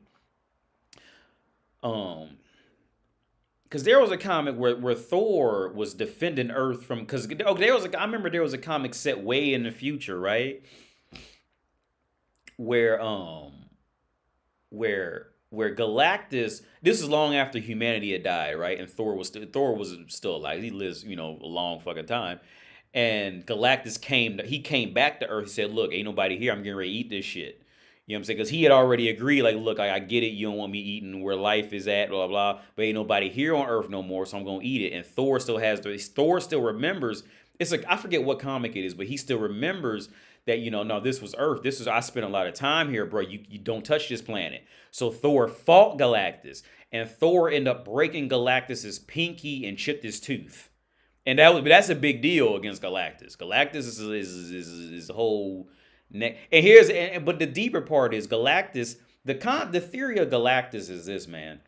him. Because there was a comic where Thor was defending Earth from, because I remember there was a comic set way in the future, right? Where Galactus, this is long after humanity had died, right? And Thor was still alive. He lives, a long fucking time. And Galactus came back to Earth. He said, "Look, ain't nobody here. I'm getting ready to eat this shit." You know what I'm saying? Because he had already agreed, like, look, I get it. You don't want me eating where life is at, blah, blah, blah. But ain't nobody here on Earth no more, so I'm going to eat it. And Thor still remembers. It's like, I forget what comic it is, but he still remembers that, no, this was Earth. I spent a lot of time here, bro. You don't touch this planet. So Thor fought Galactus. And Thor ended up breaking Galactus's pinky and chipped his tooth. And that's a big deal against Galactus. Galactus is a whole neck. And but the deeper part is Galactus. The theory of Galactus is this, man.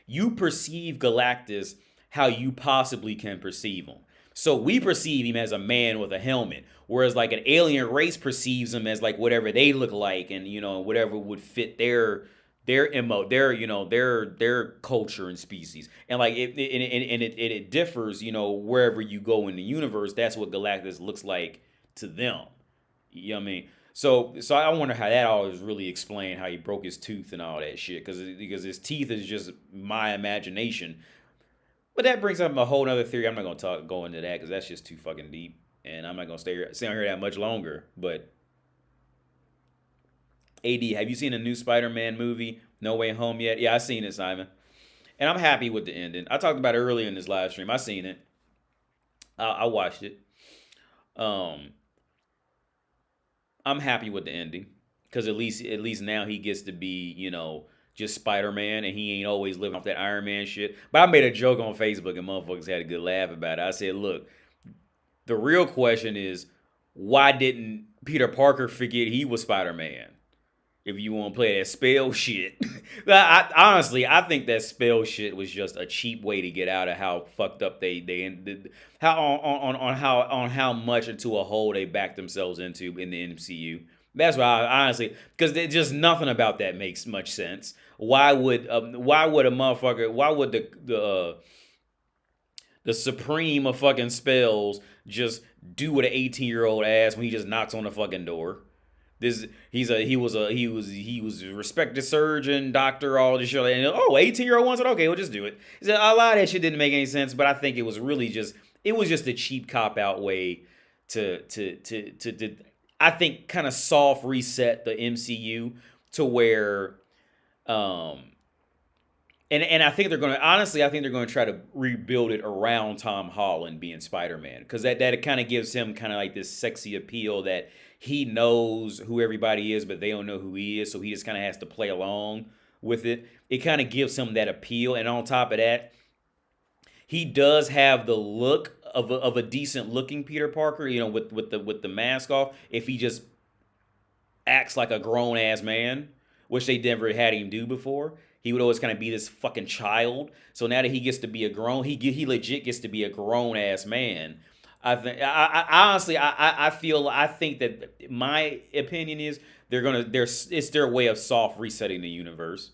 You perceive Galactus how you possibly can perceive him. So we perceive him as a man with a helmet, whereas like an alien race perceives him as like whatever they look like, and whatever would fit their MO, their culture and species, and like it differs, wherever you go in the universe. That's what Galactus looks like to them. You know what I mean? So I wonder how that all is really explained, how he broke his tooth and all that shit, because his teeth is just my imagination. But that brings up a whole other theory. I'm not gonna go into that because that's just too fucking deep, and I'm not gonna stay on here that much longer. But AD, have you seen a new Spider-Man movie, No Way Home, yet? Yeah, I seen it, Simon. And I'm happy with the ending. I talked about it earlier in this live stream. I seen it. I watched it. I'm happy with the ending. Because at least now he gets to be, just Spider-Man, and he ain't always living off that Iron Man shit. But I made a joke on Facebook, and motherfuckers had a good laugh about it. I said, look, the real question is, why didn't Peter Parker forget he was Spider-Man? If you want to play that spell shit. Honestly, I think that spell shit was just a cheap way to get out of how fucked up they ended, on how much into a hole they backed themselves into in the MCU. That's why honestly, because just nothing about that makes much sense. Why would a motherfucker? Why would the supreme of fucking spells just do what an 18-year-old ass when he just knocks on the fucking door? He was a respected surgeon, doctor, all this shit. And 18-year-old one said, okay, we'll just do it. A lot of that shit didn't make any sense, but I think it was really just a cheap cop out way to I think kind of soft reset the MCU to where and I think they're going to try to rebuild it around Tom Holland being Spider-Man, because that kind of gives him kind of like this sexy appeal that he knows who everybody is, but they don't know who he is, so he just kind of has to play along with it. It kind of gives him that appeal, and on top of that, he does have the look of a decent looking Peter Parker, with the mask off. If he just acts like a grown ass man, which they never had him do before. He would always kind of be this fucking child. So now that he gets to be he legit gets to be a grown ass man. I think I think that my opinion is it's their way of soft resetting the universe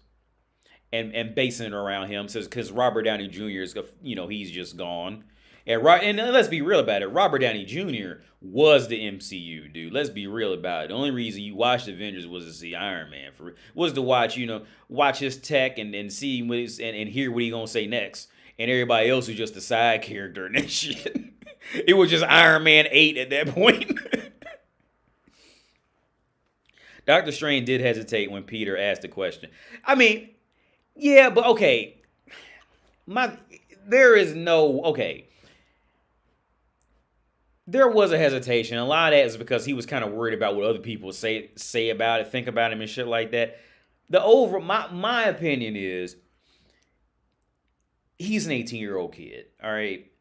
and basing it around him. Because Robert Downey Jr. is, he's just gone. And let's be real about it. Robert Downey Jr. was the MCU, dude. Let's be real about it. The only reason you watched Avengers was to see Iron Man. Was to watch his tech and see and hear what he gonna say next. And everybody else was just a side character and that shit. It was just Iron Man 8 at that point. Dr. Strange did hesitate when Peter asked the question. I mean, yeah, but okay. There was a hesitation. A lot of that is because he was kind of worried about what other people say about it, think about him and shit like that. My opinion is he's an 18-year-old kid. All right.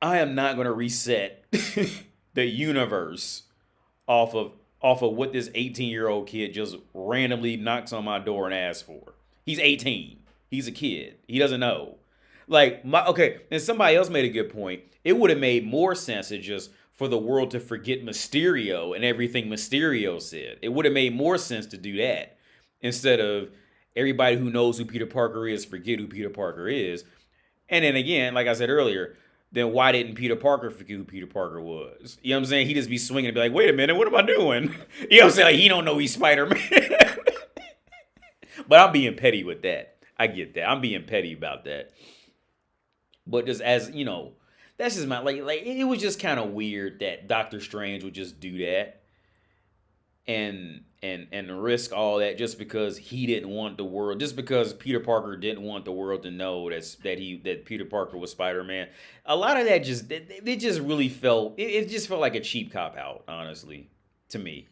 I am not going to reset the universe off of what this 18-year-old kid just randomly knocks on my door and asks for. He's 18. He's a kid. He doesn't know. Like and somebody else made a good point. It would have made more sense to just for the world to forget Mysterio and everything Mysterio said. It would have made more sense to do that instead of everybody who knows who Peter Parker is forget who Peter Parker is. And then again, like I said earlier, then why didn't Peter Parker forget who Peter Parker was? You know what I'm saying? He just be swinging and be like, wait a minute, what am I doing? You know what I'm saying? Like, he don't know he's Spider-Man. But I'm being petty with that. I get that. I'm being petty about that. But just as, you know, that's just my, like it was just kind of weird that Doctor Strange would just do that. And risk all that just because he didn't want the world, just because Peter Parker didn't want the world to know that Peter Parker was Spider-Man. A lot of that just it just really it just felt like a cheap cop out, honestly, to me.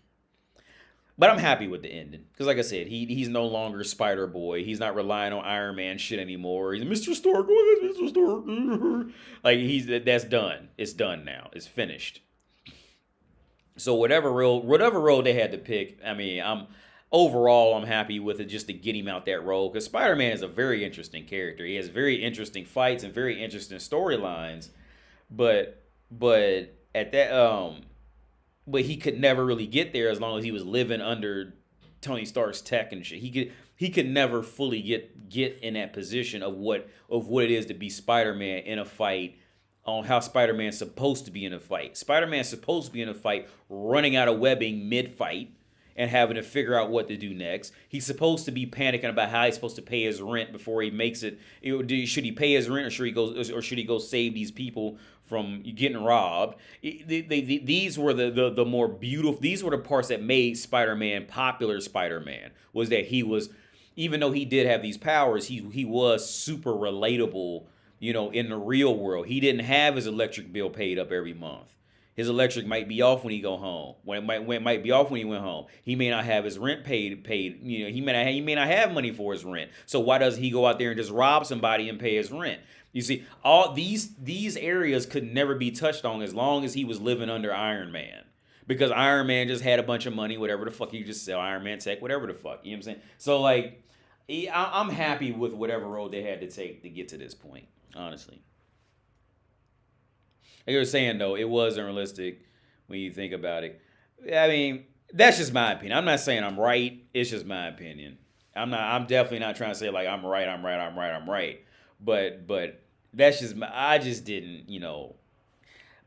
But I'm happy with the ending because, like I said, he's no longer Spider Boy. He's not relying on Iron Man shit anymore. He's Mr. Stark. Oh, Mr. Stark. Like that's done. It's done now. It's finished. So whatever road they had to pick, I mean, I'm happy with it just to get him out that role because Spider-Man is a very interesting character. He has very interesting fights and very interesting storylines, but at that but he could never really get there as long as he was living under Tony Stark's tech and shit. He could never fully get in that position of what it is to be Spider-Man in a fight. On how Spider-Man's supposed to be in a fight. Spider-Man's supposed to be in a fight, running out of webbing mid-fight and having to figure out what to do next. He's supposed to be panicking about how he's supposed to pay his rent before he makes it. Should he pay his rent, or should he go save these people from getting robbed? These were the more beautiful. These were the parts that made Spider-Man popular. Spider-Man was that he was, even though he did have these powers, he was super relatable. You know, in the real world, he didn't have his electric bill paid up every month. His electric might be off when he go home. When it might be off when he went home. He may not have his rent paid. You know, he may not have money for his rent. So why does he go out there and just rob somebody and pay his rent? You see, all these areas could never be touched on as long as he was living under Iron Man. Because Iron Man just had a bunch of money, whatever the fuck, he just sell Iron Man tech, whatever the fuck. You know what I'm saying? So like, I'm happy with whatever road they had to take to get to this point. Honestly, like you were saying though, it was unrealistic when you think about it. I mean, that's just my opinion. I'm not saying I'm right. It's just my opinion. I'm definitely not trying to say like I'm right. But that's just I just didn't, you know.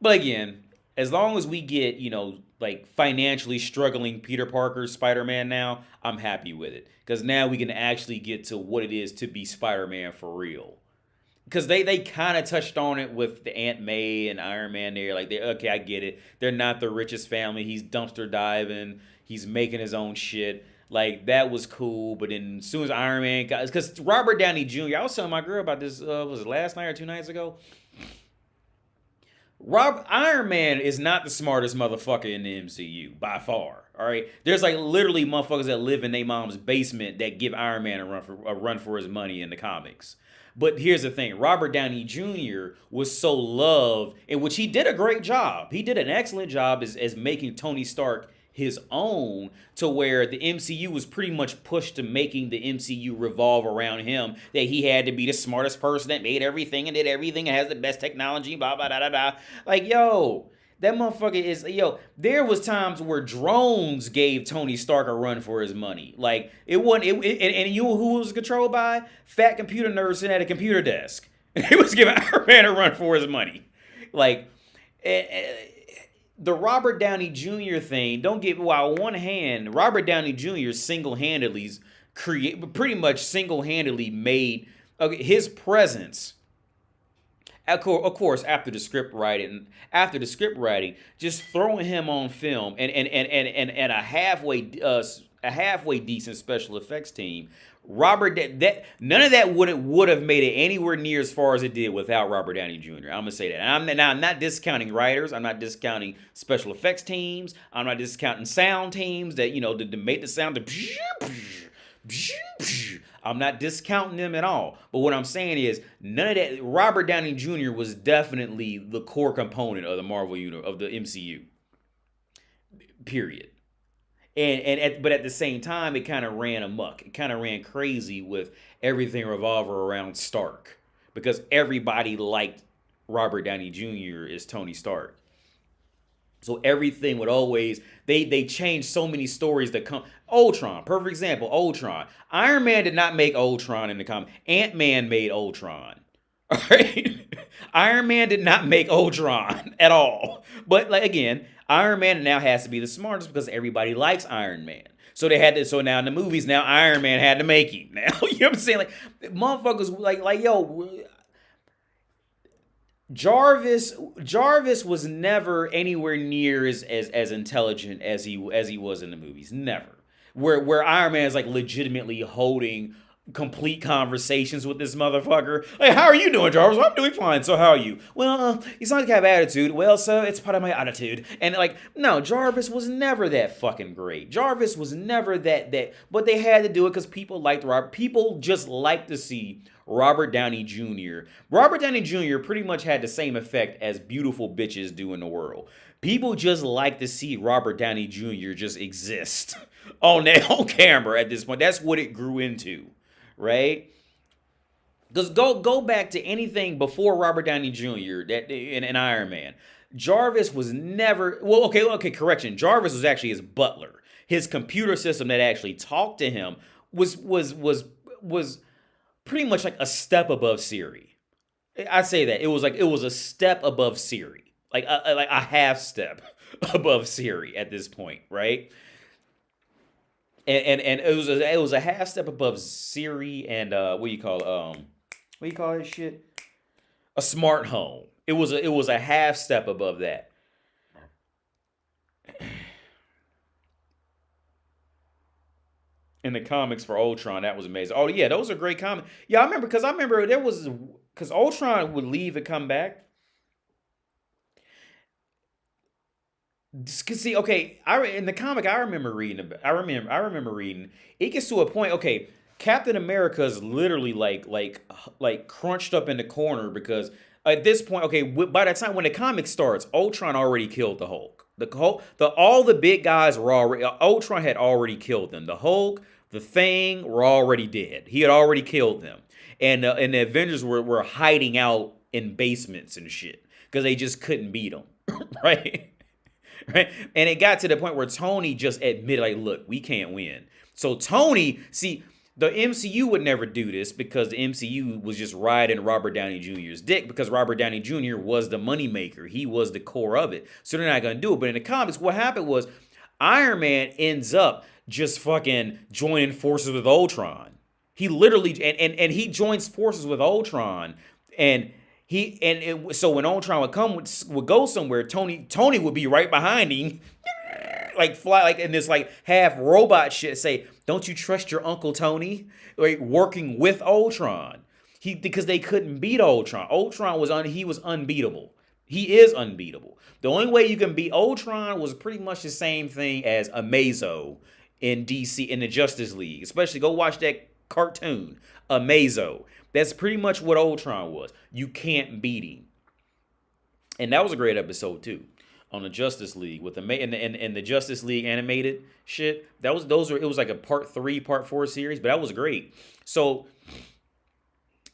But again, as long as we get, you know, like financially struggling Peter Parker Spider-Man now, I'm happy with it because now we can actually get to what it is to be Spider-Man for real. Because they kind of touched on it with the Aunt May and Iron Man there. Like, okay, I get it. They're not the richest family. He's dumpster diving. He's making his own shit. Like, that was cool. But then as soon as Iron Man got... Because Robert Downey Jr., I was telling my girl about this, was it last night or 2 nights ago? Iron Man is not the smartest motherfucker in the MCU, by far. All right? There's, like, literally motherfuckers that live in their mom's basement that give Iron Man a run for his money in the comics. But here's the thing, Robert Downey Jr. was so loved, in which he did a great job. He did an excellent job as making Tony Stark his own, to where the MCU was pretty much pushed to making the MCU revolve around him, that he had to be the smartest person that made everything and did everything and has the best technology, blah, blah, blah, blah, blah. Like, yo, that motherfucker is, there was times where drones gave Tony Stark a run for his money. Like, it wasn't, and you know who was controlled by? Fat computer nerds sitting at a computer desk. And he was giving Iron Man a run for his money. Like, the Robert Downey Jr. thing, on one hand, Robert Downey Jr. pretty much single-handedly made his presence. Of course, after the script writing, just throwing him on film and a halfway decent special effects team, none of that would have made it anywhere near as far as it did without Robert Downey Jr. I'm gonna say that. And I'm not discounting writers. I'm not discounting special effects teams. I'm not discounting sound teams that to make the sound. I'm not discounting them at all. But what I'm saying is none of that. Robert Downey Jr. was definitely the core component of the Marvel universe, of the MCU. Period. But at the same time, it kind of ran amok. It kind of ran crazy with everything revolving around Stark because everybody liked Robert Downey Jr. as Tony Stark. So everything would always they changed so many stories that come. Ultron, perfect example. Ultron. Iron Man did not make Ultron in the comic. Ant-Man made Ultron. All right. Iron Man did not make Ultron at all. But like again, Iron Man now has to be the smartest because everybody likes Iron Man. So they had to. So now in the movies, now Iron Man had to make him. Now you know what I'm saying? Like motherfuckers, like yo, Jarvis was never anywhere near as intelligent as he was in the movies. Never. Where Iron Man is like legitimately holding complete conversations with this motherfucker. Like, how are you doing, Jarvis? I'm doing fine. So how are you? Well, you sound like you have attitude. Well, so it's part of my attitude. And like, no, Jarvis was never that fucking great. Jarvis was never that. But they had to do it because people liked Robert. People just like to see Robert Downey Jr. Robert Downey Jr. pretty much had the same effect as beautiful bitches do in the world. People just like to see Robert Downey Jr. just exist on camera at this point. That's what it grew into. Right? Because go back to anything before Robert Downey Jr. that in Iron Man. Jarvis was never okay, correction. Jarvis was actually his butler. His computer system that actually talked to him was pretty much like a step above Siri. I say that. It was a step above Siri. Like a half step above Siri at this point, right? And it was a half step above Siri and what do you call that shit? A smart home. It was a half step above that. In the comics for Ultron, that was amazing. Oh yeah, those are great comics. Yeah, I remember because Ultron would leave and come back. See, okay, in the comic I remember reading. I remember reading. It gets to a point. Okay, Captain America is literally like crunched up in the corner because at this point, okay, by the time when the comic starts, Ultron already killed the Hulk. All the big guys were already. Ultron had already killed them. The Hulk, the Thing were already dead. He had already killed them, and the Avengers were hiding out in basements and shit because they just couldn't beat them, right? Right? And it got to the point where Tony just admitted, like, look, we can't win. So Tony, see, the MCU would never do this because the MCU was just riding Robert Downey Jr.'s dick because Robert Downey Jr. was the moneymaker. He was the core of it. So they're not going to do it. But in the comics, what happened was Iron Man ends up just fucking joining forces with Ultron. He literally, and he joins forces with Ultron, and so when Ultron would go somewhere, Tony would be right behind him, like fly, like in this like half robot shit. Say, don't you trust your Uncle Tony? Like working with Ultron, because they couldn't beat Ultron. Ultron was unbeatable. He is unbeatable. The only way you can beat Ultron was pretty much the same thing as Amazo in DC in the Justice League. Especially go watch that cartoon, Amazo. That's pretty much what Ultron was. You can't beat him. And that was a great episode too, on the Justice League with the Justice League animated shit. It was like a part 3, part 4 series, but that was great. So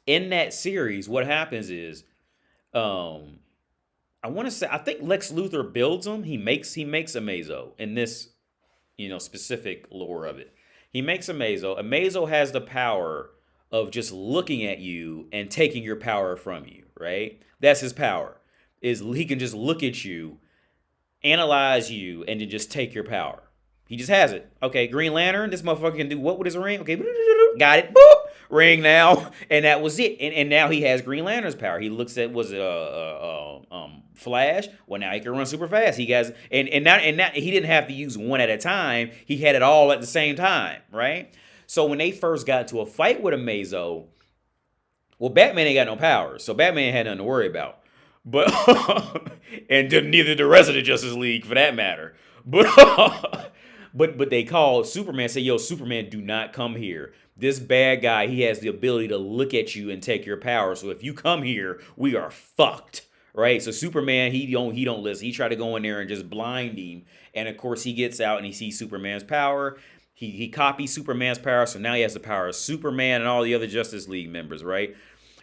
in that series, what happens is, I think Lex Luthor builds him. He makes Amazo in this, specific lore of it. He makes Amazo. Amazo has the power of just looking at you and taking your power from you, right? That's his power. Is he can just look at you, analyze you, and then just take your power. He just has it. Okay, Green Lantern, this motherfucker can do what with his ring? Okay, got it. Boop, ring now, and that was it. And now he has Green Lantern's power. He looks at Flash. Well, now he can run super fast. He has and now he didn't have to use one at a time. He had it all at the same time, right? So when they first got to a fight with Amazo, well, Batman ain't got no powers, so Batman had nothing to worry about. But and neither the rest of the Justice League, for that matter. But But they call Superman, say, yo, Superman, do not come here. This bad guy, he has the ability to look at you and take your power. So if you come here, we are fucked. Right? So Superman, he don't listen. He tried to go in there and just blind him. And of course he gets out and he sees Superman's power. He copies Superman's power, so now he has the power of Superman and all the other Justice League members, right?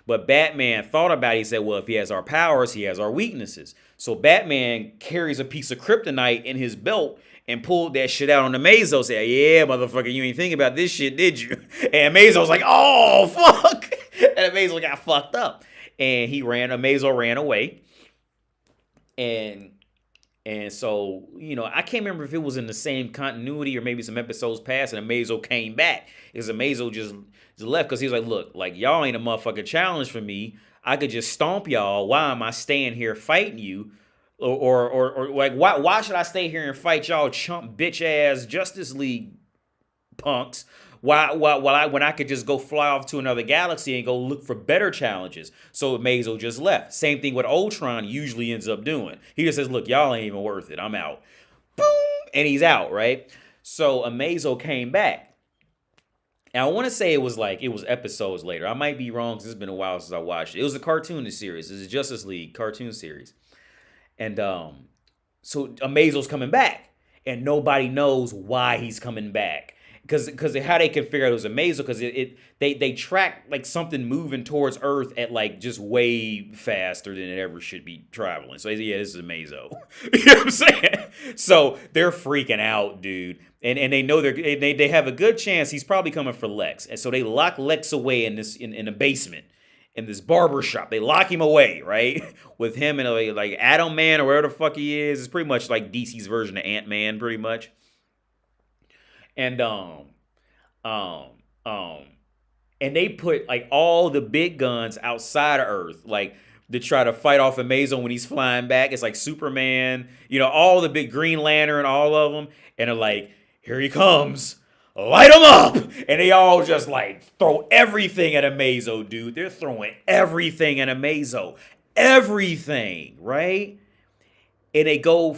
But Batman thought about it. He said, well, if he has our powers, he has our weaknesses. So Batman carries a piece of kryptonite in his belt and pulled that shit out on Amazo. Said, yeah, motherfucker, you ain't think about this shit, did you? And Amazo was like, oh, fuck. And Amazo got fucked up. And Amazo ran away. And so, I can't remember if it was in the same continuity or maybe some episodes past and Amazo came back. Because Amazo just left because he was like, look, like, y'all ain't a motherfucking challenge for me. I could just stomp y'all. Why am I staying here fighting you? Or like, why should I stay here and fight y'all chump bitch ass Justice League punks? When I could just go fly off to another galaxy and go look for better challenges. So Amazo just left. Same thing what Ultron usually ends up doing. He just says, look, y'all ain't even worth it. I'm out. Boom! And he's out, right? So Amazo came back. And I want to say it was episodes later. I might be wrong because it's been a while since I watched it. It was a cartoon series. It was a Justice League cartoon series. And so Amazo's coming back. And nobody knows why he's coming back. Because how they can figure out it was Amazo, because they track like something moving towards Earth at like just way faster than it ever should be traveling. So yeah, this is Amazo. You know what I'm saying? So they're freaking out, dude. And they know they have a good chance he's probably coming for Lex. And so they lock Lex away in a basement. In this barber shop. They lock him away, right? With him and like Atom Man or whatever the fuck he is. It's pretty much like DC's version of Ant-Man, pretty much. And and they put like all the big guns outside of Earth, like to try to fight off Amazo when he's flying back. It's like Superman, all the big Green Lantern, all of them, and they're like, here he comes, light him up, and they all just like throw everything at Amazo, dude. They're throwing everything at Amazo, everything, right? And they go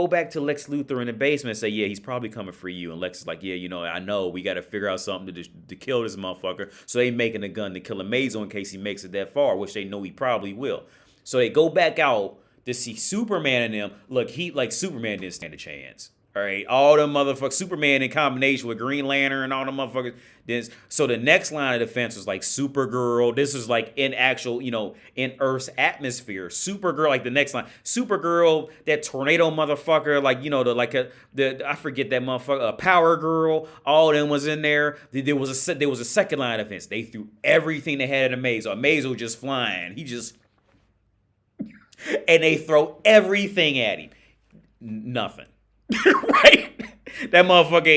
back to Lex Luthor in the basement and say, yeah, he's probably coming for you. And Lex is like, yeah, I know. We got to figure out something to kill this motherfucker. So they making a gun to kill Amazo in case he makes it that far, which they know he probably will. So they go back out to see Superman and them. Look, Superman didn't stand a chance. All right, all them motherfuckers, Superman in combination with Green Lantern and all them motherfuckers. So the next line of defense was like Supergirl. This is like in actual, in Earth's atmosphere. Supergirl, like the next line. Supergirl, that tornado motherfucker, like, I forget that motherfucker, Power Girl. All of them was in there. There was a second line of defense. They threw everything they had at Amazo. Amazo just flying. And they throw everything at him. Nothing. Right? That motherfucker that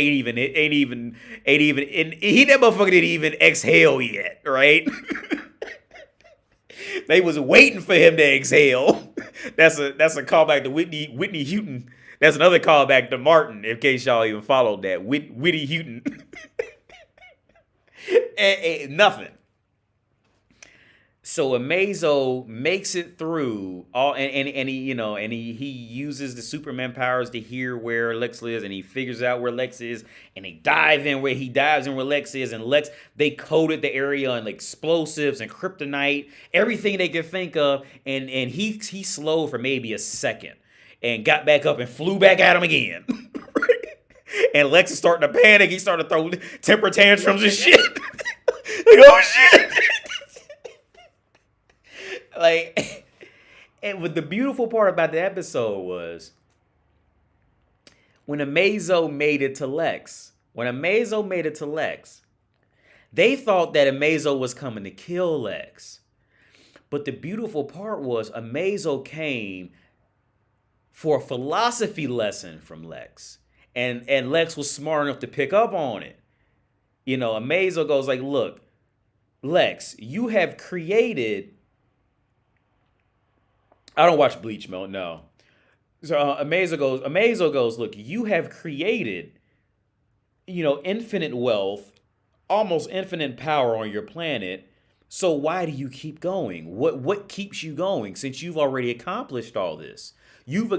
motherfucker didn't even exhale yet, right? They was waiting for him to exhale. That's a callback to Whitney Houston. That's another callback to Martin, in case y'all even followed that. Whitney Houston. Nothing. So Amazo makes it through all, and he uses the Superman powers to hear where Lex is, and he figures out where Lex is, and he dives in where Lex is, and they coated the area on explosives and kryptonite, everything they could think of, and he slowed for maybe a second, and got back up and flew back at him again. And Lex is starting to panic. He started to throw temper tantrums and shit. Oh shit. And what the beautiful part about the episode was when Amazo made it to Lex, they thought that Amazo was coming to kill Lex. But the beautiful part was Amazo came for a philosophy lesson from Lex. And Lex was smart enough to pick up on it. Amazo goes like, look, Lex, you have created... I don't watch Bleach, Mo. No. So Amazo goes, look, you have created, infinite wealth, almost infinite power on your planet. So why do you keep going? What keeps you going since you've already accomplished all this? You've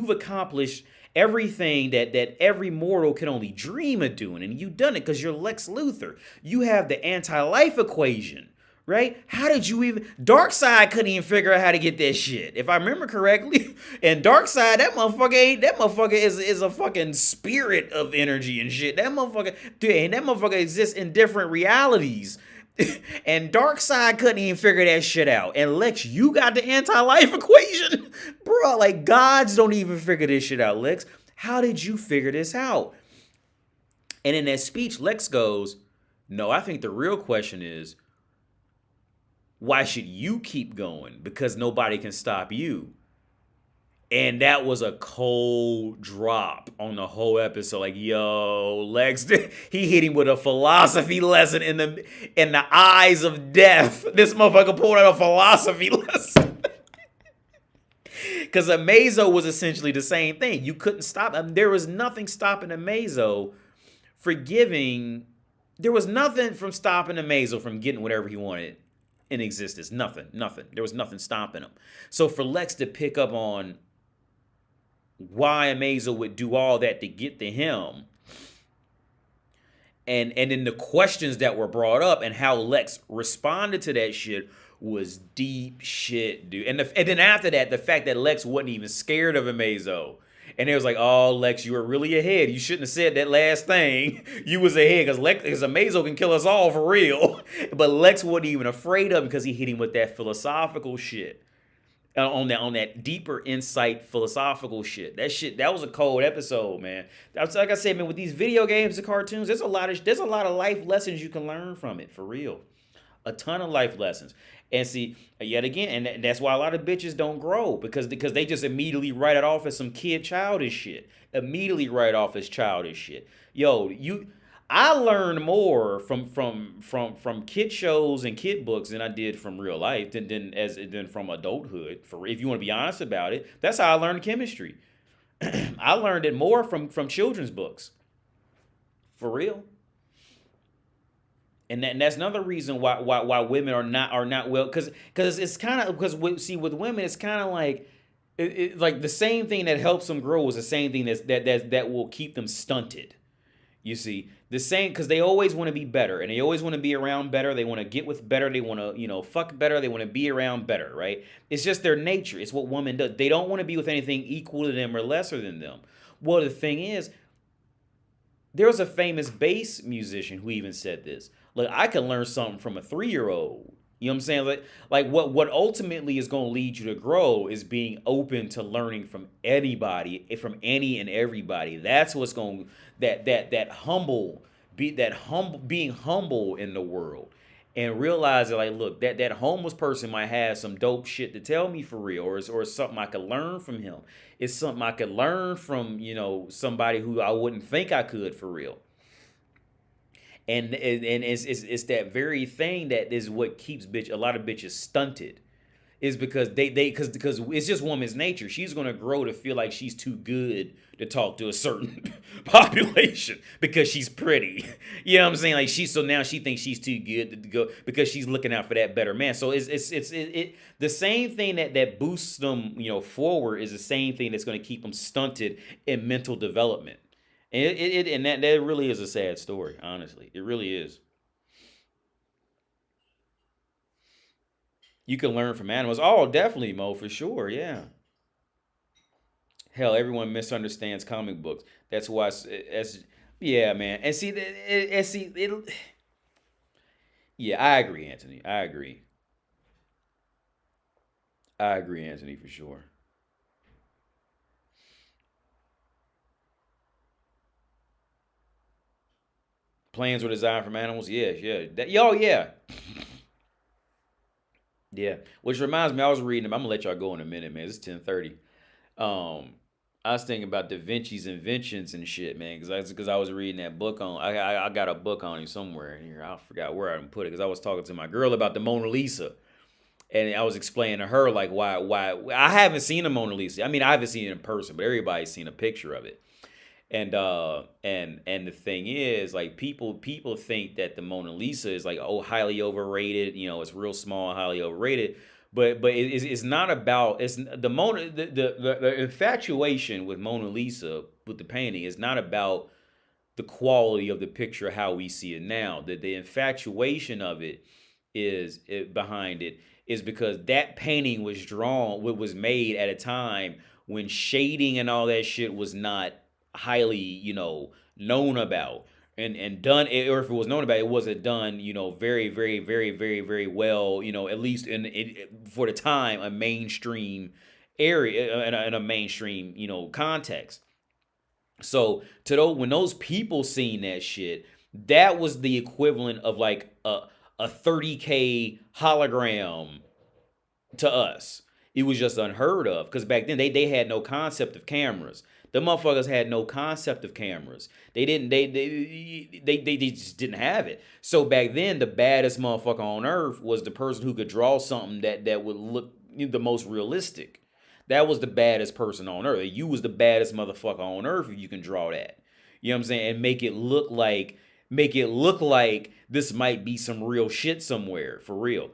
accomplished everything that every mortal can only dream of doing, and you done it because you're Lex Luthor. You have the anti-life equation, right? How did you even? Darkseid couldn't even figure out how to get that shit, if I remember correctly. And Darkseid, that motherfucker is a fucking spirit of energy and shit. That motherfucker, dude, and that motherfucker exists in different realities. And Darkseid couldn't even figure that shit out. And Lex, you got the anti-life equation, bro. Like, gods don't even figure this shit out, Lex. How did you figure this out? And in that speech, Lex goes, "No, I think the real question is, why should you keep going? Because nobody can stop you." And that was a cold drop on the whole episode. Like, yo, Lex, he hit him with a philosophy lesson in the eyes of death. This motherfucker pulled out a philosophy lesson. Because Amazo was essentially the same thing. You couldn't stop him. There was nothing stopping Amazo there was nothing from stopping Amazo from getting whatever he wanted in existence. Nothing. There was nothing stopping him. So for Lex to pick up on why Amazo would do all that to get to him, and then the questions that were brought up and how Lex responded to that shit was deep shit, dude. And then after that, the fact that Lex wasn't even scared of Amazo. And it was like, oh, Lex, you were really ahead. You shouldn't have said that last thing. You was ahead because Amazo can kill us all for real. But Lex wasn't even afraid of him because he hit him with that philosophical shit. On that deeper insight philosophical shit. That was a cold episode, man. That's like I said, man, with these video games and cartoons, there's a lot of life lessons you can learn from it, for real. A ton of life lessons. And see, yet again, and that's why a lot of bitches don't grow, because they just immediately write it off as some childish shit. Immediately write off as childish shit. Yo, I learned more from kid shows and kid books than I did from real life than from adulthood. For if you want to be honest about it, that's how I learned chemistry. I learned it more from children's books. For real. And that's another reason why women are not well, because it's kind of with women it's kind of like like the same thing that helps them grow is the same thing that will keep them stunted. You see, the same, because they always want to be better, and they always want to be around better. They want to get with better. They want to, fuck better. They want to be around better, right? It's just their nature. It's what women do. They don't want to be with anything equal to them or lesser than them. Well, the thing is, there was a famous bass musician who even said this. Look, I can learn something from a 3-year-old. You know what I'm saying? Like what ultimately is going to lead you to grow is being open to learning from anybody, from any and everybody. That's what's going being humble in the world, and realizing, like, look, that homeless person might have some dope shit to tell me for real, or it's something I could learn from him. It's something I could learn from, somebody who I wouldn't think I could for real. And it's that very thing that is what keeps a lot of bitches stunted, is because because it's just woman's nature. She's gonna grow to feel like she's too good to talk to a certain population because she's pretty. You know what I'm saying? Like so now she thinks she's too good to go because she's looking out for that better man. So it's the same thing that boosts them forward is the same thing that's gonna keep them stunted in mental development. And that really is a sad story, honestly. It really is. You can learn from animals. Oh, definitely, Mo, for sure. Yeah. Hell, everyone misunderstands comic books. That's why yeah, man. And see, yeah, I agree, Anthony. I agree, Anthony, for sure. Plans were designed from animals. Yeah, yeah. Yeah. Yeah. Which reminds me, I was reading. I'm gonna let y'all go in a minute, man. It's 10:30. Um, I was thinking about Da Vinci's inventions and shit, man, because I was reading that book on. I got a book on him somewhere in here. I forgot where I put it because I was talking to my girl about the Mona Lisa, and I was explaining to her like why I haven't seen the Mona Lisa. I mean, I haven't seen it in person, but everybody's seen a picture of it. And the thing is, like, people think that the Mona Lisa is like, oh, highly overrated, it's real small, highly overrated. but it's not about it's the Mona the infatuation with Mona Lisa with the painting is not about the quality of the picture how we see it now. The infatuation of it behind it is because that painting was drawn, what was made at a time when shading and all that shit was not highly, known about. And done, or if it was known about, it wasn't done, very, very, very, very, very well, at least for the time, a mainstream area, in a mainstream, context. So when those people seen that shit, that was the equivalent of like a 30K hologram to us. It was just unheard of because back then they had no concept of cameras. The motherfuckers had no concept of cameras. They didn't. They just didn't have it. So back then, the baddest motherfucker on earth was the person who could draw something that would look the most realistic. That was the baddest person on earth. You was the baddest motherfucker on earth if you can draw that. You know what I'm saying? And make it look like this might be some real shit somewhere for real.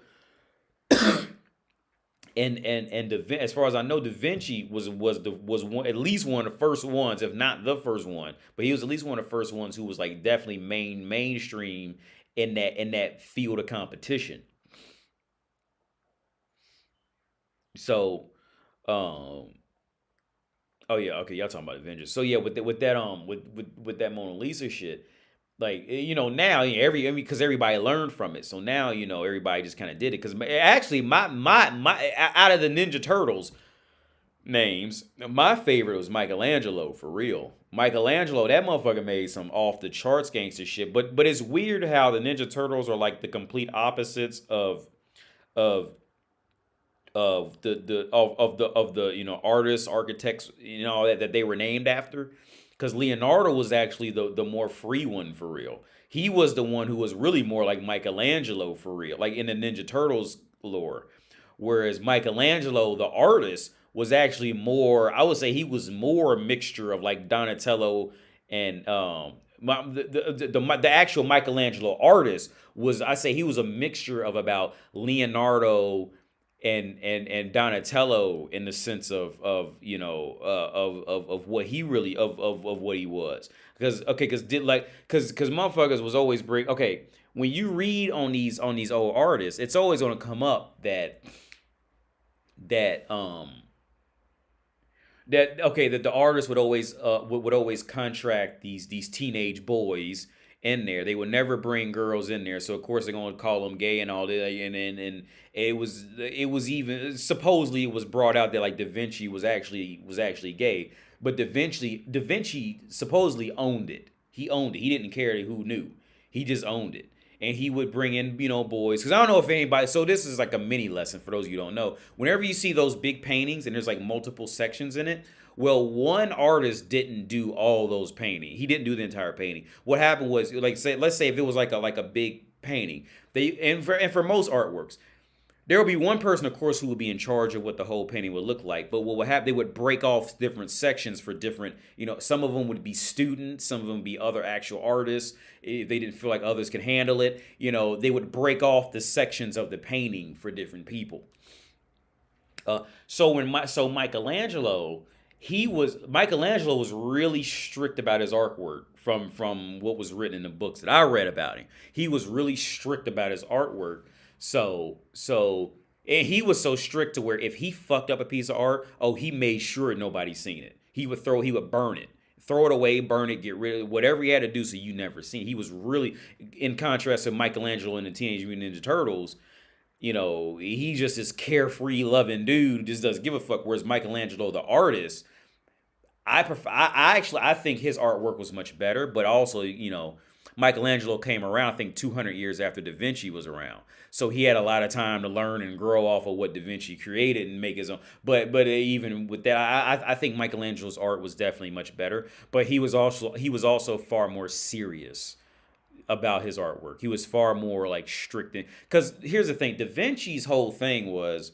As far as I know, Da Vinci was one, at least one of the first ones, if not the first one, but he was at least one of the first ones who was like definitely mainstream in that field of competition. So, um, oh yeah, okay, y'all talking about Avengers. So yeah, with that Mona Lisa shit, like now because everybody learned from it, so now everybody just kind of did it. Because actually, my out of the Ninja Turtles names, my favorite was Michelangelo for real. Michelangelo, that motherfucker made some off the charts gangster shit. But it's weird how the Ninja Turtles are like the complete opposites of of the artists, architects, that they were named after. Because Leonardo was actually the more free one for real. He was the one who was really more like Michelangelo for real, like in the Ninja Turtles lore. Whereas Michelangelo, the artist, was actually more. I would say he was more a mixture of like Donatello and the actual Michelangelo artist was. I say he was a mixture of about Leonardo and Donatello in the sense of what he really of what he was. Because motherfuckers was always bring. Okay, when you read on these old artists, it's always going to come up that that the artist would always contract these teenage boys in there. They would never bring girls in there, so of course they're gonna call them gay and all that. And it was even supposedly it was brought out that like Da Vinci was actually gay, but Da Vinci supposedly owned it. He owned it. He didn't care who knew. He just owned it. And he would bring in, boys. Because I don't know if anybody. So this is like a mini lesson for those of you who don't know. Whenever you see those big paintings and there's like multiple sections in it, well, one artist didn't do all those painting. He didn't do the entire painting. What happened was, like, let's say if it was like a big painting, for most artworks, there would be one person, of course, who would be in charge of what the whole painting would look like. But what would happen, they would break off different sections for different, some of them would be students, some of them would be other actual artists. If they didn't feel like others could handle it, they would break off the sections of the painting for different people. So Michelangelo was really strict about his artwork from what was written in the books that I read about him. He was really strict about his artwork. And he was so strict to where if he fucked up a piece of art, oh, he made sure nobody's seen it. He would burn it, throw it away, burn it, get rid of it, whatever he had to do so you never seen it. He was really, in contrast to Michelangelo and the Teenage Mutant Ninja Turtles, he's just this carefree, loving dude who just doesn't give a fuck. Whereas Michelangelo, the artist, I think his artwork was much better, but also, Michelangelo came around, I think 200 years after Da Vinci was around. So he had a lot of time to learn and grow off of what Da Vinci created and make his own. But even with that, I think Michelangelo's art was definitely much better. But he was also far more serious about his artwork. He was far more like strict. Because here's the thing, Da Vinci's whole thing was,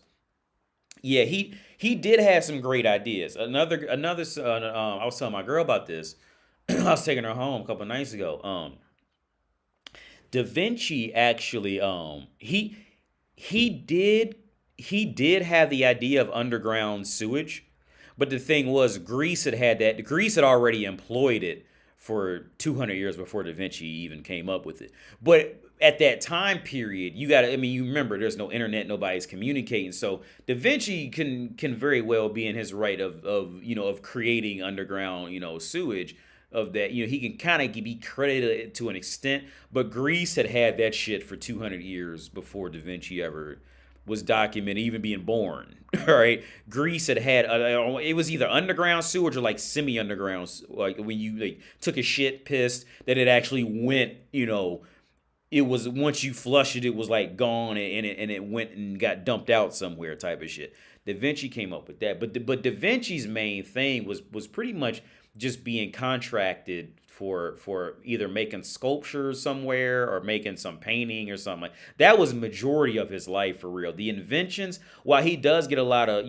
yeah, he did have some great ideas. I was telling my girl about this. I was taking her home a couple nights ago. Da Vinci actually he did he did have the idea of underground sewage, but the thing was, Greece had had that. Greece had already employed it for 200 years before Da Vinci even came up with it. But at that time period, you got to, I mean, you remember there's no internet, nobody's communicating. So Da Vinci can very well be in his right of of creating underground, sewage of that. He can kind of be credited to an extent, but Greece had had that shit for 200 years before Da Vinci ever was documented even being born. All right, Greece had had it was either underground sewage or like semi-underground, like when you like took a shit, pissed, that it actually went. It was once you flush it, it was like gone, and it went and got dumped out somewhere, type of shit. Da Vinci came up with that, but Da Vinci's main thing was pretty much just being contracted for either making sculptures somewhere or making some painting or something. That was majority of his life, for real. The inventions, while he does get a lot of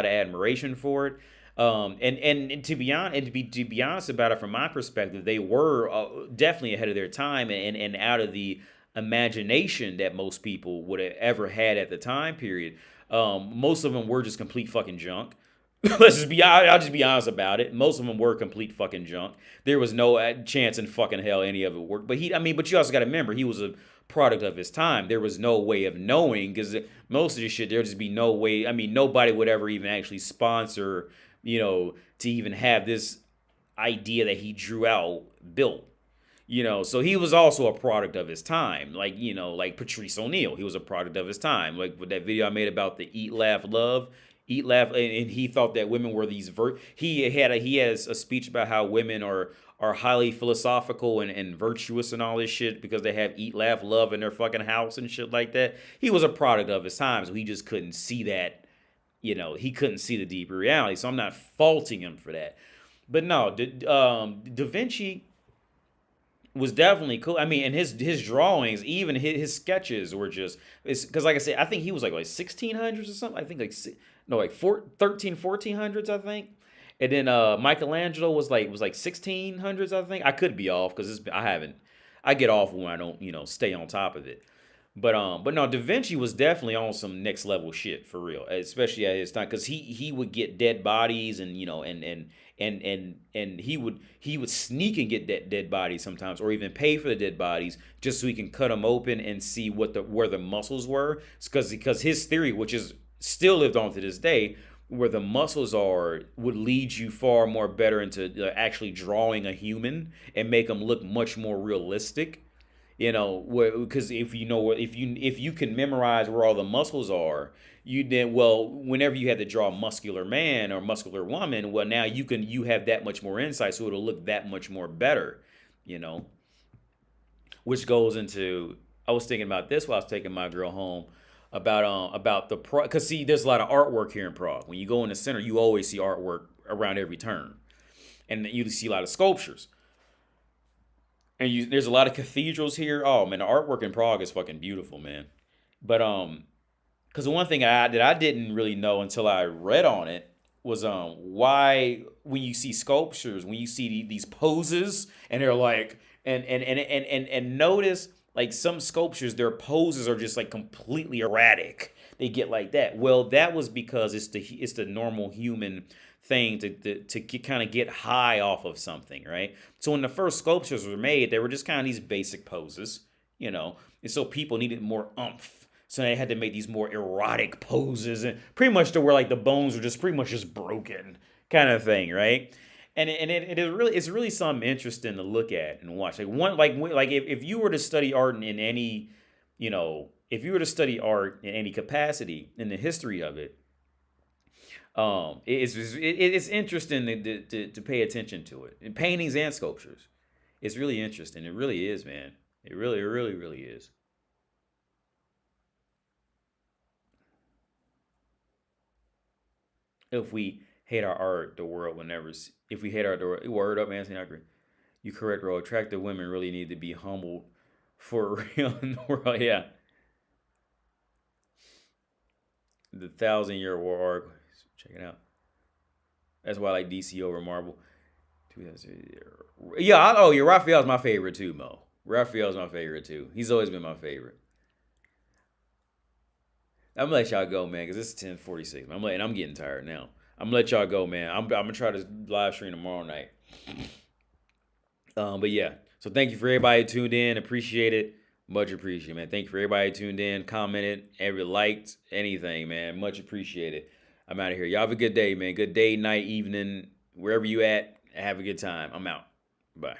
admiration for it. And to be honest, to be honest about it, from my perspective, they were definitely ahead of their time, and out of the imagination that most people would have ever had at the time period. Most of them were just complete fucking junk. I'll just be honest about it. Most of them were complete fucking junk. There was no chance in fucking hell any of it worked. But but you also got to remember, he was a product of his time. There was no way of knowing, because most of this shit, there'd just be no way. I mean, nobody would ever even actually sponsor, to even have this idea that he drew out built. So he was also a product of his time. Like Patrice O'Neal, he was a product of his time. Like with that video I made about the eat, laugh, love. Eat, laugh, and he thought that women were these he has a speech about how women are highly philosophical and virtuous and all this shit because they have eat, laugh, love in their fucking house and shit like that. He was a product of his time, so he just couldn't see that. He couldn't see the deeper reality. So I'm not faulting him for that. But no, Da Vinci was definitely cool. I mean, and his drawings, even his sketches were just, it's because, like I said, I think he was like 1600s or something. I think like 1400s, I think. And then Michelangelo was like 1600s, I think. I could be off because I get off when I don't stay on top of it. But no, Da Vinci was definitely on some next level shit, for real, especially at his time, because he would get dead bodies, and and he would sneak and get dead bodies sometimes, or even pay for the dead bodies just so he can cut them open and see where the muscles were, because his theory, which is still lived on to this day, where the muscles are would lead you far more better into actually drawing a human and make them look much more realistic. Because if you can memorize where all the muscles are, whenever you have to draw a muscular man or muscular woman, well, now you have that much more insight, so it'll look that much more better. you know which goes into, I was thinking about this while I was taking my girl home, about the Prague, because see, there's a lot of artwork here in Prague. When you go in the center, you always see artwork around every turn, and you see a lot of sculptures. And there's a lot of cathedrals here. Oh man, the artwork in Prague is fucking beautiful, man. But because the one thing that I didn't really know until I read on it was why, when you see sculptures, when you see these poses, and they're like, and notice, like, some sculptures, their poses are just like completely erratic. They get like that. Well, that was because it's the normal human thing to kind of get high off of something, right? So when the first sculptures were made, they were just kind of these basic poses. And so people needed more oomph. So they had to make these more erotic poses, and pretty much to where like the bones were just pretty much just broken, kind of thing, right? And it's really something interesting to look at and watch. If you were to study art in any, if you were to study art in any capacity in the history of it, it's interesting to pay attention to it. In paintings and sculptures, it's really interesting. It really is, man. It really, really, really is. If we hate our art, the world will never. If we hate our word up, Anthony, I agree. You correct, bro. Attractive women really need to be humbled for real in the world. Yeah, the Thousand-Year War arc. Check it out. That's why I like DC over Marvel. Yeah. Oh, yeah. Raphael's my favorite too, Mo. Raphael's my favorite too. He's always been my favorite. I'm gonna let y'all go, man, because it's 10:46. I'm getting tired now. I'm gonna let y'all go, man. I'm gonna try to live stream tomorrow night. But yeah. So thank you for everybody who tuned in. Appreciate it. Much appreciated, man. Thank you for everybody who tuned in, commented, liked, anything, man. Much appreciated. I'm out of here. Y'all have a good day, man. Good day, night, evening, wherever you at. Have a good time. I'm out. Bye.